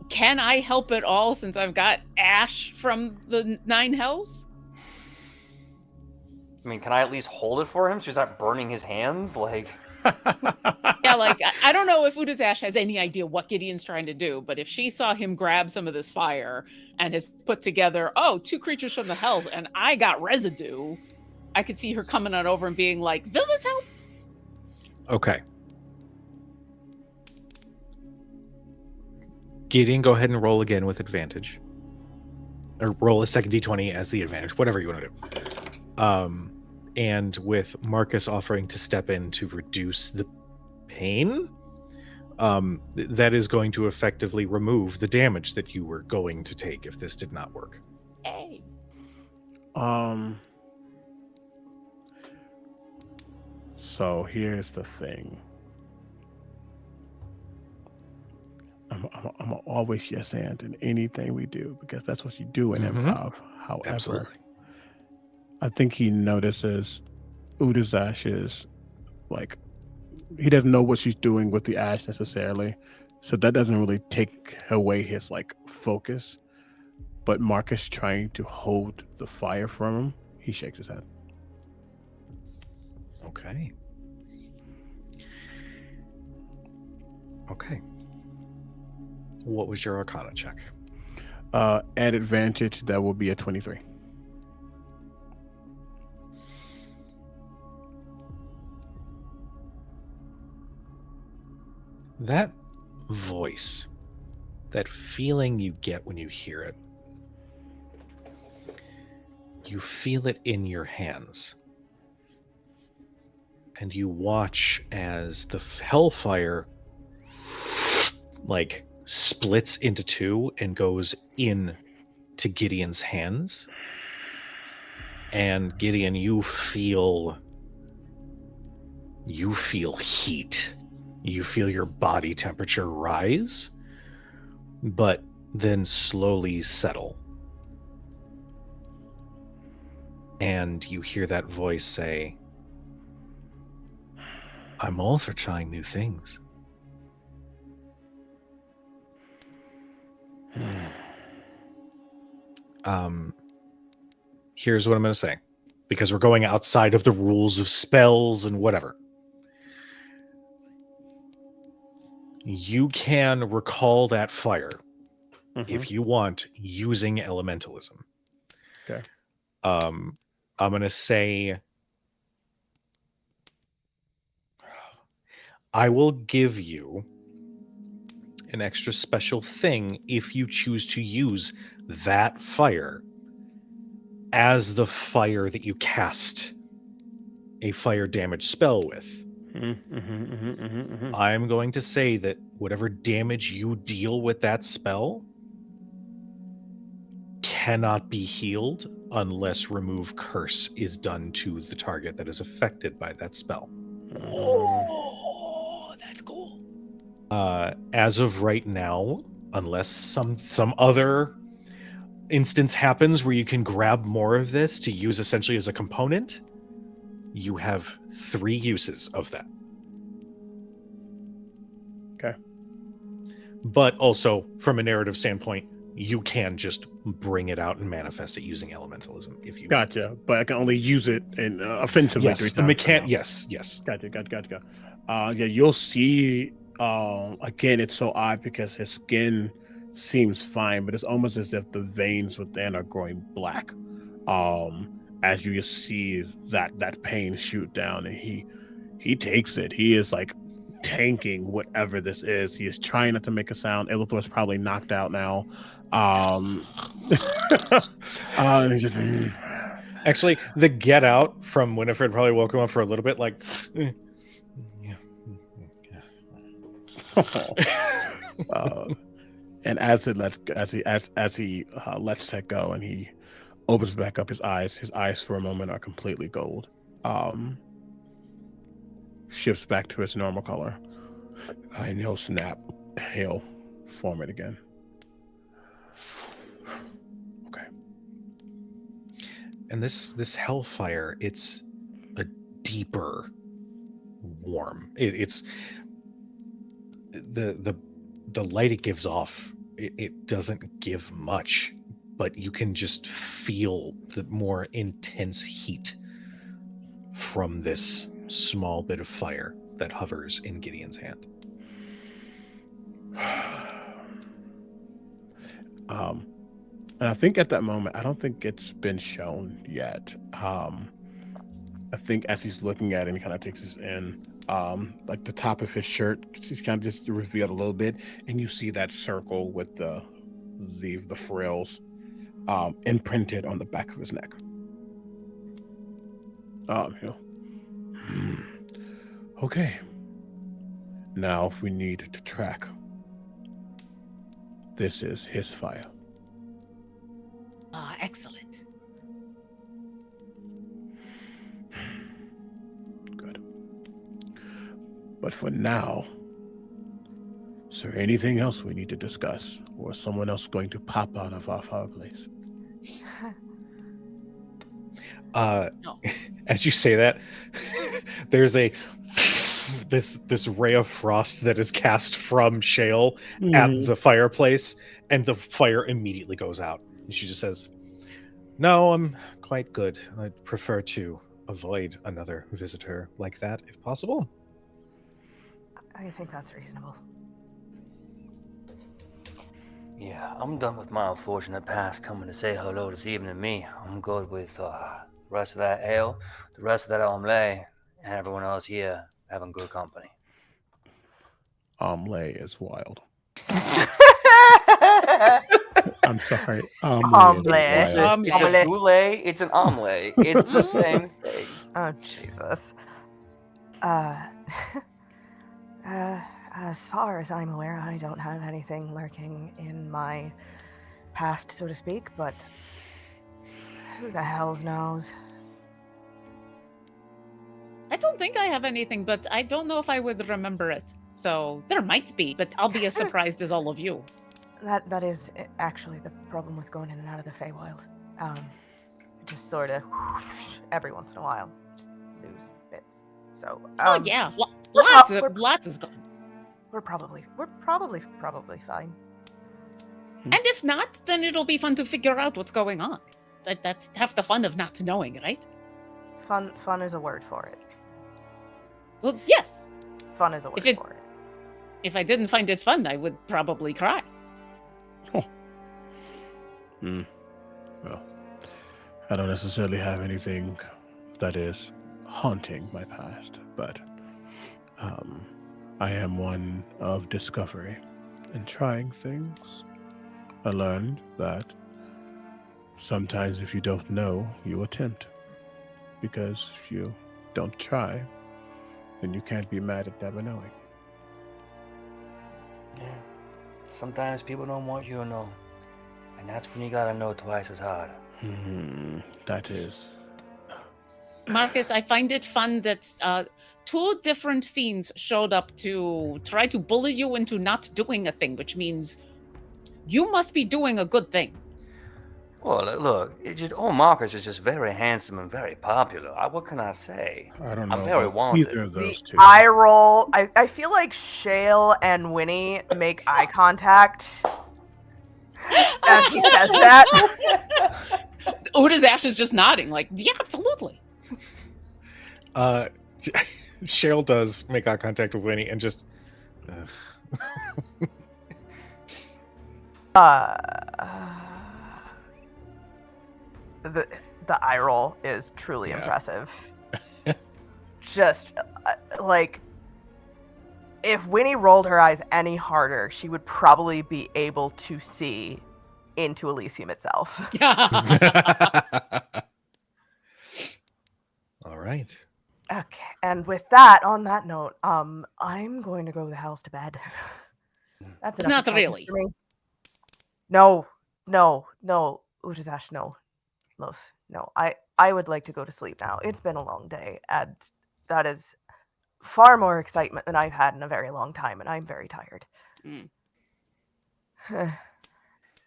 can I help at all since I've got ash from the 9 hells?
I mean, can I at least hold it for him so he's not burning his hands? Like,
Yeah, like, I don't know if Utazash has any idea what Gideon's trying to do, but if she saw him grab some of this fire and has put together, 2 creatures from the hells, and I got residue, I could see her coming on over and being like, will this help?
Okay. Gideon, go ahead and roll again with advantage. Or roll a second d20 as the advantage, whatever you want to do. And with Marcus offering to step in to reduce the pain, that is going to effectively remove the damage that you were going to take if this did not work.
Hey.
So here's the thing. I'm always yes and in anything we do, because that's what you do in improv. However,
Absolutely.
I think he notices Utazash like, he doesn't know what she's doing with the ash necessarily, so that doesn't really take away his like focus. But Marcus trying to hold the fire from him, he shakes his head.
Okay. What was your Arcana check?
At advantage, that will be a 23.
That voice, that feeling you get when you hear it, you feel it in your hands. And you watch as the hellfire like splits into 2 and goes in to Gideon's hands. And Gideon, you feel heat. You feel your body temperature rise, but then slowly settle. And you hear that voice say, I'm all for trying new things. Here's what I'm going to say, because we're going outside of the rules of spells and whatever. You can recall that fire if you want using elementalism.
Okay.
I'm going to say I will give you an extra special thing if you choose to use that fire as the fire that you cast a fire damage spell with. I'm going to say that whatever damage you deal with that spell cannot be healed unless remove curse is done to the target that is affected by that spell.
Oh, that's cool.
As of right now, unless some other instance happens where you can grab more of this to use essentially as a component, you have 3 uses of that.
Okay.
But also, from a narrative standpoint, you can just bring it out and manifest it using elementalism if you
Gotcha. But I can only use it in offensively 3 times.
Yes.
Gotcha. Yeah, you'll see. Again, it's so odd because his skin seems fine, but it's almost as if the veins within are growing black. As you just see that pain shoot down, and he takes it. He is like tanking whatever this is. He is trying not to make a sound. Ilithor's probably knocked out now. He just
Actually, the get out from Winifred probably woke him up for a little bit, like.
And as he lets that go, and he opens back up his eyes for a moment are completely gold. Shifts back to its normal color. And he'll snap. He'll form it again. Okay.
And this hellfire, it's a deeper warm. It's the light it gives off. It doesn't give much, but you can just feel the more intense heat from this small bit of fire that hovers in Gideon's hand.
And I think at that moment, I don't think it's been shown yet. I think as he's looking at it, he kind of takes this in, like the top of his shirt, he's kind of just revealed a little bit, and you see that circle with the frills imprinted on the back of his neck. Okay. Now, if we need to track, this is his fire.
Excellent.
Good. But for now, is there anything else we need to discuss? Or is someone else going to pop out of our fireplace?
No.
As you say that, there's this ray of frost that is cast from Shale at the fireplace, and the fire immediately goes out. And she just says, "No, I'm quite good. I'd prefer to avoid another visitor like that, if possible."
I think that's reasonable.
Yeah, I'm done with my unfortunate past coming to say hello this evening to me. I'm good with the rest of that ale, the rest of that omelette, and everyone else here having good company.
Omelette is wild. I'm sorry.
Omelette.
Is wild.
It's a boulet. It's an omelette. It's the same thing.
Oh, Jesus. As far as I'm aware, I don't have anything lurking in my past, so to speak, but who the hells knows?
I don't think I have anything, but I don't know if I would remember it. So there might be, but I'll be as surprised as all of you.
That is actually the problem with going in and out of the Feywild. Just sort of every once in a while, just lose bits. So
Oh yeah,
we're
lots is gone.
we're probably fine.
And if not, then it'll be fun to figure out what's going on. That's half the fun of not knowing, right?
Fun is a word for it.
Well, yes.
Fun is a word for it.
If I didn't find it fun, I would probably cry.
Well, I don't necessarily have anything that is haunting my past, but I am one of discovery and trying things. I learned that sometimes if you don't know, you attempt. Because if you don't try, then you can't be mad at never knowing.
Yeah. Sometimes people don't want you to know. And that's when you gotta know twice as hard.
That is.
Marcus, I find it fun that two different fiends showed up to try to bully you into not doing a thing, which means you must be doing a good thing.
Well, look, Marcus is just very handsome and very popular. What can I say?
I don't know.
I'm very wanted.
Either of those two.
Eye roll. I feel like Shale and Winnie make eye contact as he says that.
Utazash is just nodding, like, yeah, absolutely.
Cheryl does make eye contact with Winnie and just.
The eye roll is truly
Yeah.
impressive. Just like if Winnie rolled her eyes any harder, she would probably be able to see into Elysium itself.
All right.
Okay, and with that, on that note, I'm going to go the hells to bed. That's enough.
Not
excitement
really.
for me. No, Utazash, no, love, no. I would like to go to sleep now. It's been a long day, and that is far more excitement than I've had in a very long time, and I'm very tired.
Mm.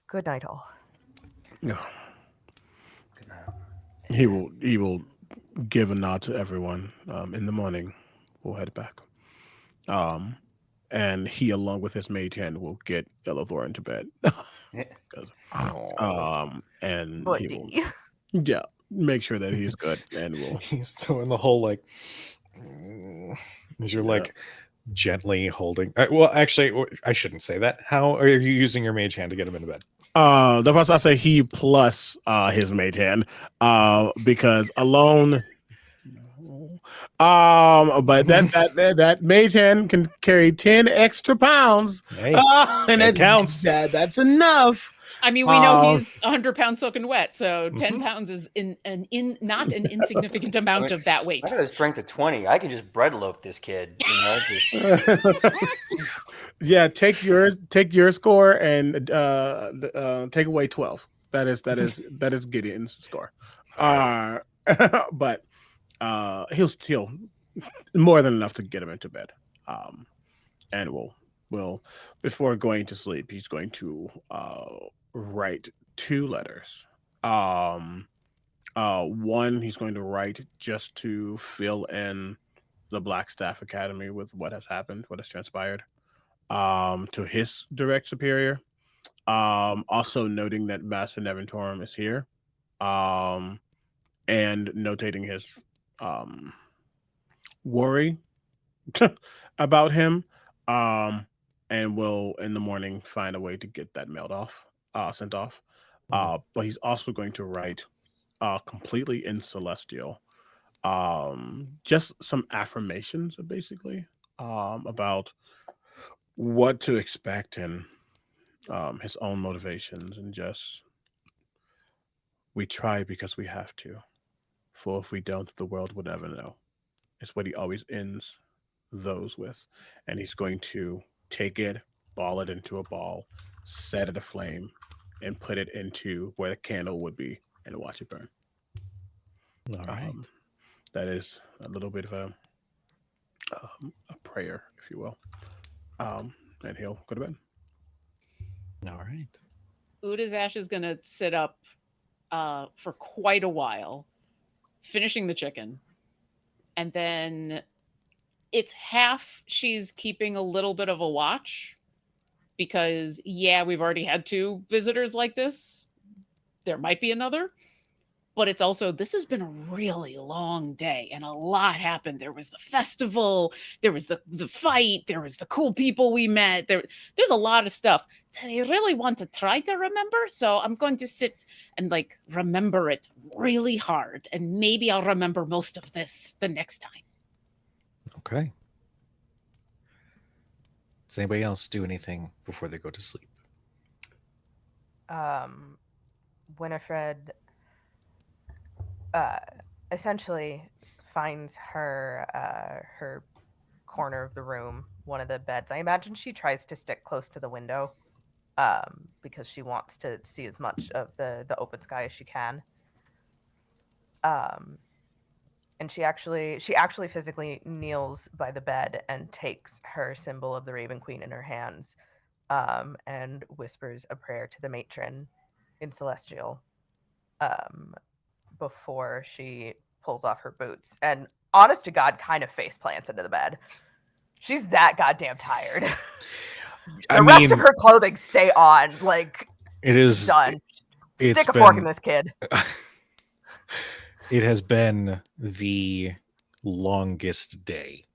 Good night, all.
No.
Good night.
He will give a nod to everyone. In the morning, we'll head back. And he, along with his mage hand, will get Ilithor into bed. And he will, yeah, make sure that he's good, and will.
He's still in the whole like, as you're like gently holding. Well, actually, I shouldn't say that. How are you using your mage hand to get him into bed?
The first I say he plus his mage hand, because alone. But that mage hand can carry 10 extra pounds.
Hey,
and
it counts.
That's enough.
I mean, we know he's 100 pounds soaking wet, so 10 pounds is not an insignificant amount of that weight.
I got a strength of 20. I can just bread loaf this kid. You know,
Yeah, take your score and take away 12. That is Gideon's score. But he'll still more than enough to get him into bed. And will before going to sleep, he's going to write 2 letters. One he's going to write just to fill in the Blackstaff Academy with what has happened, what has transpired, to his direct superior. Also noting that Master Neventorum is here, and notating his worry about him, and will in the morning find a way to get that sent off. But he's also going to write completely in Celestial, just some affirmations basically, about what to expect and his own motivations, and just we try because we have to, for if we don't, the world would never know. It's what he always ends those with. And he's going to take it, ball it into a ball, set it aflame, and put it into where the candle would be, and watch it burn.
All right.
That is a little bit of a prayer, if you will. And he'll go to bed.
All right.
Utazash is going to sit up for quite a while, finishing the chicken. And then it's half she's keeping a little bit of a watch because, yeah, we've already had 2 visitors like this. There might be another. But it's also, this has been a really long day and a lot happened. There was the festival, there was the fight, there was the cool people we met. There's a lot of stuff that I really want to try to remember. So I'm going to sit and like remember it really hard. And maybe I'll remember most of this the next time.
Okay. Does anybody else do anything before they go to sleep?
Winifred essentially finds her corner of the room, one of the beds. I imagine she tries to stick close to the window because she wants to see as much of the open sky as she can. And she actually physically kneels by the bed and takes her symbol of the Raven Queen in her hands, and whispers a prayer to the matron in Celestial before she pulls off her boots and, honest to God, kind of face plants into the bed. She's that goddamn tired. The rest of her clothing stay on. Like,
it is
done. Stick a fork in this kid.
It has been the longest day.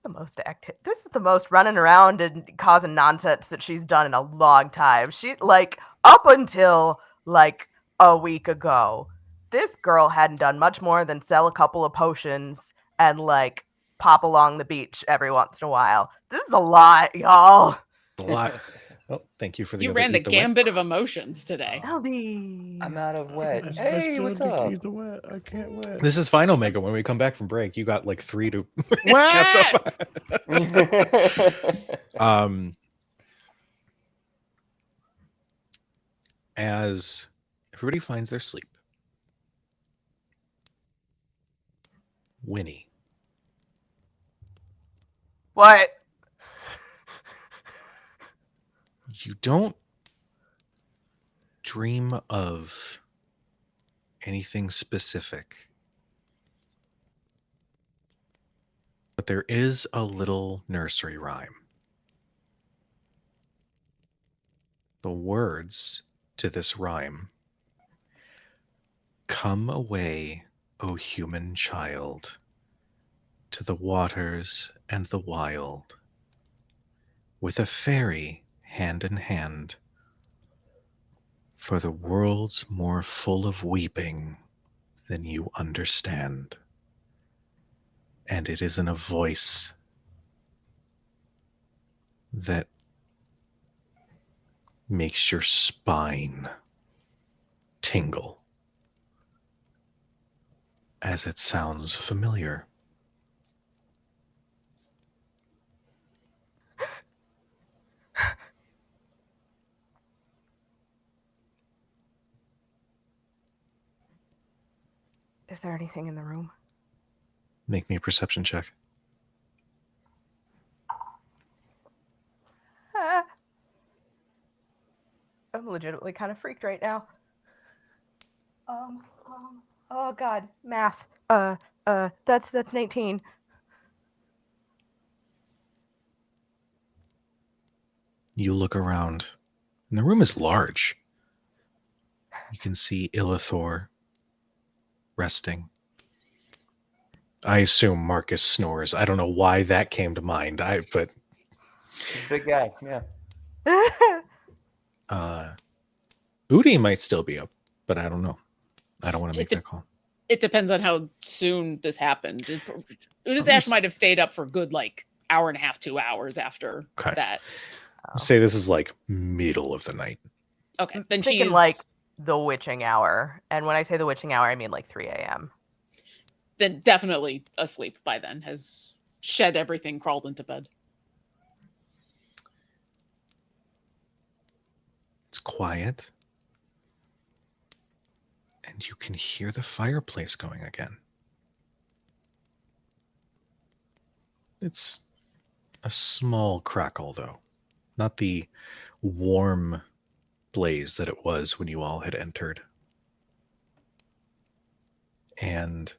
This is the most running around and causing nonsense that she's done in a long time. She up until a week ago, this girl hadn't done much more than sell a couple of potions and pop along the beach every once in a while. This is a lot, y'all.
A lot. Well, thank you for the
You
other
ran the
eat the wet.
gambit of emotions today.
I'm out of wet.
Let's
Hey,
do
what's
it,
up?
Eat the wet. I can't wet.
This is fine, Omega. When we come back from break, you got 3 to
What?
catch up. As everybody finds their sleep, Winnie.
What?
You don't dream of anything specific, but there is a little nursery rhyme. The words to this rhyme: "Come away, O human child, to the waters and the wild, with a fairy hand in hand, for the world's more full of weeping than you understand." And it is in a voice that makes your spine tingle, as it sounds familiar.
Is there anything in the room?
Make me a perception check.
I'm legitimately kind of freaked right now. Oh God, math. That's 19.
You look around, and the room is large. You can see Ilithor resting. I assume Marcus snores. I don't know why that came to mind. But
Big guy, yeah.
Udi might still be up, but I don't know. I don't want to make that call.
It depends on how soon this happened. Utazash might have stayed up for a good hour and a half, 2 hours after that.
Say this is middle of the night.
Okay,
I'm
then
thinking
she's
the witching hour, and when I say the witching hour, I mean 3 a.m.
then definitely asleep by then. Has shed everything, crawled into bed.
It's quiet, and you can hear the fireplace going again. It's a small crackle, though, not the warm blaze that it was when you all had entered. And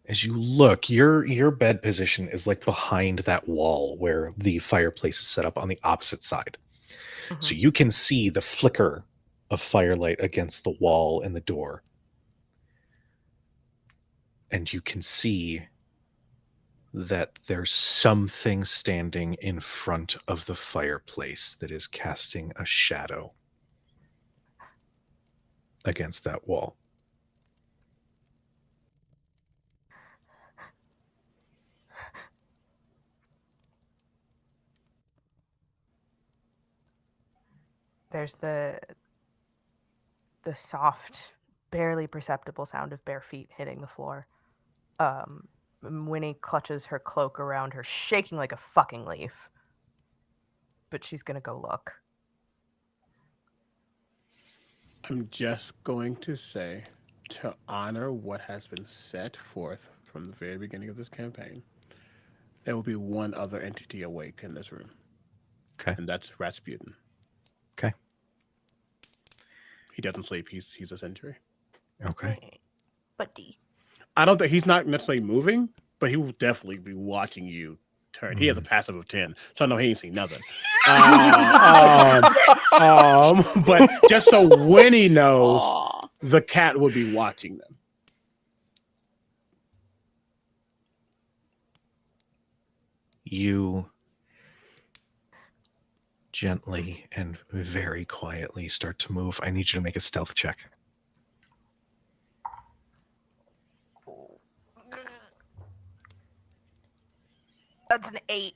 as you look, your bed position is behind that wall where the fireplace is set up on the opposite side. Mm-hmm. So you can see the flicker of firelight against the wall and the door. And you can see that there's something standing in front of the fireplace that is casting a shadow against that wall.
There's the soft, barely perceptible sound of bare feet hitting the floor. Winnie clutches her cloak around her, shaking like a fucking leaf. But she's gonna go look.
I'm just going to say, to honor what has been set forth from the very beginning of this campaign, there will be one other entity awake in this room.
Okay.
And that's Rasputin.
Okay.
He doesn't sleep. He's a sentry.
Okay.
Buddy.
I don't think he's not necessarily moving, but he will definitely be watching you turn. He has a passive of 10, so I know he ain't seen nothing. But just so Winnie knows, the cat would be watching them.
You gently and very quietly start to move. I need you to make a stealth check.
That's an 8.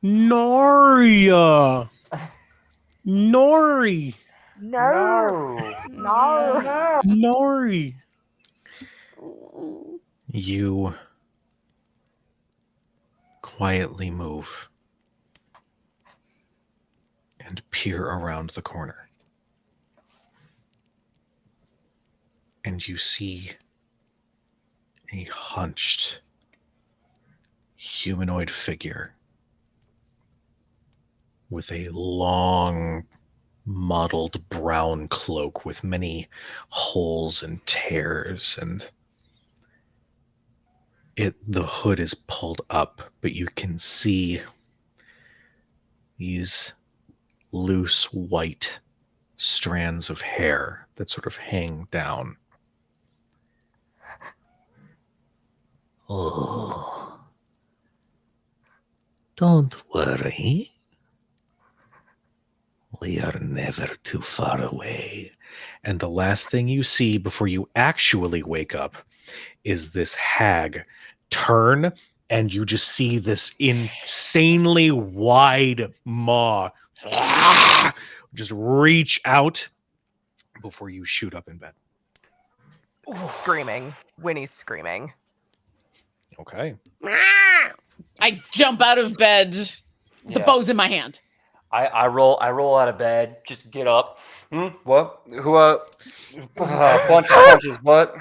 Noria. Nori.
No. No.
Nori.
You quietly move and peer around the corner. And you see a hunched humanoid figure with a long, mottled brown cloak with many holes and tears, and the hood is pulled up, but you can see these loose white strands of hair that sort of hang down.
Oh, don't worry. We are never too far away.
And the last thing you see before you actually wake up is this hag turn, and you just see this insanely wide maw just reach out before you shoot up in bed.
Screaming. Winnie's screaming.
Okay.
I jump out of bed. The
Yeah.
bow's in my hand.
I roll out of bed, just get up. What? Who punches what?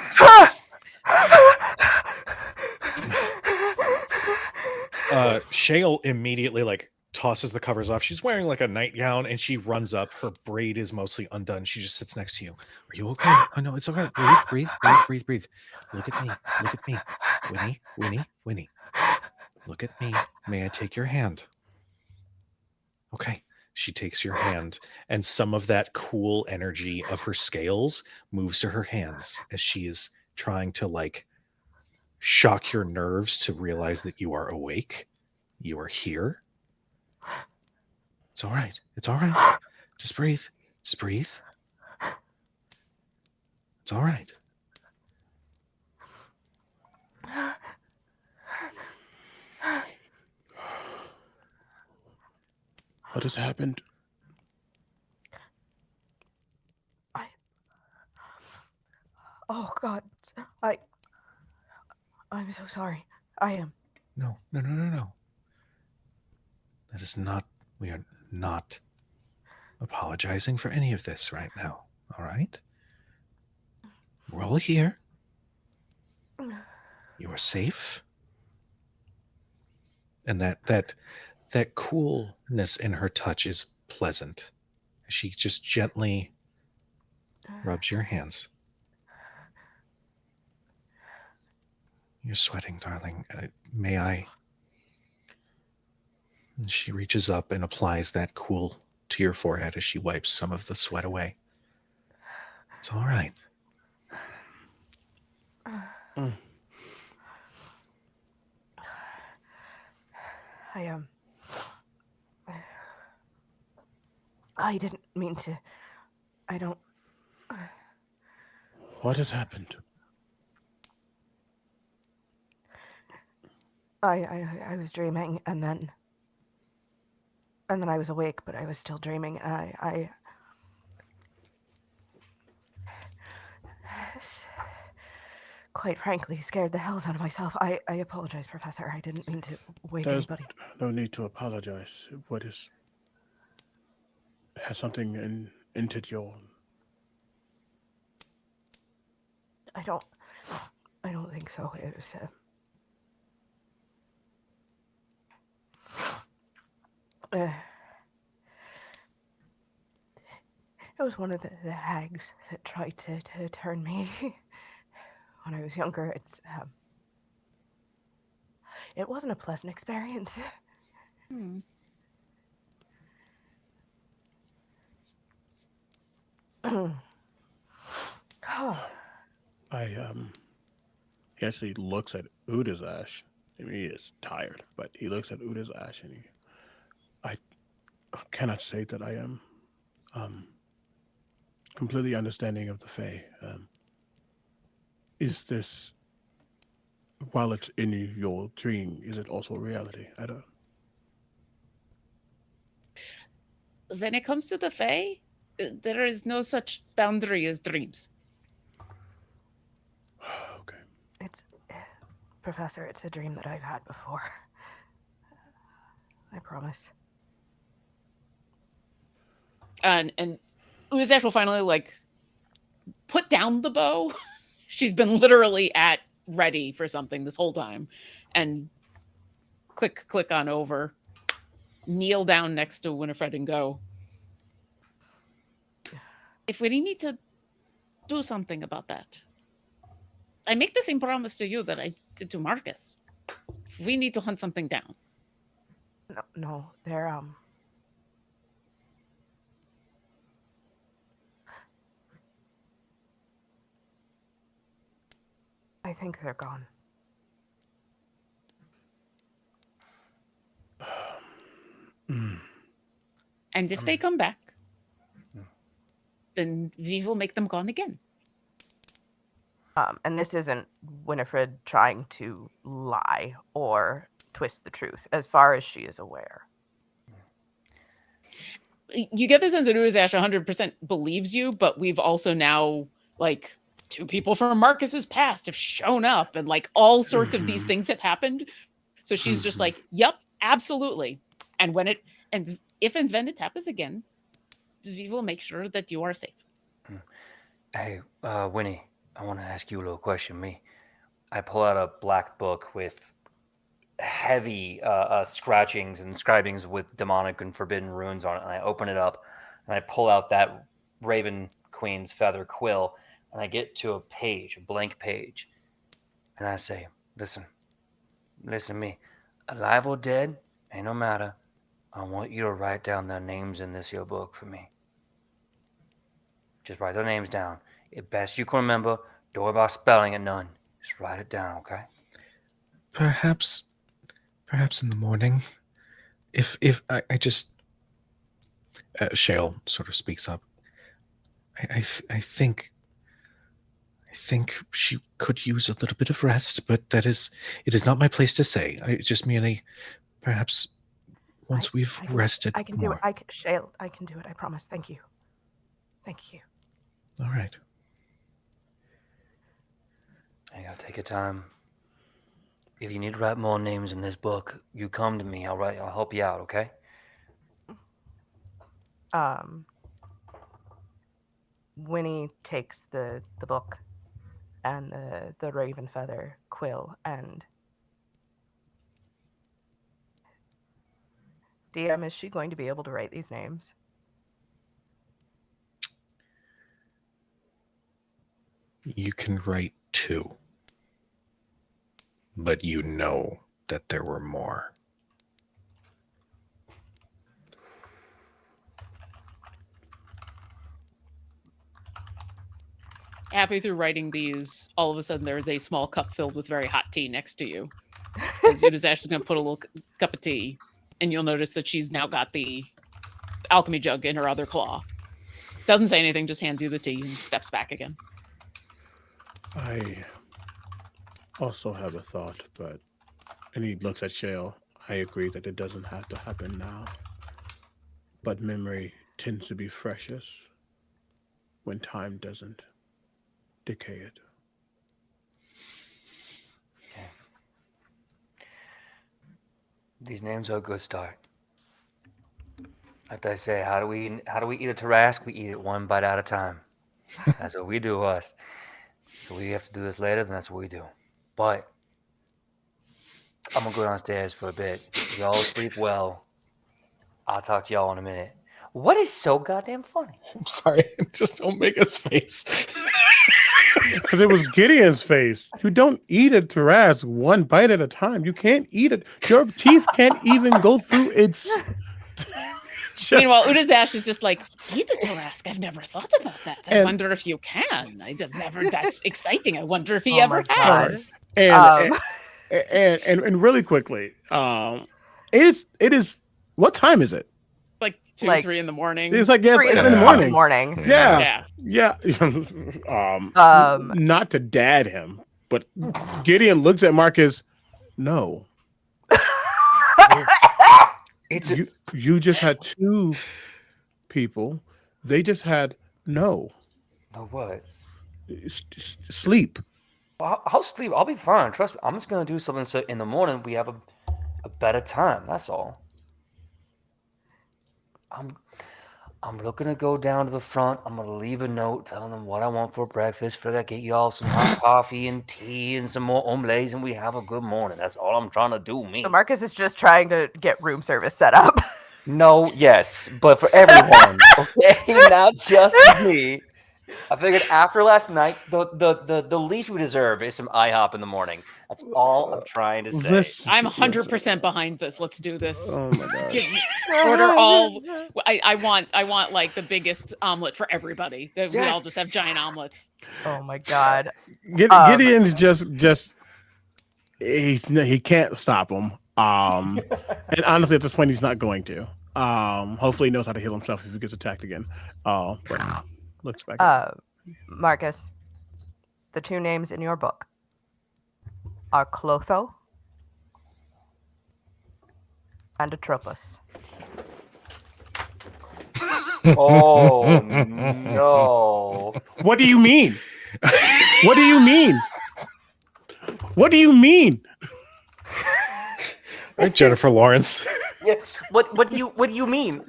Shale immediately tosses the covers off. She's wearing a nightgown, and she runs up. Her braid is mostly undone. She just sits next to you. Are you okay? Oh no, it's okay. Breathe. Look at me. Winnie. Look at me. May I take your hand? Okay. She takes your hand, and some of that cool energy of her scales moves to her hands as she is trying to shock your nerves to realize that you are awake. You are here. It's all right. Just breathe. It's all right.
What has happened?
Oh God, I'm so sorry. I am.
No. That is not, we are not apologizing for any of this right now. All right? We're all here. You are safe. And that coolness in her touch is pleasant. She just gently rubs your hands. You're sweating, darling. May I? And she reaches up and applies that cool to your forehead as she wipes some of the sweat away. It's all right.
I didn't mean to. I don't.
What has happened?
I was dreaming, and then I was awake, but I was still dreaming. I quite frankly scared the hells out of myself. I apologize, Professor. I didn't mean to wake
There's
anybody.
no need to apologize. Has something entered your...
I don't think so. It was it was one of the hags that tried to turn me when I was younger. It wasn't a pleasant experience.
He actually looks at Utazash. I mean, he is tired, but he looks at Utazash and I cannot say that I am completely understanding of the Fae. Is this, while it's in your dream, is it also reality? I don't.
When it comes to the Fae, there is no such boundary as dreams.
Okay.
It's, Professor, it's a dream that I've had before. I promise.
And Utazash will finally like put down the bow. She's been literally at ready for something this whole time, and click on over, kneel down next to Winifred and go, if we need to do something about that, I make the same promise to you that I did to Marcus. We need to hunt something down.
No, they're I think they're gone.
And if they come back, then we will make them gone again.
And this isn't Winifred trying to lie or twist the truth, as far as she is aware.
You get the sense that Utazash 100% believes you, but we've also now, like, 2 people from Marcus's past have shown up, and like all sorts of these things have happened. So she's just like, yep, absolutely. And if and when it happens again, we will make sure that you are safe.
Hey, Winnie, I want to ask you a little question. I pull out a black book with heavy scratchings and scribings with demonic and forbidden runes on it, and I open it up, and I pull out that Raven Queen's feather quill, and I get to a blank page, and I say, listen to me, alive or dead, ain't no matter. I want you to write down their names in this here book for me. Just write their names down. If best you can remember, don't worry about spelling it none. Just write it down, okay?
Perhaps in the morning. If I just... Shale sort of speaks up. I think she could use a little bit of rest, but it is not my place to say. I just merely, perhaps, once we've rested
I can
more.
do it. Shale, I can do it. I promise. Thank you. Thank you.
All right.
I gotta take your time. If you need to write more names in this book, you come to me. I'll help you out, okay?
Winnie takes the book and the raven feather quill and DM, is she going to be able to write these names?
You can write 2. But you know that there were more.
Halfway through writing these, all of a sudden there is a small cup filled with very hot tea next to you. As Utazash is going to put a little cup of tea, and you'll notice that she's now got the alchemy jug in her other claw. Doesn't say anything, just hands you the tea and steps back again.
I also have a thought, and he looks at Shale. I agree that it doesn't have to happen now, but memory tends to be freshest when time doesn't decay it.
Okay. These names are a good start. Like I say, how do we eat a Tarask? We eat it one bite at a time. That's what we do, us. So we have to do this later, then that's what we do. But I'm gonna go downstairs for a bit. Y'all sleep well. I'll talk to y'all in a minute. What is so goddamn funny?
I'm sorry, just don't make us face.
Because it was Gideon's face. You don't eat a Tarask one bite at a time. You can't eat it. Your teeth can't even go through its...
Meanwhile, Utazash is just like, eat a Tarask. I've never thought about that. I wonder if you can. That's exciting. I wonder if he ever has.
And really quickly, it is. What time is it?
Like 2,
Like-
3 in the morning.
It's like, yes,
3
it's in
in
the
the
morning.
morning.
Yeah.
Yeah.
Not to dad him, but Gideon looks at Marcus. No,
It's
you just had 2 people. They just had no
what?
sleep.
I'll sleep. I'll be fine. Trust me. I'm just gonna do something so in the morning we have a better time. That's all. I'm looking to go down to the front. I'm gonna leave a note telling them what I want for breakfast. Figure I get you all some hot coffee and tea and some more omelets, and we have a good morning. That's all I'm trying to do. Me.
So Marcus is just trying to get room service set up.
No, yes, but for everyone, okay, not just me. I figured after last night, the least we deserve is some IHOP in the morning. That's all I'm trying to say.
I'm 100% behind this. Let's do this.
Oh my gosh.
Order all. I want like the biggest omelet for everybody. That we all just have giant omelets.
Oh my god.
Gideon's just he can't stop him. And honestly, at this point, he's not going to. Hopefully, he knows how to heal himself if he gets attacked again. But looks back.
Marcus, the 2 names in your book are Clotho and Atropos.
Oh no!
What do you mean? What do you mean? What do you mean?
All right, Jennifer Lawrence.
Yeah. What do you mean?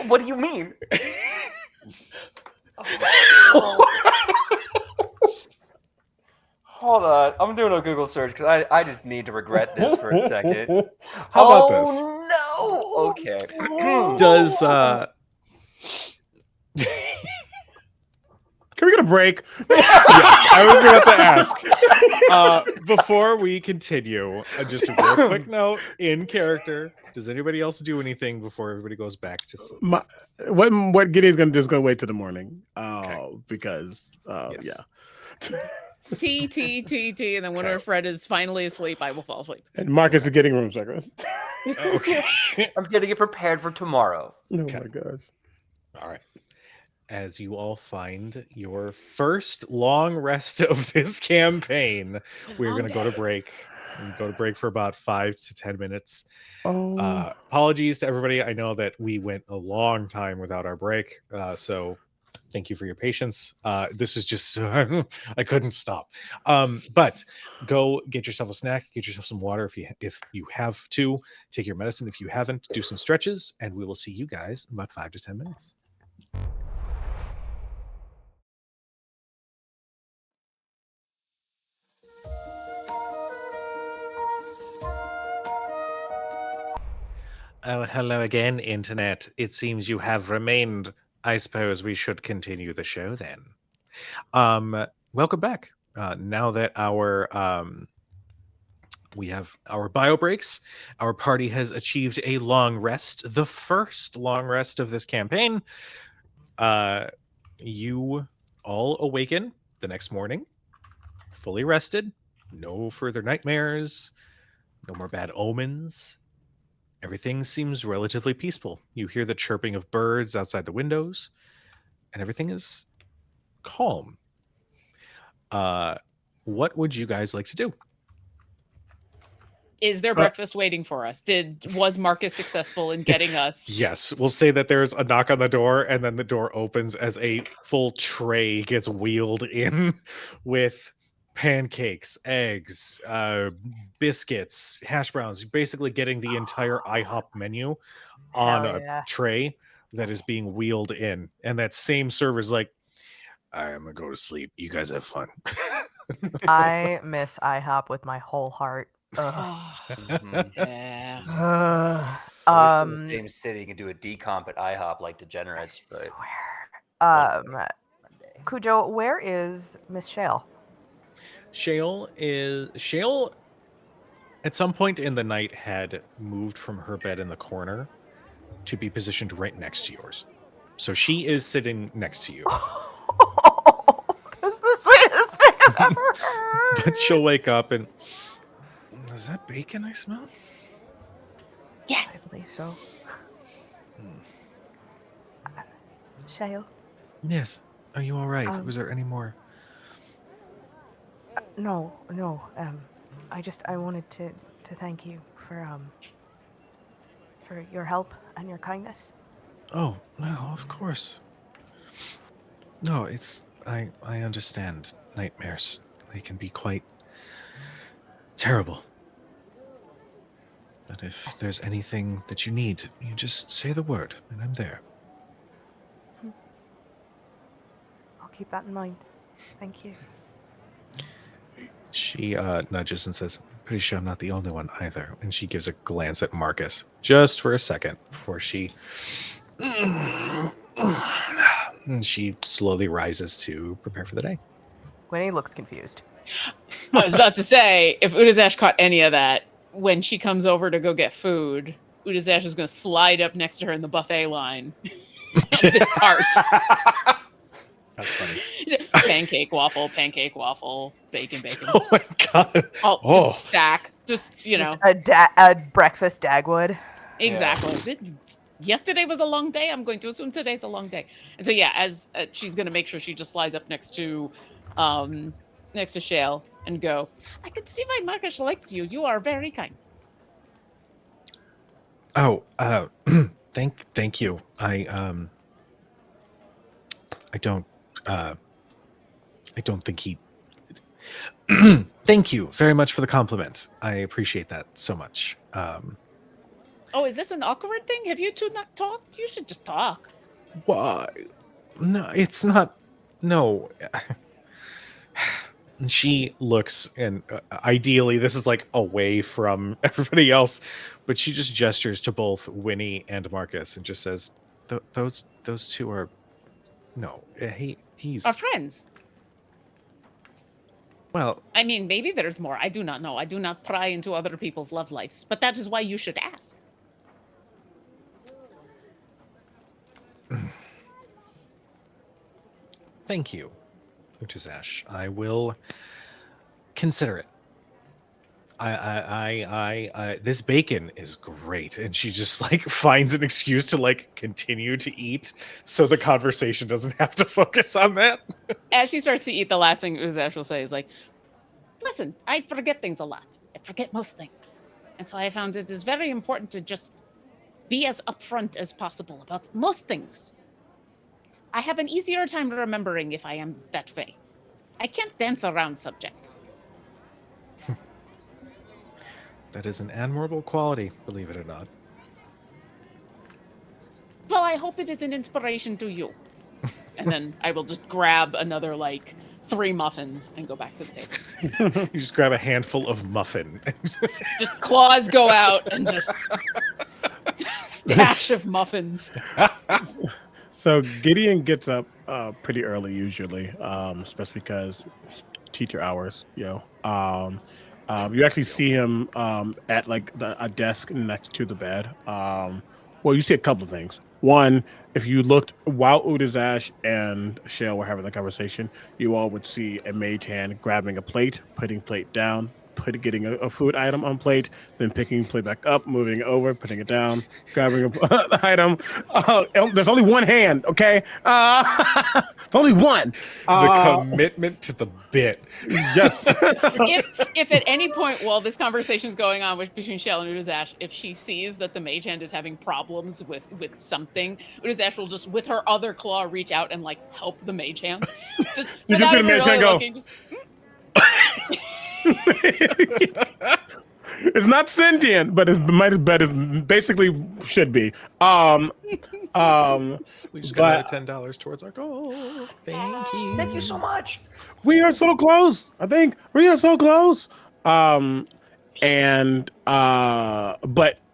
What do you mean? Hold on, I'm doing a Google search because I just need to regret this for a second.
How about this?
Oh no! Okay.
Does
Can we get a break?
yes, I was about to ask. Before we continue, just a real quick note in character. Does anybody else do anything before everybody goes back to sleep?
What Gideon's gonna do is gonna wait till the morning.
Okay.
Because
Yes.
yeah.
T, and then when Winifred is finally asleep, I will fall asleep.
And Marcus is getting room service.
Okay.
I'm gonna get prepared for tomorrow.
Oh
Okay.
my gosh.
All right. As you all find your first long rest of this campaign, we're going to go to break. And go to break for about 5 to 10 minutes.
Oh.
Apologies to everybody. I know that we went a long time without our break. So thank you for your patience. This is just, I couldn't stop. But go get yourself a snack, get yourself some water if you have to. Take your medicine if you haven't. Do some stretches, and we will see you guys in about 5 to 10 minutes. Oh, hello again, Internet. It seems you have remained. I suppose we should continue the show then. Welcome back. Now that we have our bio breaks, our party has achieved a long rest, the first long rest of this campaign. You all awaken the next morning, fully rested, no further nightmares, no more bad omens. Everything seems relatively peaceful. You hear the chirping of birds outside the windows, and everything is calm. What would you guys like to do?
Is there breakfast waiting for us? Was Marcus successful in getting us?
Yes, we'll say that there's a knock on the door, and then the door opens as a full tray gets wheeled in with pancakes, eggs, biscuits, hash browns. You're basically getting the entire IHOP menu on a tray that is being wheeled in. And that same server's like, I'm gonna go to sleep. You guys have fun.
I miss IHOP with my whole heart.
Yeah.
Same city, you can do a decomp at IHOP like degenerates, but
Cujo, where is Miss Shale?
Shale at some point in the night had moved from her bed in the corner to be positioned right next to yours. So she is sitting next to you.
That's the sweetest thing I've ever heard.
But she'll wake up and Is that bacon I smell?
I
Yes.
believe so. Shale?
Yes. Are you all right?
Um,
Was there any more?
No. I wanted to thank you for your help and your kindness.
Oh, well, of course. No, I understand nightmares. They can be quite terrible. But if there's anything that you need, you just say the word, and I'm there.
I'll keep that in mind. Thank you.
She nudges and says, pretty sure I'm not the only one either. And she gives a glance at Marcus, just for a second, before she... and she slowly rises to prepare for the day.
Winnie looks confused.
I was about to say, if Utazash caught any of that, when she comes over to go get food, Utazash is going to slide up next to her in the buffet line of this cart.
That's funny.
Pancake, waffle, bacon.
Oh my god.
Just a stack. Just, you know.
A breakfast Dagwood.
Exactly. Yesterday was a long day. I'm going to assume today's a long day. And so, yeah, as she's going to make sure she just slides up next to Shale and go, I can see why Marcus likes you. You are very kind.
Oh, thank you. I don't think he... Thank you very much for the compliment. I appreciate that so much.
Oh, is this an awkward thing? Have you two not talked? You should just talk.
Why? No, it's not. No. She looks, and ideally, this is like away from everybody else, but she just gestures to both Winnie and Marcus and just says, "Those two are no. He's
Our friends.
Well,
I mean, maybe there's more. I do not know. I do not pry into other people's love lives, but that is why you should ask.
Thank you, Utazash. I will consider it. I this bacon is great, and she just like finds an excuse to like continue to eat, so the conversation doesn't have to focus on that.
As she starts to eat, the last thing Utazash will say is like, "Listen, I forget things a lot. I forget most things, and so I found it is very important to just be as upfront as possible about most things. I have an easier time remembering if I am that way. I can't dance around subjects."
That is an admirable quality, believe it or not.
Well, I hope it is an inspiration to you. And then I will just grab another, 3 muffins and go back to the table.
You just grab a handful of muffin.
Just claws go out and just stash of muffins.
So Gideon gets up pretty early usually, especially because teacher hours, you actually see him at a desk next to the bed. Well, you see a couple of things. One, if you looked while Utazash and Shale were having the conversation, you all would see a mage hand grabbing a plate, putting plate down, getting a food item on plate, then picking plate back up, moving over, putting it down, grabbing a item. There's only one hand, okay? It's only one.
The commitment to the bit.
Yes.
If at any point while this conversation is going on between Shell and Utazash, if she sees that the mage hand is having problems with something, Utazash will just, with her other claw, reach out and help the mage hand. Just,
you just see the mage hand go. It's not sentient, but it basically should be.
We just got another $10 towards our goal. Thank you.
Thank you so much.
We are so close. I think we are so close. But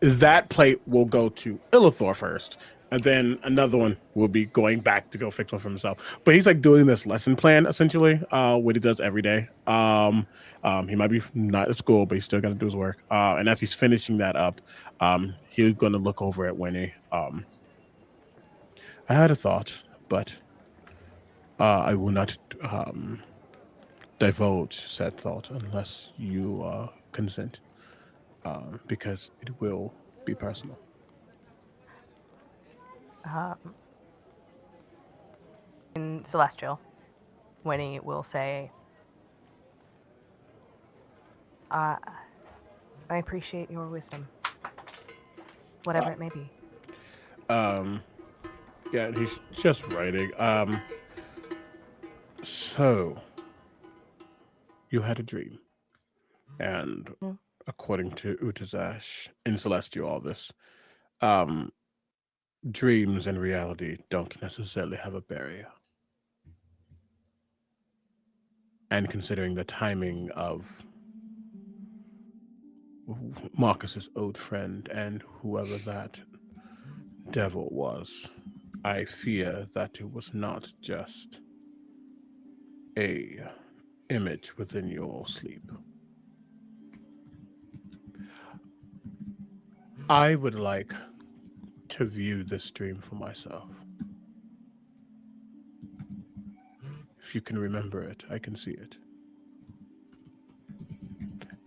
that plate will go to Ilithor first, and then another one will be going back to go fix one for himself. But he's doing this lesson plan essentially, what he does every day. He might be not at school, but he's still got to do his work. And as he's finishing that up, he's going to look over at Winnie. I had a thought, but I will not divulge said thought unless you consent. because it will be personal.
In Celestial, Winnie will say, I appreciate your wisdom, whatever it may be.
Yeah, and he's just writing. So you had a dream, and according to Utazash in Celestial, all this, dreams and reality don't necessarily have a barrier. And considering the timing of Marcus's old friend and whoever that devil was, I fear that it was not just a image within your sleep. I would like to view this dream for myself. If you can remember it, I can see it.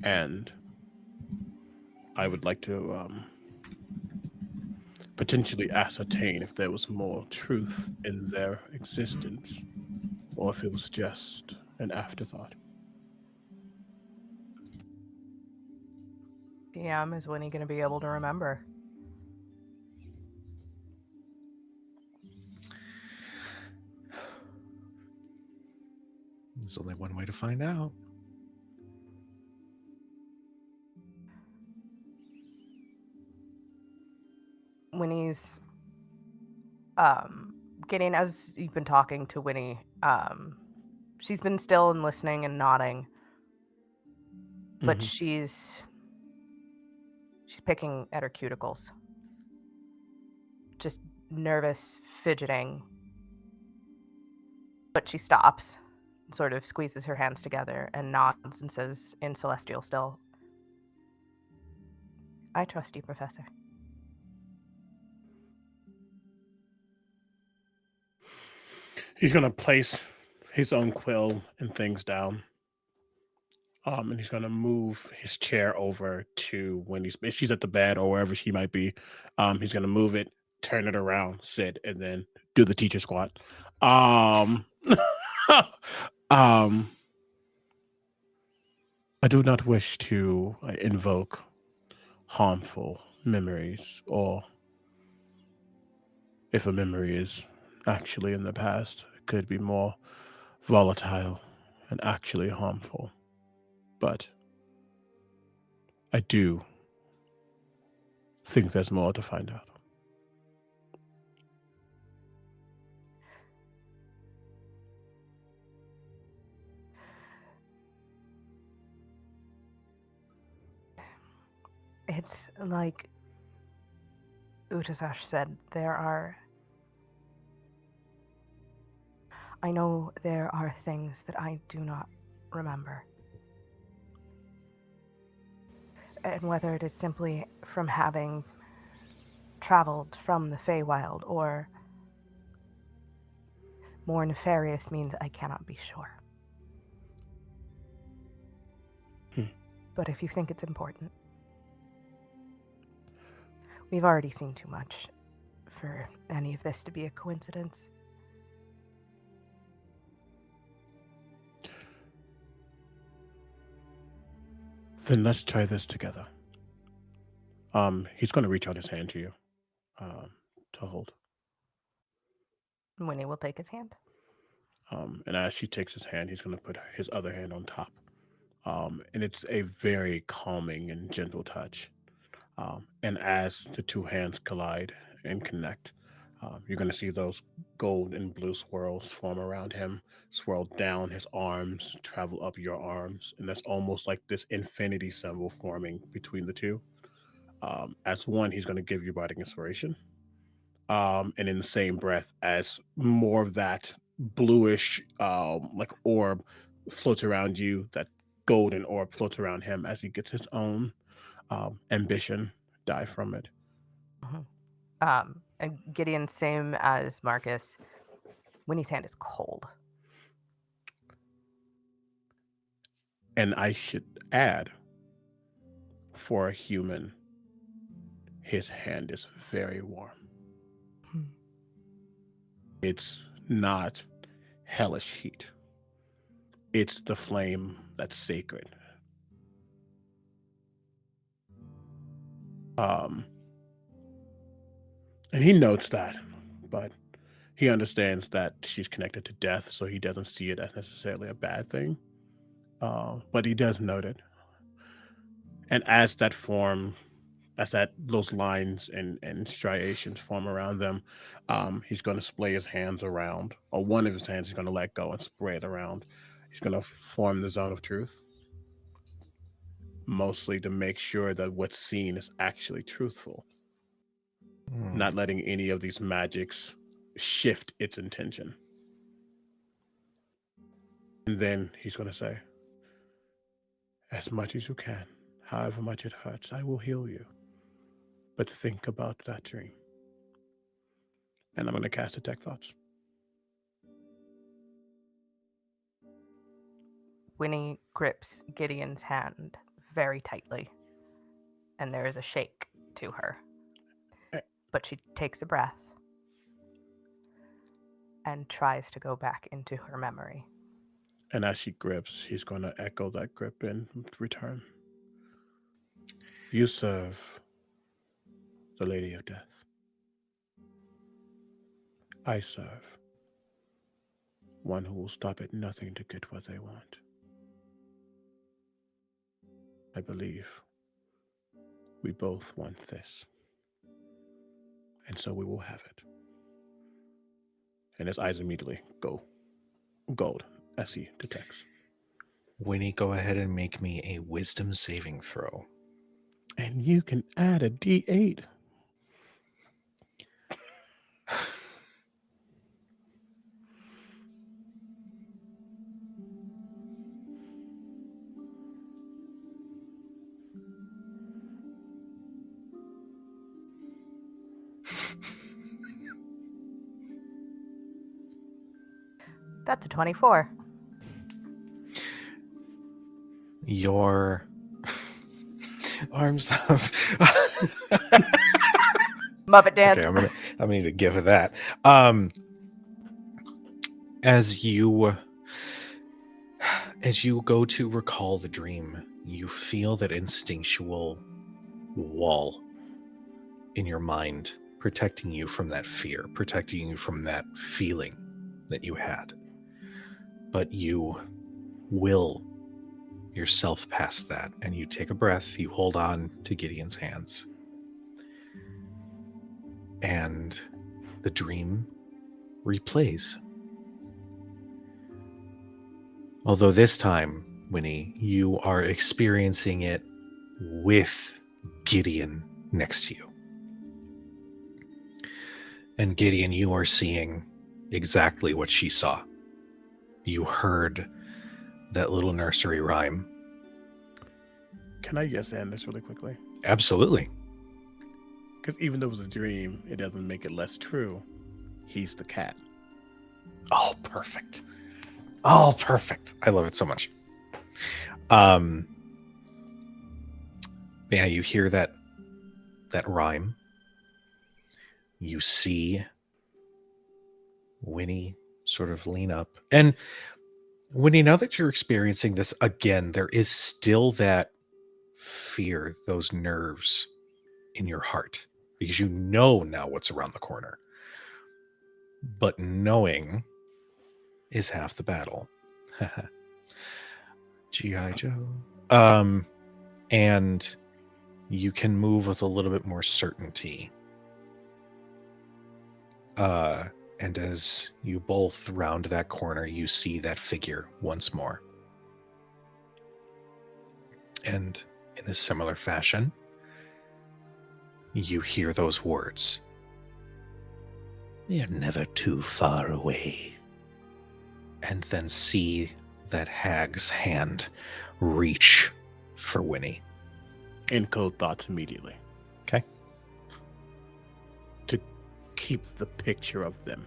And I would like to potentially ascertain if there was more truth in their existence or if it was just an afterthought.
DM, is Winnie going to be able to remember?
There's only one way to find out.
Winnie's getting, as you've been talking to Winnie, she's been still and listening and nodding, but she's picking at her cuticles, just nervous, fidgeting. But she stops, sort of squeezes her hands together and nods and says in Celestial still, I trust you, Professor.
He's going to place his own quill and things down. And he's going to move his chair over to when if she's at the bed or wherever she might be. He's going to move it, turn it around, sit, and then do the teacher squat. I do not wish to invoke harmful memories, or if a memory is actually in the past, it could be more volatile and actually harmful. But I do think there's more to find out.
It's like Utazash said, I know there are things that I do not remember. And whether it is simply from having traveled from the Feywild or more nefarious means, I cannot be sure. But if you think it's important, we've already seen too much for any of this to be a coincidence.
Then let's try this together. He's going to reach out his hand to you to hold.
Winnie will take his hand.
And as she takes his hand, he's going to put his other hand on top. And it's a very calming and gentle touch. And as the two hands collide and connect, you're going to see those gold and blue swirls form around him, swirl down his arms, travel up your arms. And that's almost like this infinity symbol forming between the two. As one, he's going to give you bardic inspiration. And in the same breath, as more of that bluish like orb floats around you, that golden orb floats around him as he gets his own ambition die from it.
And Gideon, same as Marcus, Winnie's hand is cold.
And I should add for a human, his hand is very warm. It's not hellish heat. It's the flame that's sacred. And he notes that, but he understands that she's connected to death, so he doesn't see it as necessarily a bad thing. But he does note it. And as that form, those lines and striations form around them, he's going to splay his hands around, or one of his hands he's going to let go and spray it around. He's going to form the zone of truth, mostly to make sure that what's seen is actually truthful, not letting any of these magics shift its intention. And then he's going to say, as much as you can, however much it hurts, I will heal you. But think about that dream. And I'm going to cast Detect Thoughts.
Winnie grips Gideon's hand very tightly, and there is a shake to her. But she takes a breath and tries to go back into her memory.
And as she grips, he's going to echo that grip in return. You serve the Lady of Death. I serve one who will stop at nothing to get what they want. I believe we both want this. And so we will have it. And his eyes immediately go gold as he detects.
Winnie, go ahead and make me a wisdom saving throw.
And you can add a D8.
That's a 24.
Your arms have
Muppet dance.
Okay, I'm gonna need to give it that. As you go to recall the dream, you feel that instinctual wall in your mind protecting you from that fear, protecting you from that feeling that you had. But you will yourself past that, and you take a breath, you hold on to Gideon's hands. And the dream replays. Although this time, Winnie, you are experiencing it with Gideon next to you. And Gideon, you are seeing exactly what she saw. You heard that little nursery rhyme.
Can I just end this really quickly?
Absolutely.
Because even though it was a dream, it doesn't make it less true. He's the cat.
Oh, perfect. Oh, perfect. I love it so much. Yeah, you hear that rhyme. You see Winnie sort of lean up. And Winnie, now that you're experiencing this again, there is still that fear, those nerves in your heart, because you know now what's around the corner. But knowing is half the battle. G.I. Joe. And you can move with a little bit more certainty. And as you both round that corner, you see that figure once more. And in a similar fashion, you hear those words.
You're never too far away.
And then see that hag's hand reach for Winnie.
Encode thoughts immediately.
Okay.
To keep the picture of them.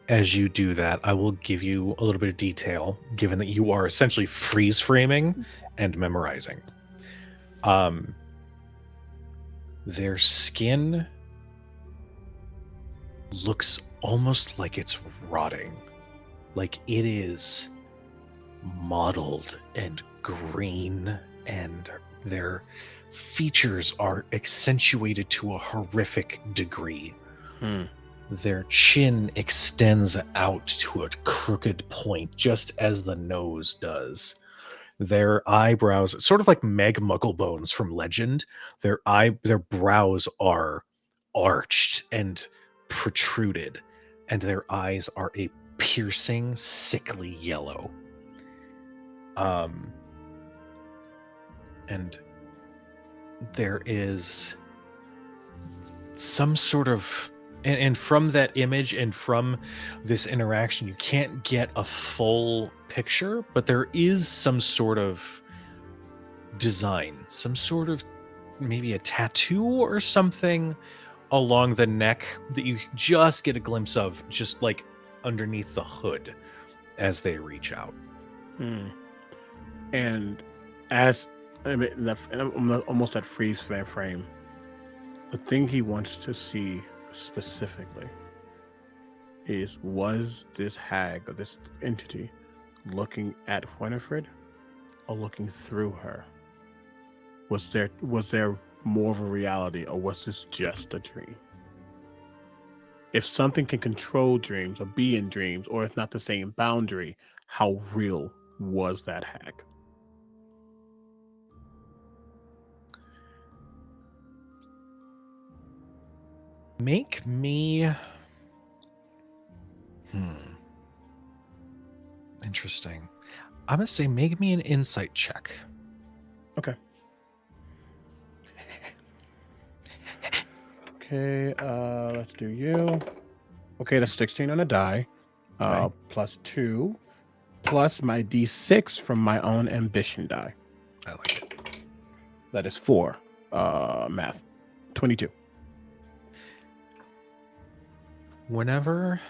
as you do that, I will give you a little bit of detail, given that you are essentially freeze framing and memorizing. Their skin looks almost like it's rotting. Like it is mottled and green, and their features are accentuated to a horrific degree. Their chin extends out to a crooked point, just as the nose does. Their eyebrows, sort of like Meg Mugglebones from Legend, their brows are arched and protruded, and their eyes are a piercing, sickly yellow. And there is some sort of, and from that image and from this interaction, you can't get a full picture, but there is some sort of design, some sort of maybe a tattoo or something along the neck that you just get a glimpse of, just like underneath the hood as they reach out.
And as I mean, almost that freeze frame, the thing he wants to see specifically is, was this hag or this entity looking at Winifred or looking through her? Was there more of a reality, or was this just a dream? If something can control dreams or be in dreams, or it's not the same boundary, how real was that hag?
Make me... Interesting. I'm going to say make me an insight check.
Okay. Okay, let's do you. Okay, that's 16 on a die.
Okay.
Plus 2. Plus my D6 from my own ambition die.
I like it.
That is 4. Math. 22.
Whenever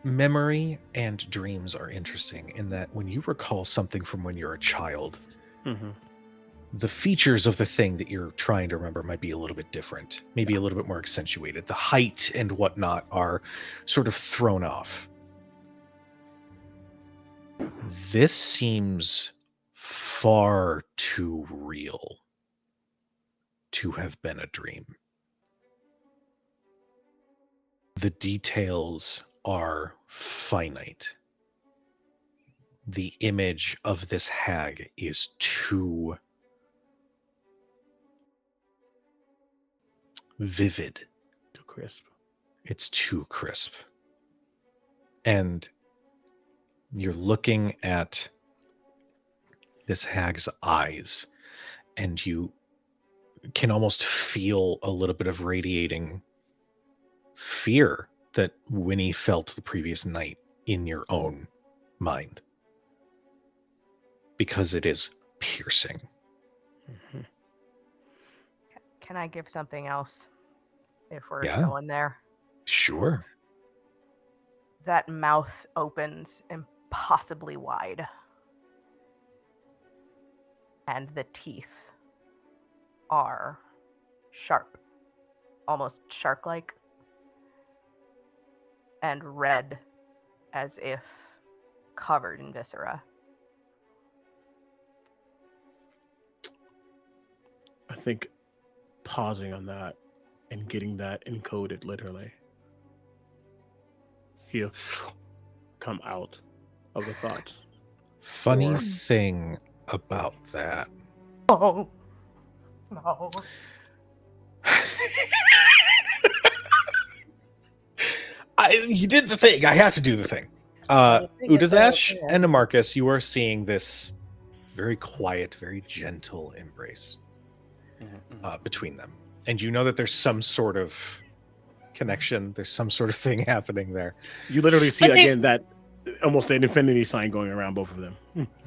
memory and dreams are interesting in that when you recall something from when you're a child, the features of the thing that you're trying to remember might be a little bit different, maybe a little bit more accentuated. The height and whatnot are sort of thrown off. This seems far too real to have been a dream. The details are finite. The image of this hag is too vivid.
Too crisp.
It's too crisp. And you're looking at this hag's eyes, and you can almost feel a little bit of radiating fear that Winnie felt the previous night in your own mind, because it is piercing.
Can I give something else if we're
Yeah.
going there?
Sure.
That mouth opens impossibly wide. And the teeth are sharp, almost shark-like, and red, as if covered in viscera.
I think pausing on that and getting that encoded literally, he'll come out of the thoughts.
Funny
Or-
thing about that.
Oh, no.
You did the thing. I have to do the thing. Utazash and Amarcus, you are seeing this very quiet, very gentle embrace between them. And you know that there's some sort of connection. There's some sort of thing happening there.
You literally see
But they-
again that almost an infinity sign going around both of them.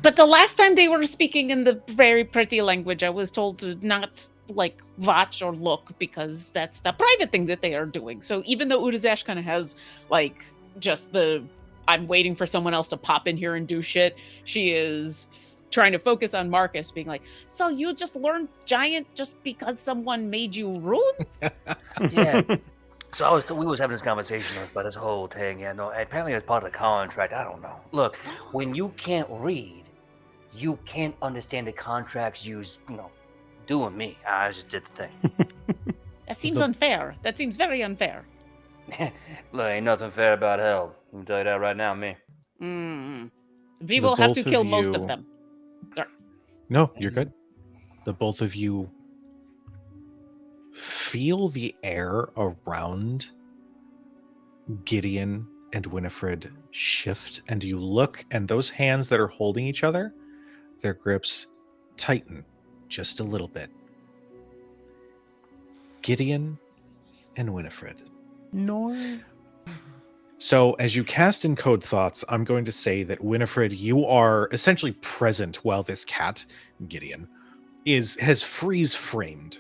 But the last time they were speaking in the very pretty language, I was told to not like watch or look because that's the private thing that they are doing. So even though Utazash kind of has like just the I'm waiting for someone else to pop in here and do shit, she is trying to focus on Marcus being like, so you just learned giant just because someone made you runes?
Yeah. So we was having this conversation about this whole thing. Yeah, no, apparently it's part of the contract. I don't know. Look, when you can't read, you can't understand the contracts doing me. I just did the thing.
That seems unfair. That seems very unfair.
Look, ain't nothing fair about hell. Let me tell you that right now, me.
We will have to
both of
kill most of
you-
them. Sorry.
No, you're good. The both of you feel the air around Gideon and Winifred shift, and you look, and those hands that are holding each other, their grips tighten just a little bit. Gideon and Winifred.
No.
So as you cast in code thoughts, I'm going to say that Winifred, you are essentially present while this cat, Gideon, has freeze framed.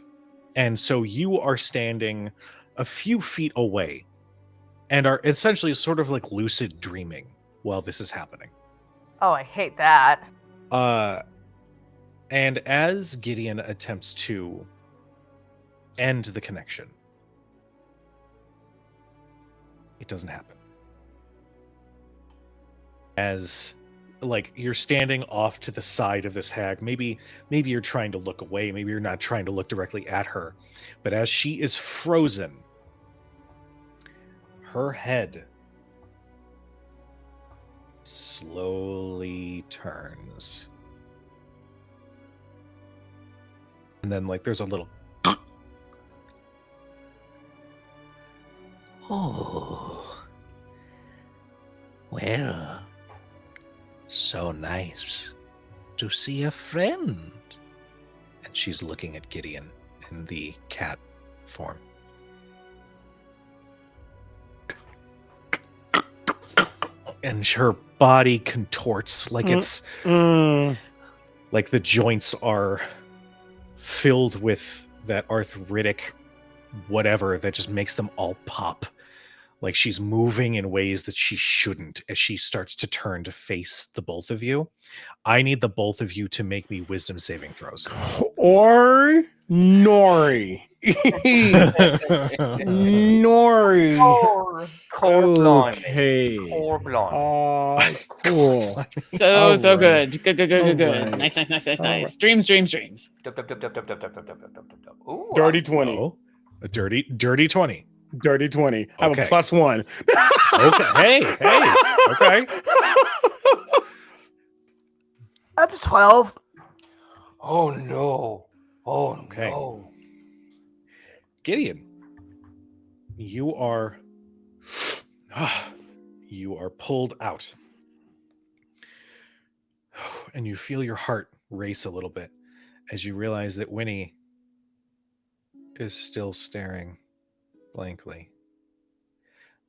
And so you are standing a few feet away and are essentially sort of like lucid dreaming while this is happening.
Oh, I hate that.
And as Gideon attempts to end the connection, it doesn't happen. As like you're standing off to the side of this hag, maybe you're trying to look away, maybe you're not trying to look directly at her, but as she is frozen, her head slowly turns. And then like there's a little
Oh. Well, so nice to see a friend.
and she's looking at Gideon in the cat form. And her body contorts like it's like the joints are filled with that arthritic whatever that just makes them all pop. Like she's moving in ways that she shouldn't as she starts to turn to face the both of you. I need the both of you to make me wisdom saving throws.
Or Nori. Nori. Okay.
Core blonde.
Oh, cool.
So
All right.
good. Good.
All right.
Nice.
All
Dreams.
Ooh,
Dirty 20.
Oh, a dirty 20.
Dirty 20. I have
Okay.
a +1.
Okay. Hey. Okay.
That's a 12.
Oh no. Oh
Okay.
no.
Gideon, you are pulled out. And you feel your heart race a little bit as you realize that Winnie is still staring blankly.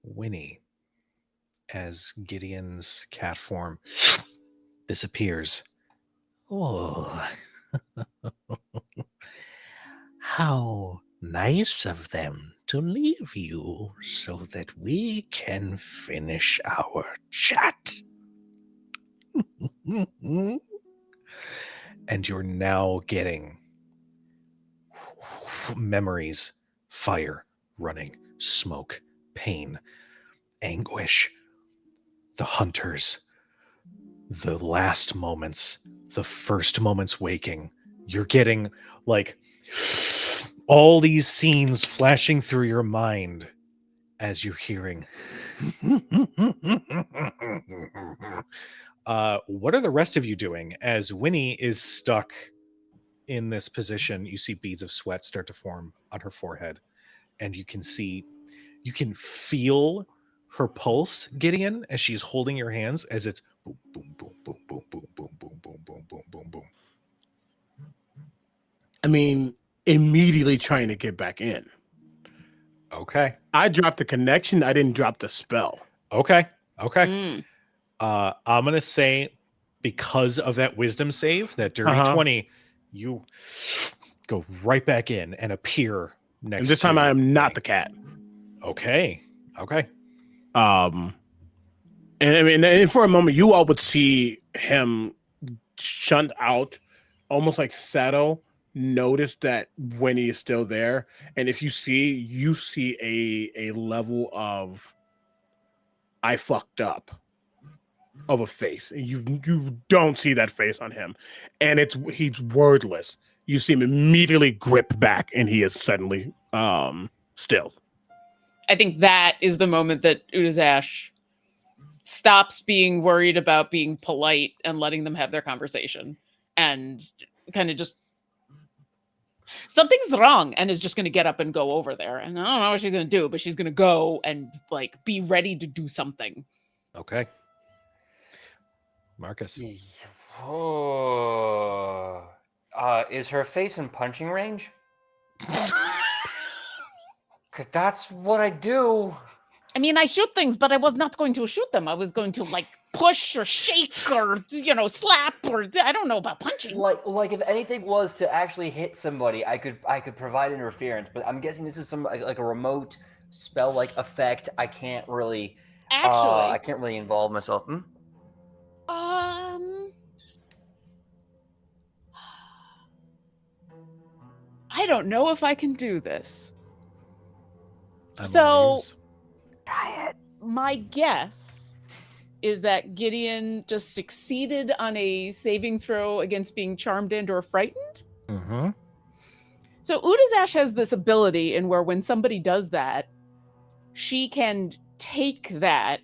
Winnie, as Gideon's cat form disappears.
Oh. How nice of them to leave you so that we can finish our chat.
And you're now getting memories, fire, running, smoke, pain, anguish, the hunters, the last moments, the first moments waking. You're getting like all these scenes flashing through your mind as you're hearing. What are the rest of you doing as Winnie is stuck in this position? You see beads of sweat start to form on her forehead, and you can feel her pulse, Gideon, as she's holding your hands as it's boom, boom, boom, boom, boom, boom, boom, boom, boom, boom, boom, boom, boom.
I mean, immediately trying to get back in.
Okay.
I dropped the connection. I didn't drop the spell.
Okay.
Mm.
I'm gonna say because of that wisdom save, that dirty 20, you go right back in and appear next.
And this time I am not the cat.
Okay.
And I mean, and for a moment, you all would see him shunt out, almost like Sato. Notice that Winnie is still there, and if you see a level of "I fucked up" of a face, and you don't see that face on him, and he's wordless. You see him immediately grip back, and he is suddenly still.
I think that is the moment that Utazash stops being worried about being polite and letting them have their conversation, and kind of just something's wrong, and is just going to get up and go over there. And I don't know what she's going to do, but she's going to go and like be ready to do something.
Okay. Marcus.
Oh. Is her face in punching range? Because that's what I do.
I mean, I shoot things, but I was not going to shoot them. I was going to like push or shake or slap or I don't know about punching.
Like if anything was to actually hit somebody, I could provide interference. But I'm guessing this is some like a remote spell like effect. I can't really
actually.
I can't really involve myself.
I don't know if I can do this. So
try it.
My guess is that Gideon just succeeded on a saving throw against being charmed and or frightened.
Mm-hmm.
So Utazash has this ability in where when somebody does that, she can take that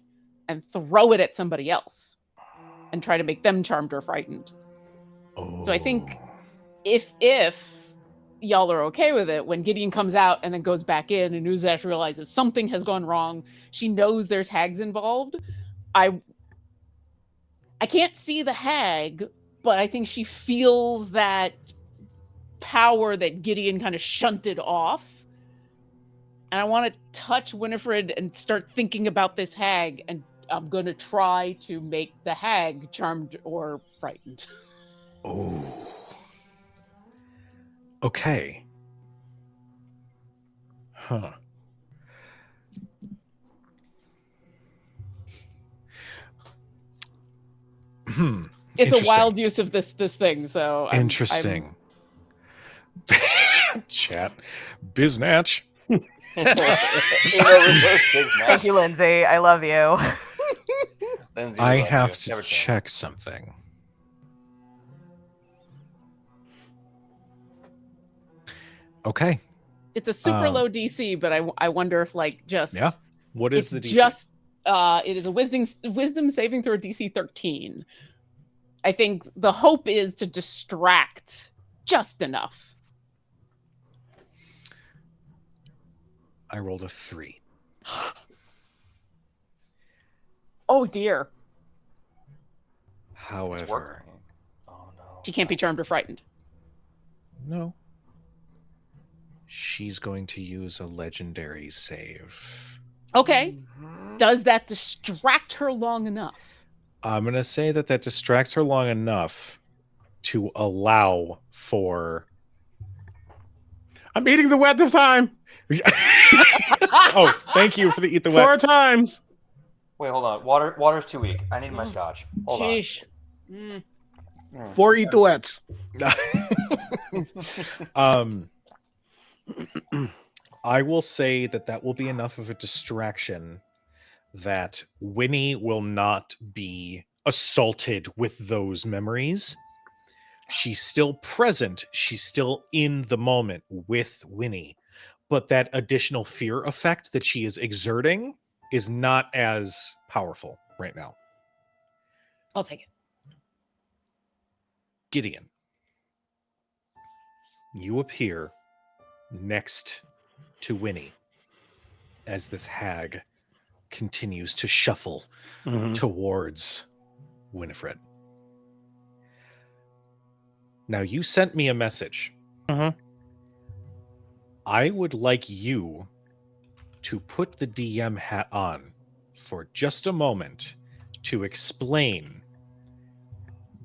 and throw it at somebody else and try to make them charmed or frightened. Oh. So I think if y'all are okay with it, when Gideon comes out and then goes back in and Utazash realizes something has gone wrong, she knows there's hags involved. I can't see the hag, but I think she feels that power that Gideon kind of shunted off. And I want to touch Winifred and start thinking about this hag, and I'm going to try to make the hag charmed or frightened.
Oh. Okay. Huh.
It's a wild use of this thing, so
interesting. Chat. Biznatch.
Thank you, Lindsay. I love you.
Lindsay, I have to check something. Okay.
It's a super low DC, but I wonder if
yeah. What is the DC?
Just it is a wisdom saving throw DC 13. I think the hope is to distract just enough.
I rolled a 3.
Oh dear.
However,
oh no,
she can't be charmed or frightened.
No. She's going to use a legendary save.
Okay. Does that distract her long enough?
I'm going to say that distracts her long enough to allow for...
I'm eating the wet this time.
Oh, thank you for the eat the wet.
4 times.
Wait, hold on. Water's too weak. I need my scotch. Hold
on.
4 eat the wets.
I will say that will be enough of a distraction that Winnie will not be assaulted with those memories. She's still present. She's still in the moment with Winnie. But that additional fear effect that she is exerting is not as powerful right now.
I'll take it.
Gideon, you appear next to Winnie as this hag continues to shuffle towards Winifred. Now, you sent me a message. I would like you to put the DM hat on for just a moment to explain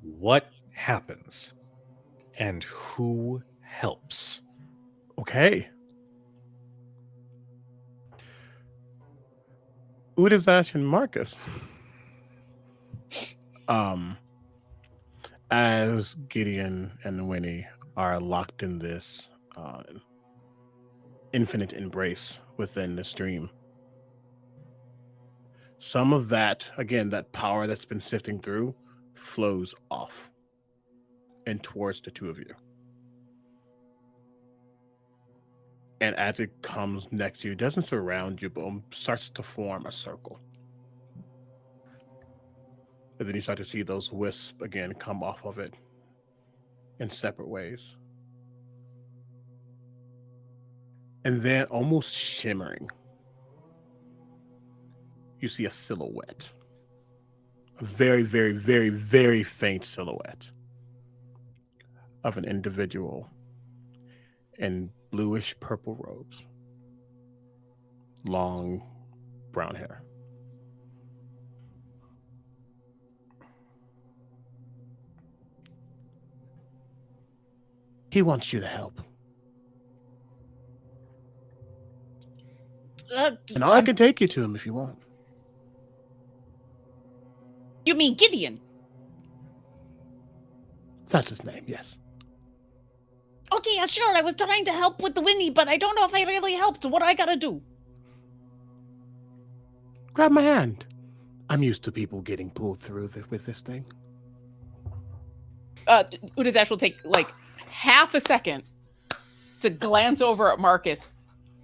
what happens and who helps.
Okay. Utazash and Marcus. As Gideon and Winnie are locked in this infinite embrace within the stream, some of that, again, that power that's been sifting through flows off and towards the two of you. And as it comes next to you, it doesn't surround you, but starts to form a circle. And then you start to see those wisps again come off of it in separate ways. And then, almost shimmering, you see a silhouette. A very, very, very, very faint silhouette of an individual in bluish purple robes, long brown hair. He wants you to help. And I can take you to him if you want.
You mean Gideon?
That's his name, yes.
Okay, yeah, sure. I was trying to help with the Winnie, but I don't know if I really helped. What do I gotta do?
Grab my hand. I'm used to people getting pulled through with this thing.
Utazash will take like half a second to glance over at Marcus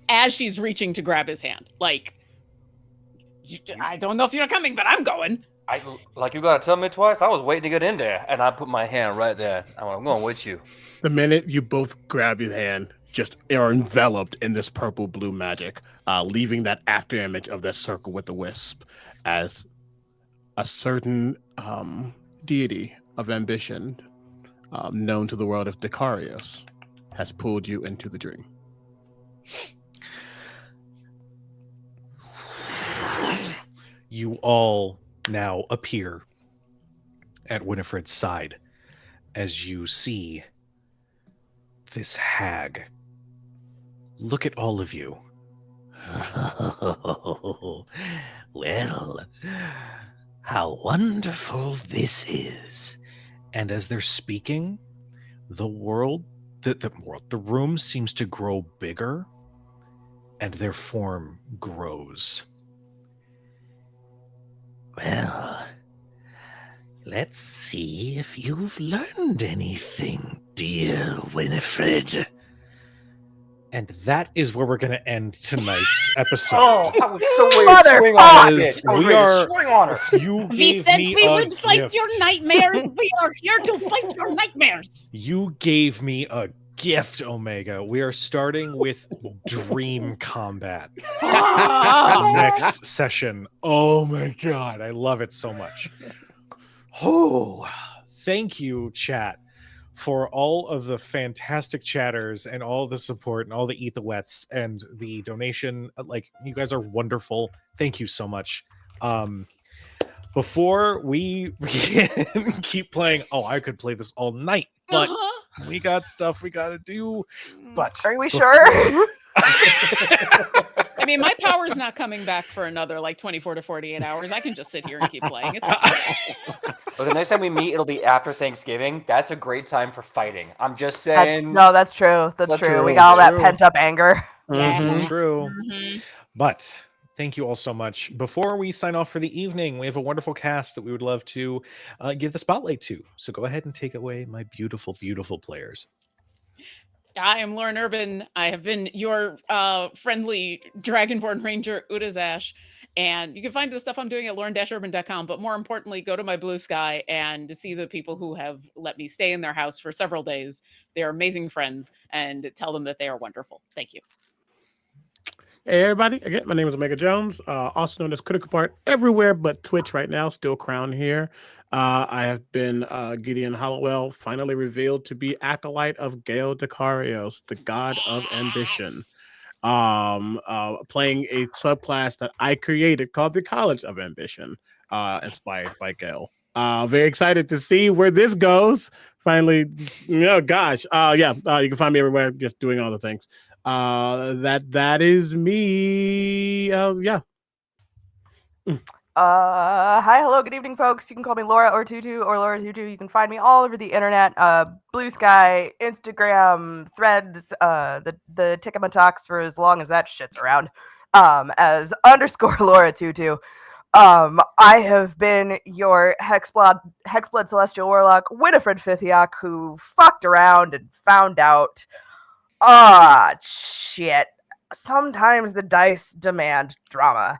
as she's reaching to grab his hand. Like, I don't know if you're coming, but I'm going.
You gotta tell me twice. I was waiting to get in there, and I put my hand right there. I'm going with you.
The minute you both grab your hand, just are enveloped in this purple-blue magic, leaving that after image of that circle with the wisp as a certain deity of ambition known to the world of Dicarius has pulled you into the dream.
You all now appear at Winifred's side as you see this hag. Look at all of you.
Oh, well, how wonderful this is.
And as they're speaking, the room seems to grow bigger, and their form grows.
Well, let's see if you've learned anything, dear Winifred.
And that is where we're going to end tonight's episode.
Oh, I was so ready to swing on it. I was ready to swing on her.
You
We
gave
said
me
we
a
would fight
gift.
your nightmares. We are here to fight your nightmares.
You gave me a gift, Omega. We are starting with dream combat next session. Oh my god, I love it so much. Oh, thank you, chat, for all of the fantastic chatters and all the support and all the eat the wets and the donation. Like, you guys are wonderful. Thank you so much. Before we keep playing, I could play this all night, but we got stuff we gotta do. But
are we sure?
I mean, my power's not coming back for another like 24 to 48 hours. I can just sit here and keep playing. It's fine.
Well, the next time we meet, it'll be after Thanksgiving. That's a great time for fighting. I'm just saying.
That's true. That's true. We got all that pent up anger.
This is true. But thank you all so much. Before we sign off for the evening, we have a wonderful cast that we would love to give the spotlight to. So go ahead and take away my beautiful, beautiful players.
I am Lauren Urban. I have been your friendly Dragonborn Ranger, Utazash. And you can find the stuff I'm doing at lauren-urban.com. But more importantly, go to my Blue Sky and see the people who have let me stay in their house for several days. They're amazing friends, and tell them that they are wonderful. Thank you.
Hey everybody, again, my name is Omega Jones, also known as Critical Part everywhere but Twitch right now, still crowned here. I have been Gideon Hollowell, finally revealed to be acolyte of Gale Dicarios, the god of ambition. Playing a subclass that I created called the College of Ambition. inspired by Gale. Very excited to see where this goes. Finally, gosh. You can find me everywhere, just doing all the things. That is me.
Hi, hello, good evening, folks. You can call me Laura or Tutu or Laura Tutu. You can find me all over the internet, Blue Sky, Instagram, Threads, the Tickamatalks for as long as that shit's around, as _ Laura Tutu. I have been your Hexblood Celestial Warlock, Winifred Fithiak, who fucked around and found out. Shit. Sometimes the dice demand drama.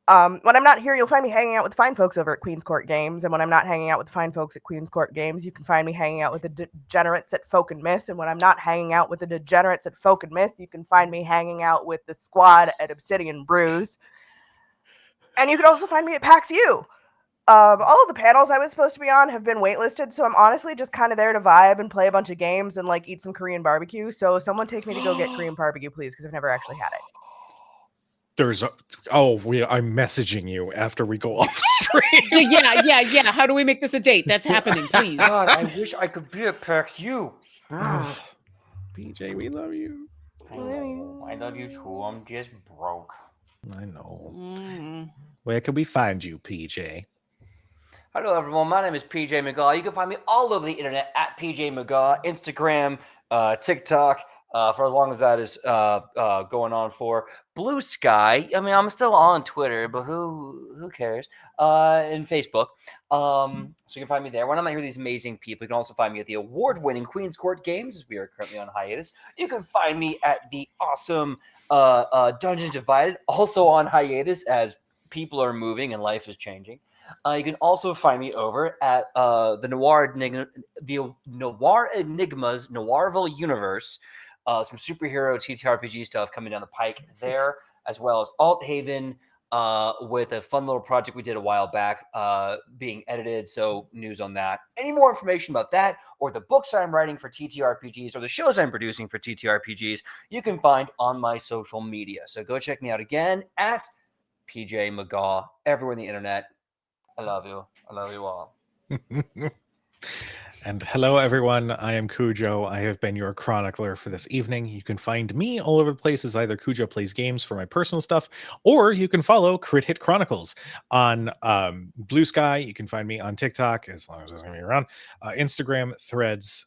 When I'm not here, you'll find me hanging out with fine folks over at Queen's Court Games. And when I'm not hanging out with fine folks at Queen's Court Games, you can find me hanging out with the degenerates at Folk and Myth. And when I'm not hanging out with the degenerates at Folk and Myth, you can find me hanging out with the squad at Obsidian Brews. And you can also find me at PAX U. All of the panels I was supposed to be on have been waitlisted, so I'm honestly just kind of there to vibe and play a bunch of games and like eat some Korean barbecue. So someone take me to go get Korean barbecue, please, because I've never actually had it.
I'm messaging you after we go off stream.
Yeah. How do we make this a date? That's happening, please.
God, I wish I could be at PAX U.
PJ, we love you.
I love you too. I'm just broke.
I know. Where can we find you, PJ?
Hello, everyone. My name is PJ McGaw. You can find me all over the internet at PJ McGaw, Instagram, TikTok, for as long as that is going on for. Blue Sky. I mean, I'm still on Twitter, but who cares? And Facebook. So you can find me there. When I'm not here with these amazing people, you can also find me at the award-winning Queen's Court Games, as we are currently on hiatus. You can find me at the awesome Dungeons Divided, also on hiatus as people are moving and life is changing. You can also find me over at the Noir Enigmas Noirville universe. Some superhero TTRPG stuff coming down the pike there, as well as Alt Haven with a fun little project we did a while back being edited. So news on that. Any more information about that or the books I'm writing for TTRPGs or the shows I'm producing for TTRPGs, you can find on my social media. So go check me out again at PJ McGaw everywhere on the internet. I love you. I love you all.
And hello, everyone. I am Cujo. I have been your chronicler for this evening. You can find me all over the place as either Cujo Plays Games for my personal stuff, or you can follow Crit Hit Chronicles on Blue Sky. You can find me on TikTok, as long as it's going to be around, Instagram, Threads.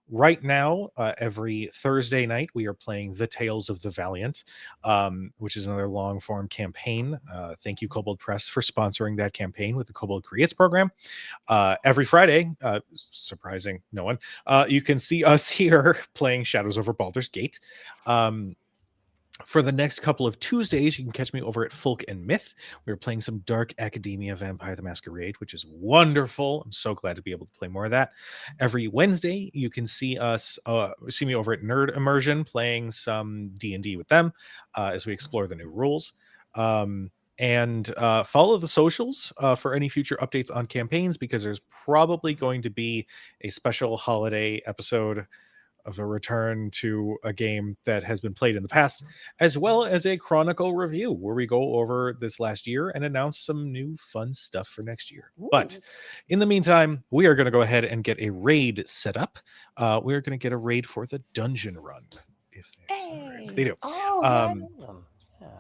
Right now, every Thursday night, we are playing The Tales of the Valiant, which is another long-form campaign. Thank you, Kobold Press, for sponsoring that campaign with the Kobold Creates program. Every Friday, surprising no one, you can see us here playing Shadows over Baldur's Gate. For the next couple of Tuesdays, you can catch me over at Folk and Myth. We're playing some Dark Academia Vampire the Masquerade, which is wonderful. I'm so glad to be able to play more of that. Every Wednesday, you can see us see me over at Nerd Immersion playing some D&D with them as we explore the new rules. And follow the socials for any future updates on campaigns, because there's probably going to be a special holiday episode of a return to a game that has been played in the past, as well as a Chronicle review where we go over this last year and announce some new fun stuff for next year. Ooh. But in the meantime, we are going to go ahead and get a raid set up. We're going to get a raid for the dungeon run. If they do.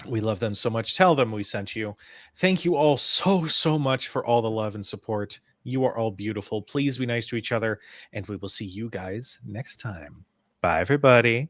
We love them so much. Tell them we sent you. Thank you all so much for all the love and support. You are all beautiful. Please be nice to each other, and we will see you guys next time. Bye, everybody.